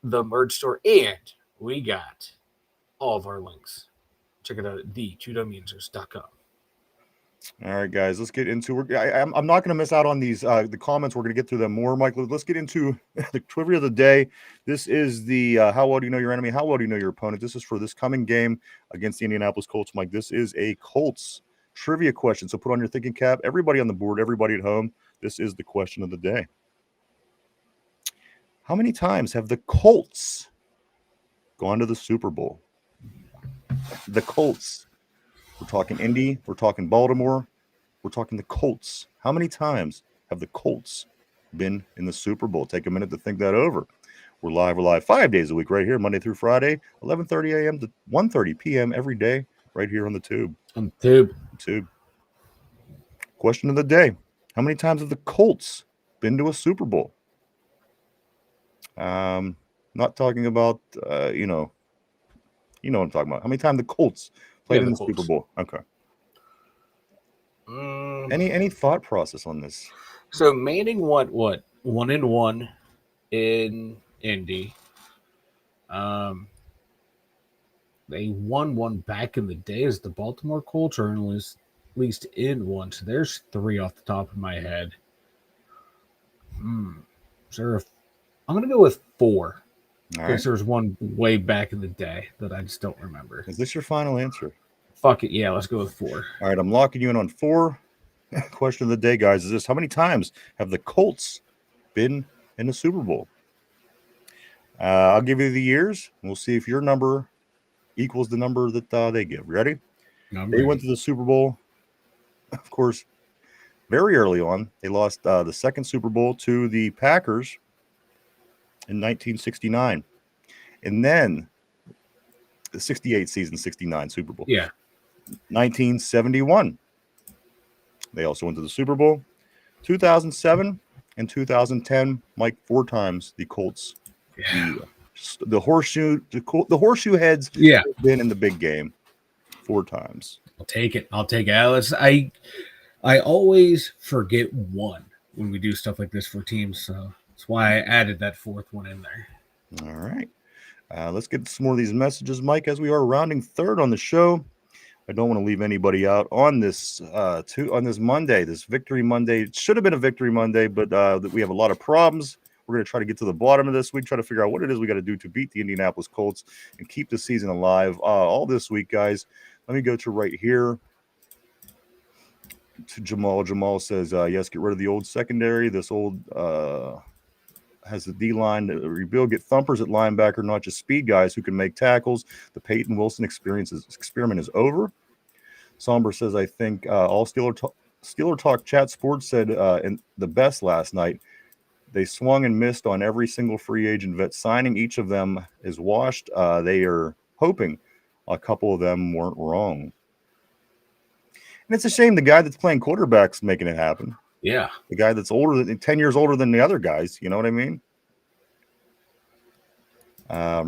the merch store, and we got all of our links. Check it out at the2dumbyinzers.com. All right, guys, let's get into it. I'm not going to miss out on these the comments. We're going to get through them more, Mike. Let's get into the trivia of the day. This is the how well do you know your enemy? How well do you know your opponent? This is for this coming game against the Indianapolis Colts, Mike. This is a Colts trivia question. So put on your thinking cap. Everybody on the board, everybody at home, this is the question of the day. How many times have the Colts gone to the Super Bowl? The Colts. We're talking Indy. We're talking Baltimore. We're talking the Colts. How many times have the Colts been in the Super Bowl? Take a minute to think that over. We're live 5 days a week right here, Monday through Friday, 11:30 a.m. to 1:30 p.m. every day right here on the Tube. On the Tube. Question of the day. How many times have the Colts been to a Super Bowl? Not talking about, you know what I'm talking about. How many times the Colts played in the Super Bowl? Okay. Any thought process on this? So Manning won what? 1-1 in Indy. They won one back in the day as the Baltimore Colts, or at least in one. So there's 3 off the top of my head. I'm going to go with 4. Because there was one way back in the day that I just don't remember. Is this your final answer? Fuck it. Yeah, let's go with 4. All right, I'm locking you in on 4. Question of the day, guys, is this: how many times have the Colts been in the Super Bowl? I'll give you the years. We'll see if your number equals the number that they give. Ready? They went to the Super Bowl, of course, very early on. They lost the second Super Bowl to the Packers in 1969. And then the 68 season, 69 Super Bowl. Yeah. 1971. They also went to the Super Bowl. 2007 and 2010, Mike, 4 times the Colts. Yeah. The horseshoe heads have been in the big game 4 times. I'll take it, Alice. I always forget one when we do stuff like this for teams, so that's why I added that 4th one in there. All right. Let's get some more of these messages, Mike, as we are rounding third on the show. I don't want to leave anybody out on this on this Monday, this Victory Monday. It should have been a Victory Monday, but we have a lot of problems. We're going to try to get to the bottom of this week, try to figure out what it is we got to do to beat the Indianapolis Colts and keep the season alive all this week, guys. Let me go to right here to Jamal. Jamal says, yes, get rid of the old secondary. This old has the D-line to rebuild, get thumpers at linebacker, not just speed guys who can make tackles. The Peyton Wilson experiment is over. Somber says, I think all Steeler Talk Chat Sports said in the best last night. They swung and missed on every single free agent vet signing. Each of them is washed. They are hoping a couple of them weren't wrong. And it's a shame the guy that's playing quarterback's making it happen. Yeah. The guy that's 10 years older than the other guys. You know what I mean?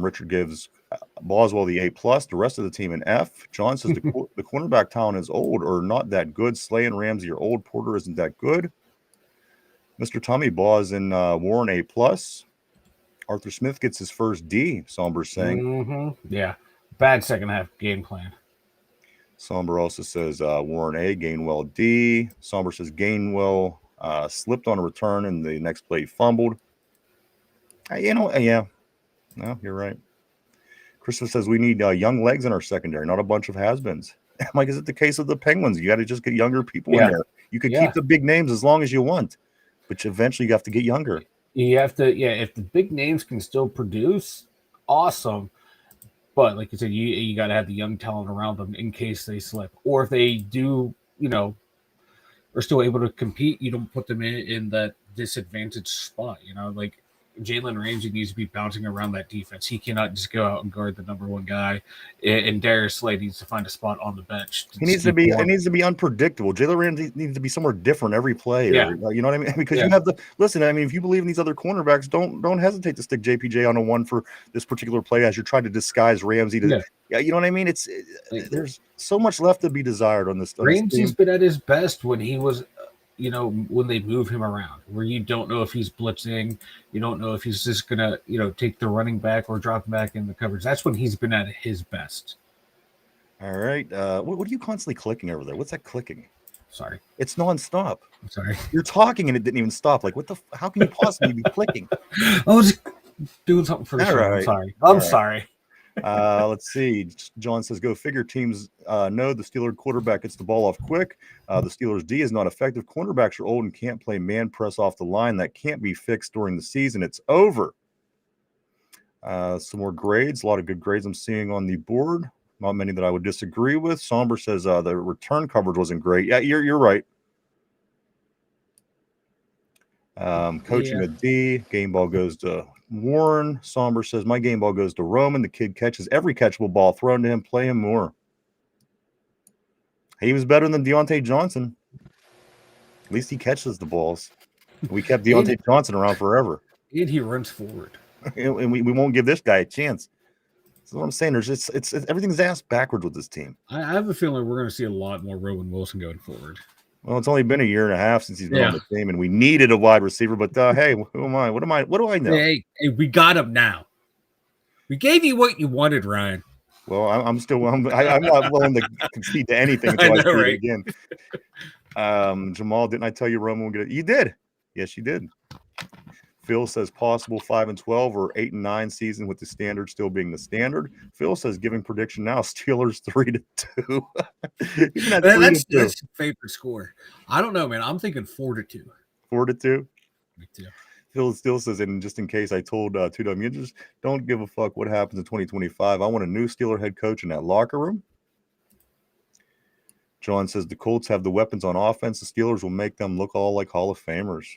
Richard gives Boswell the A+, the rest of the team an F. John says the cornerback talent is old or not that good. Slay and Ramsey are old. Porter isn't that good. Mr. Tommy Baugh and Warren A+. Arthur Smith gets his first D, Somber's saying. Yeah. Bad second half game plan. Somber also says Warren A, Gainwell D. Somber says Gainwell slipped on a return and the next play fumbled. Yeah. No, you're right. Christopher says we need young legs in our secondary, not a bunch of has-beens. I'm like, is it the case of the Penguins? You got to just get younger people in there. You could keep the big names as long as you want, but eventually you have to get younger. You have to, if the big names can still produce, awesome. But like you said, you got to have the young talent around them in case they slip. Or if they do, are still able to compete, you don't put them in that disadvantaged spot. Like Jalen Ramsey needs to be bouncing around that defense. He cannot just go out and guard the number one guy. And Darius Slay needs to find a spot on the bench. He needs to be unpredictable. Jalen Ramsey needs to be somewhere different every play. You know what I mean? Because you have listen. I mean, if you believe in these other cornerbacks, don't hesitate to stick JPJ on a one for this particular play as you're trying to disguise Ramsey. You know what I mean? There's so much left to be desired on this. Ramsey's been at his best when he was. When they move him around, where you don't know if he's blitzing, you don't know if he's just gonna, take the running back or drop back in the coverage. That's when he's been at his best. All right. What are you constantly clicking over there? What's that clicking? Sorry. It's nonstop. I'm sorry. You're talking and it didn't even stop. Like, how can you possibly be clicking? I was doing something for the show. Right. I'm sorry. I'm sorry. Let's see. John says, go figure. Teams know the Steelers quarterback gets the ball off quick. The Steelers D is not effective. Cornerbacks are old and can't play man press off the line. That can't be fixed during the season. It's over. Some more grades. A lot of good grades I'm seeing on the board. Not many that I would disagree with. Somber says the return coverage wasn't great. Yeah, you're right. Coaching a D. Game ball goes to Warren. Somber says my game ball goes to Roman. The kid catches every catchable ball thrown to him. Play him more. He was better than Deontay Johnson. At least he catches the balls. We kept Deontay Johnson around forever. And he runs forward. And we won't give this guy a chance. That's what I'm saying. It's everything's ass backwards with this team. I have a feeling we're going to see a lot more Roman Wilson going forward. Well, it's only been a year and a half since he's been on the team, and we needed a wide receiver. But hey, who am I? What do I know? Hey, we got him now. We gave you what you wanted, Ryan. Well, I'm not willing to concede to anything until I see it again. Jamal, didn't I tell you Roman will get it? You did. Yes, you did. Phil says possible 5-12 or 8-9 season with the standard still being the standard. Phil says giving prediction now Steelers 3-2. That's your favorite score. I don't know, man. I'm thinking 4-2. 4-2. Me too. Phil still says, and just in case I told Yinzers, don't give a fuck what happens in 2025. I want a new Steeler head coach in that locker room. John says the Colts have the weapons on offense. The Steelers will make them look all like Hall of Famers.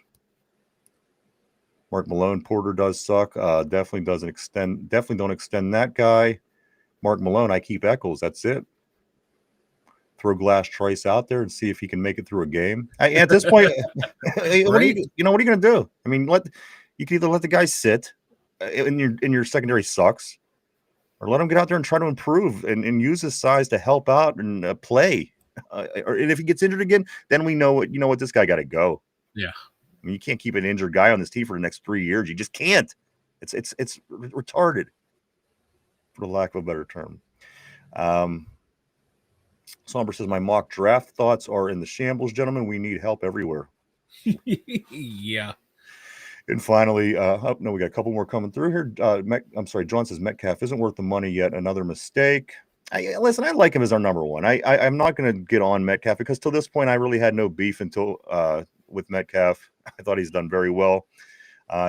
Mark Malone, Porter does suck. Definitely don't extend that guy. Mark Malone, I keep Eccles. That's it. Throw Glass Trice out there and see if he can make it through a game. At this point, what are you going to do? I mean, you can either let the guy sit and your secondary sucks, or let him get out there and try to improve and use his size to help out and play. And if he gets injured again, then we know what this guy got to go. Yeah. I mean, you can't keep an injured guy on this team for the next 3 years. You just can't. It's retarded, for the lack of a better term. Somber says my mock draft thoughts are in the shambles, gentlemen. We need help everywhere. Yeah. And finally, we got a couple more coming through here. I'm sorry, John says Metcalf isn't worth the money yet. Another mistake. Listen, I like him as our number one. I'm not going to get on Metcalf because till this point I really had no beef with Metcalf. I thought he's done very well.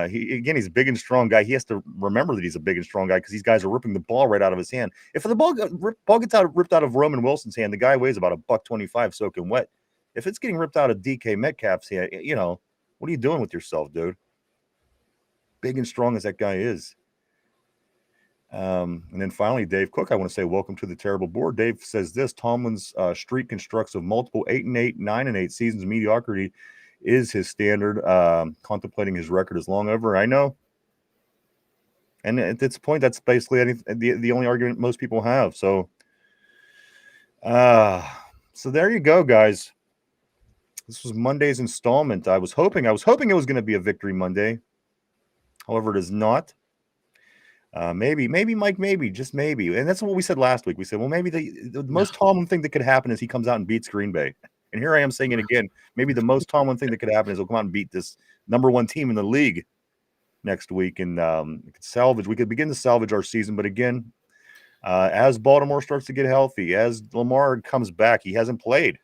He's a big and strong guy. He has to remember that he's a big and strong guy because these guys are ripping the ball right out of his hand. If the ball gets ripped out of Roman Wilson's hand, the guy weighs about $125 soaking wet. If it's getting ripped out of DK Metcalf's hand, what are you doing with yourself, dude? Big and strong as that guy is. And then finally, Dave Cook, I want to say welcome to the terrible board. Dave says this: Tomlin's streak constructs of multiple 8-8, 9-8 seasons. Mediocrity is his standard. Contemplating his record is long over. I know. And at this point, that's basically the only argument most people have. So there you go, guys. This was Monday's installment. I was hoping it was going to be a victory Monday. However, it is not. Maybe, Mike, just maybe. And that's what we said last week. We said, well, maybe the most Tomlin thing that could happen is he comes out and beats Green Bay. And here I am saying it again. Maybe the most Tomlin thing that could happen is he'll come out and beat this number one team in the league next week. And we could begin to salvage our season. But again, as Baltimore starts to get healthy, as Lamar comes back, he hasn't played.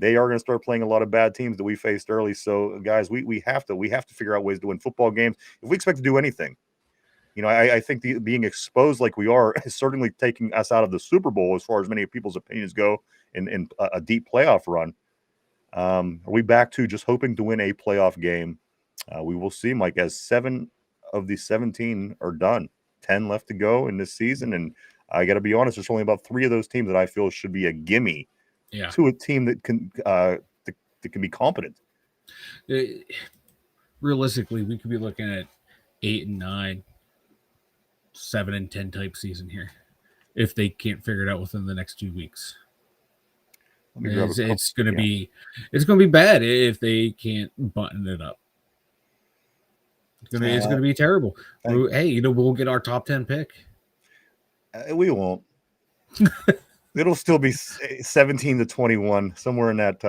They are going to start playing a lot of bad teams that we faced early. So, guys, we have to figure out ways to win football games if we expect to do anything. I think being exposed like we are is certainly taking us out of the Super Bowl as far as many people's opinions go in a deep playoff run. Are we back to just hoping to win a playoff game? We will see, Mike, as 7 of the 17 are done. 10 left to go in this season. And I got to be honest, there's only about 3 of those teams that I feel should be a gimme. Yeah. To a team that can be competent. Realistically, we could be looking at 8-9, 7-10 type season here if they can't figure it out within the next 2 weeks. It's going to be bad if they can't button it up. It's going to be terrible. Hey, we'll get our top 10 pick. We won't. It'll still be 17-21, somewhere in that.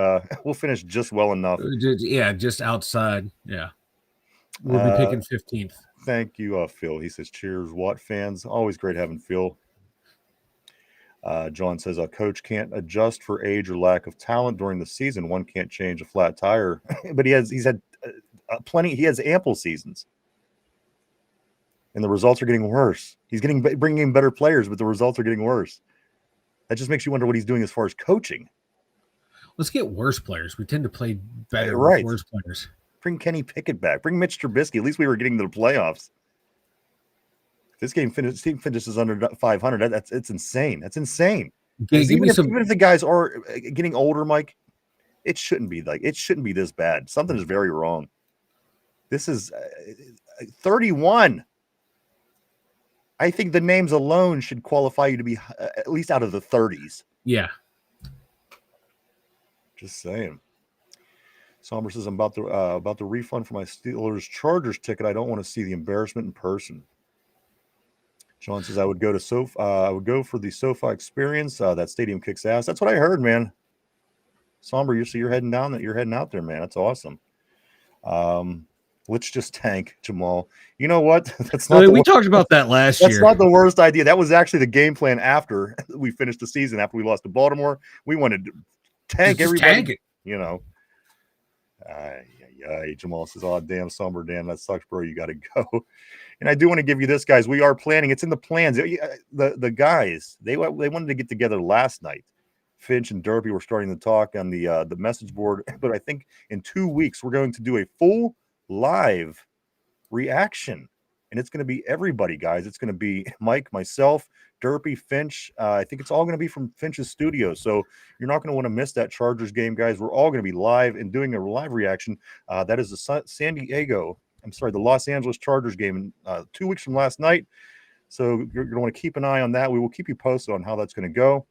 We'll finish just well enough. Yeah, just outside. Yeah. We'll be picking 15th. Thank you, Phil. He says, cheers, Watt fans. Always great having Phil. John says, a coach can't adjust for age or lack of talent during the season. One can't change a flat tire. But he's had plenty. He has ample seasons. And the results are getting worse. He's bringing in better players, but the results are getting worse. That just makes you wonder what he's doing as far as coaching. Let's get worse players. We tend to play better with worse players. Bring Kenny Pickett back. Bring Mitch Trubisky. At least we were getting to the playoffs. If this team finishes under 500, it's insane. That's insane. Even if the guys are getting older, Mike, it shouldn't be this bad. Something is very wrong. This is 31. I think the names alone should qualify you to be at least out of the 30s. Yeah. Just saying. Somber says, I'm about the refund for my Steelers Chargers ticket. I don't want to see the embarrassment in person. Sean says, I would go for the SoFi experience. That stadium kicks ass. That's what I heard, man. Somber, you're heading down that you're heading out there, man. That's awesome. Let's just tank, Jamal. You know what? We talked about that last year. That's not the worst idea. That was actually the game plan after we finished the season. After we lost to Baltimore, we wanted to tank everybody. Tank it. Jamal says, "Oh, damn, Somber, damn, that sucks, bro. You got to go." And I do want to give you this, guys. We are planning. It's in the plans. The guys they wanted to get together last night. Finch and Derpy were starting to talk on the message board, but I think in 2 weeks we're going to do a full live reaction, and it's going to be everybody, guys. It's going to be Mike, myself, Derpy, Finch. I think it's all going to be from Finch's studio, so you're not going to want to miss that Chargers game, guys. We're all going to be live and doing a live reaction. That is the Los Angeles Chargers game 2 weeks from last night, so you're going to want to keep an eye on that. We will keep you posted on how that's going to go.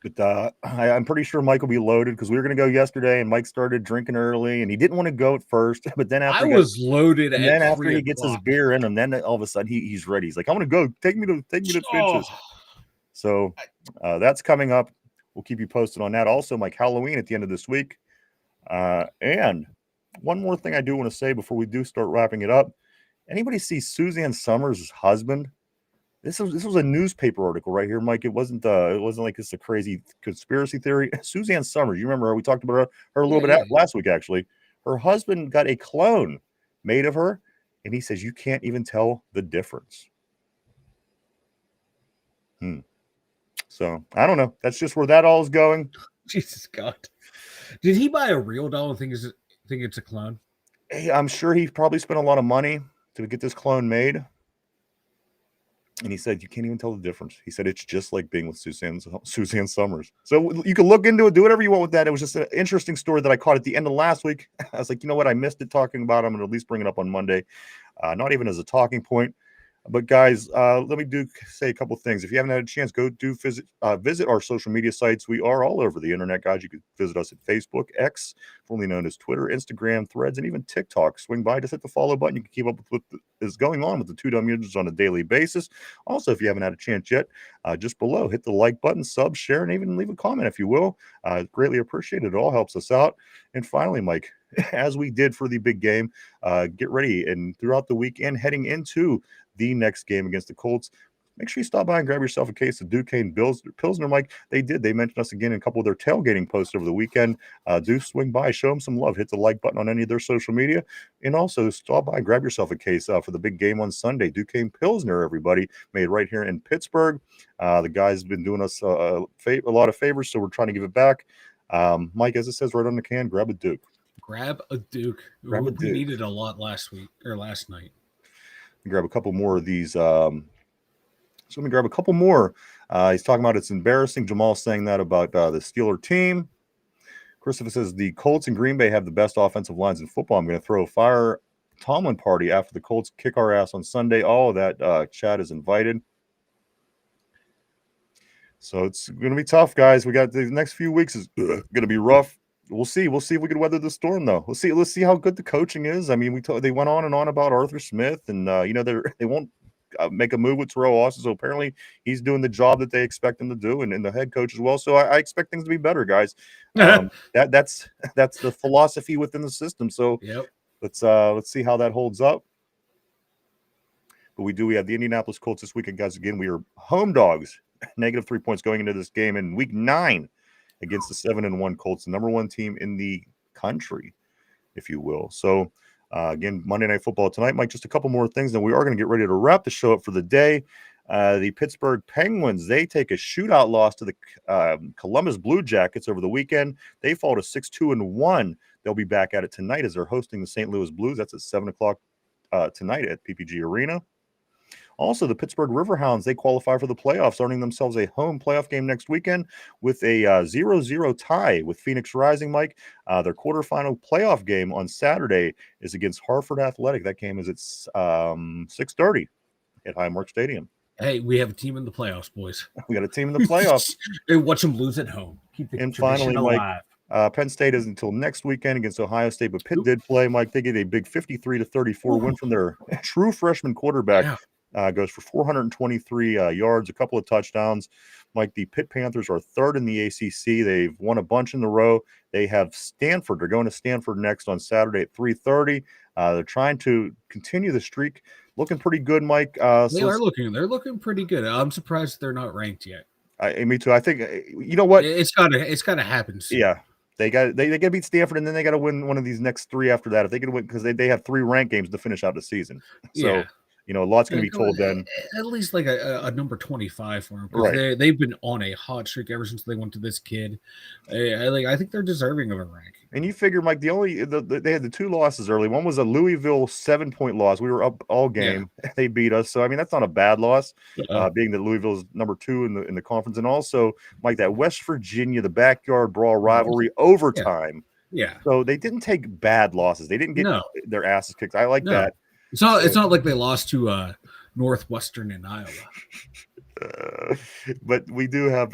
But I'm pretty sure Mike will be loaded because we were going to go yesterday, and Mike started drinking early, and he didn't want to go at first. But then after loaded, and then after he gets his beer in him, then all of a sudden he's ready. He's like, "I want to go. Take me to Finch's." So that's coming up. We'll keep you posted on that. Also, Mike, Halloween at the end of this week. And one more thing I do want to say before we do start wrapping it up. Anybody see Suzanne Summers' husband? This was a newspaper article right here, Mike. It wasn't like it's a crazy conspiracy theory. Suzanne Summers, you remember her? We talked about her a little bit last week, actually. Her husband got a clone made of her, and he says you can't even tell the difference. So I don't know. That's just where that all is going. Jesus God. Did he buy a real doll and think it's a clone? Hey, I'm sure he probably spent a lot of money to get this clone made. And he said, you can't even tell the difference. He said, it's just like being with Suzanne Summers. So you can look into it, do whatever you want with that. It was just an interesting story that I caught at the end of last week. I was like, you know what? I missed it talking about it. I'm going to at least bring it up on Monday. Not even as a talking point. But guys, let me say a couple things. If you haven't had a chance, go visit our social media sites. We are all over the internet, guys. You can visit us at Facebook, X, formerly known as Twitter, Instagram, Threads, and even TikTok. Swing by, just hit the follow button. You can keep up with what is going on with the Two Dumb Yinzers on a daily basis. Also, if you haven't had a chance yet, just below, hit the like button, sub, share, and even leave a comment if you will. Greatly appreciated. It all helps us out. And finally, Mike, as we did for the big game, get ready and throughout the weekend, heading into the next game against the Colts, make sure you stop by and grab yourself a case of Duquesne Pilsner, Mike. They mentioned us again in a couple of their tailgating posts over the weekend. Do swing by, show them some love, hit the like button on any of their social media, and also stop by and grab yourself a case for the big game on Sunday. Duquesne Pilsner, everybody, made right here in Pittsburgh. The guys have been doing us a lot of favors, so we're trying to give it back. Mike, as it says right on the can, grab a Duke. Grab a Duke. Grab a We Duke. needed a lot last night. Grab a couple more of these. So let me grab a couple more. He's talking about it's embarrassing. Jamal saying that about the Steeler team. Christopher says the Colts and Green Bay have the best offensive lines in football. I'm going to throw a fire Tomlin party after the Colts kick our ass on Sunday. All of that chat is invited. So it's going to be tough, guys. We got the next few weeks is going to be rough. We'll see. We'll see if we can weather the storm, though. Let's see how good the coaching is. I mean, they went on and on about Arthur Smith, and they won't make a move with Terrell Austin. So apparently, he's doing the job that they expect him to do, and the head coach as well. So I expect things to be better, guys. That's the philosophy within the system. So yep. Let's see how that holds up. But we have the Indianapolis Colts this weekend, guys. Again, we are home dogs, -3 points going into this game in week 9. Against the 7-1 Colts, the number 1 team in the country, if you will. So, again, Monday Night Football tonight. Mike, just a couple more things. Then we are going to get ready to wrap the show up for the day. The Pittsburgh Penguins, they take a shootout loss to the Columbus Blue Jackets over the weekend. They fall to 6-2-1. They'll be back at it tonight as they're hosting the St. Louis Blues. That's at 7 o'clock tonight at PPG Arena. Also, the Pittsburgh Riverhounds, they qualify for the playoffs, earning themselves a home playoff game next weekend with a 0-0 tie with Phoenix Rising, Mike. Their quarterfinal playoff game on Saturday is against Hartford Athletic. That game is at 6:30 at Highmark Stadium. Hey, we have a team in the playoffs, boys. We got a team in the playoffs. Hey, watch them lose at home. Keep the And tradition finally, alive. Mike, Penn State is until next weekend against Ohio State, but Pitt did play, Mike. They get a big 53-34 win from their true freshman quarterback. Yeah. Goes for 423 yards, a couple of touchdowns. Mike, the Pitt Panthers are 3rd in the ACC. They've won a bunch in a row. They have Stanford. They're going to Stanford next on Saturday at 3:30. They're trying to continue the streak. Looking pretty good, Mike. They're looking pretty good. I'm surprised they're not ranked yet. Me too. I think you know what? It's gotta happen soon. Yeah. They got to beat Stanford, and then they got to win one of these next 3 after that. If they can win, because they have 3 ranked games to finish out the season. So yeah. a lot's going to be told then. At least like a number 25 for them. Right. They've been on a hot streak ever since they went to this kid. I think they're deserving of a rank. And you figure, Mike, they had the 2 losses early. One was a Louisville 7-point loss. We were up all game. Yeah. They beat us. So, I mean, that's not a bad loss, being that Louisville's number 2 in the conference. And also, Mike, that West Virginia, the backyard brawl rivalry, overtime. Yeah. So they didn't take bad losses. They didn't get their asses kicked. I like that. It's not like they lost to Northwestern in Iowa. But we do have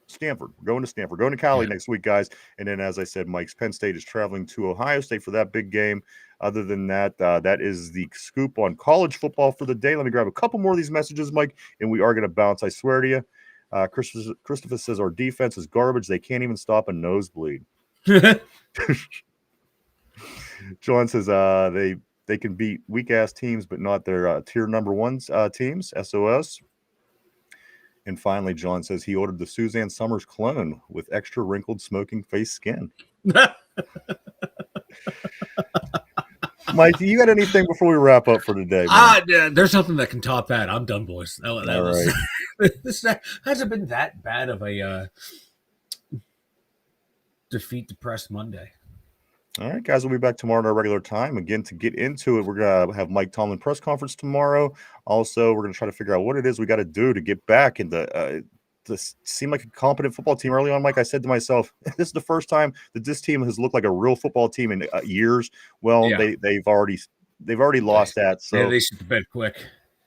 Stanford. We're going to Stanford. We're going to Cali next week, guys. And then, as I said, Mike's Penn State is traveling to Ohio State for that big game. Other than that, that is the scoop on college football for the day. Let me grab a couple more of these messages, Mike, and we are going to bounce. I swear to you. Christopher says our defense is garbage. They can't even stop a nosebleed. John says they can beat weak ass teams, but not their tier number 1 teams. SOS. And finally, John says he ordered the Suzanne Summers clone with extra wrinkled, smoking face skin. Mike, do you got anything before we wrap up for today, man? There's nothing that can top that. I'm done, boys. That All was right. this hasn't been that bad of a defeat depressed Monday. All right, guys, we'll be back tomorrow at our regular time. Again, to get into it, we're going to have Mike Tomlin press conference tomorrow. Also, we're going to try to figure out what it is we got to do to get back into to seem like a competent football team. Early on, Mike, I said to myself, this is the first time that this team has looked like a real football team in years. Well, Yeah. they've already lost that. So they should bed quick.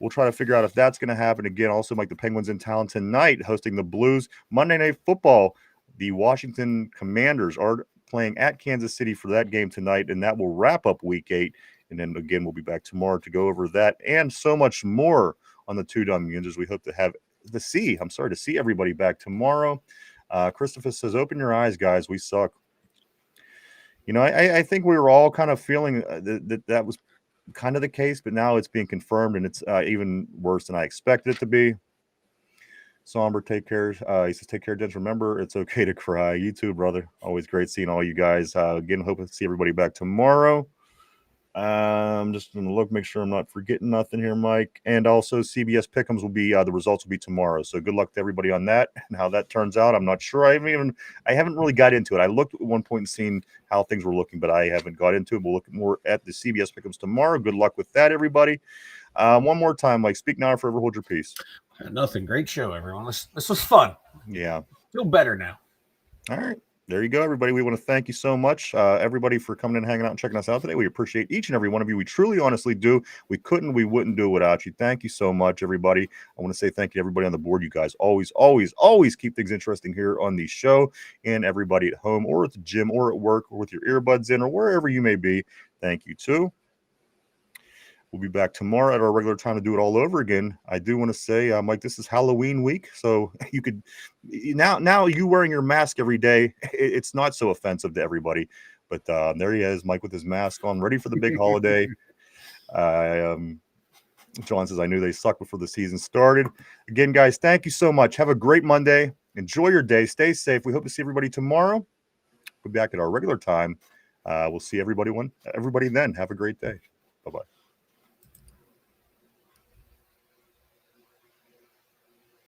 we'll try to figure out if that's going to happen again. Also, Mike, the Penguins in town tonight hosting the Blues. Monday Night Football, the Washington Commanders are playing at Kansas City for that game tonight, and that will wrap up Week 8. And then again, we'll be back tomorrow to go over that and so much more on the Two Dumb Yinzers. We hope to see everybody back tomorrow. Christopher says, "Open your eyes, guys. We suck." You know, I think we were all kind of feeling that was kind of the case, but now it's being confirmed, and it's even worse than I expected it to be. Somber, take care. He says, "Take care, gents. Remember, it's okay to cry." You too, brother. Always great seeing all you guys. Again, hope to see everybody back tomorrow. I'm just going to look, make sure I'm not forgetting nothing here, Mike. And also, CBS Pick'ems will be the results will be tomorrow. So good luck to everybody on that and how that turns out. I'm not sure. I haven't really got into it. I looked at one point and seen how things were looking, but I haven't got into it. We'll look more at the CBS Pick'ems tomorrow. Good luck with that, everybody. One more time, Mike. Speak now or forever hold your peace. Nothing. Great show, everyone. This was fun. Yeah. Feel better now. All right. There you go, everybody. We want to thank you so much, everybody, for coming and hanging out and checking us out today. We appreciate each and every one of you. We truly, honestly do. We wouldn't do it without you. Thank you so much, everybody. I want to say thank you to everybody on the board. You guys always, always, always keep things interesting here on the show, and everybody at home or at the gym or at work or with your earbuds in or wherever you may be. Thank you, too. We'll be back tomorrow at our regular time to do it all over again. I do want to say, Mike, this is Halloween week, so you could now you wearing your mask every day. It's not so offensive to everybody, but there he is, Mike, with his mask on, ready for the big holiday. John says, "I knew they sucked before the season started." Again, guys, thank you so much. Have a great Monday. Enjoy your day. Stay safe. We hope to see everybody tomorrow. We'll be back at our regular time. We'll see everybody then. Have a great day. Bye-bye.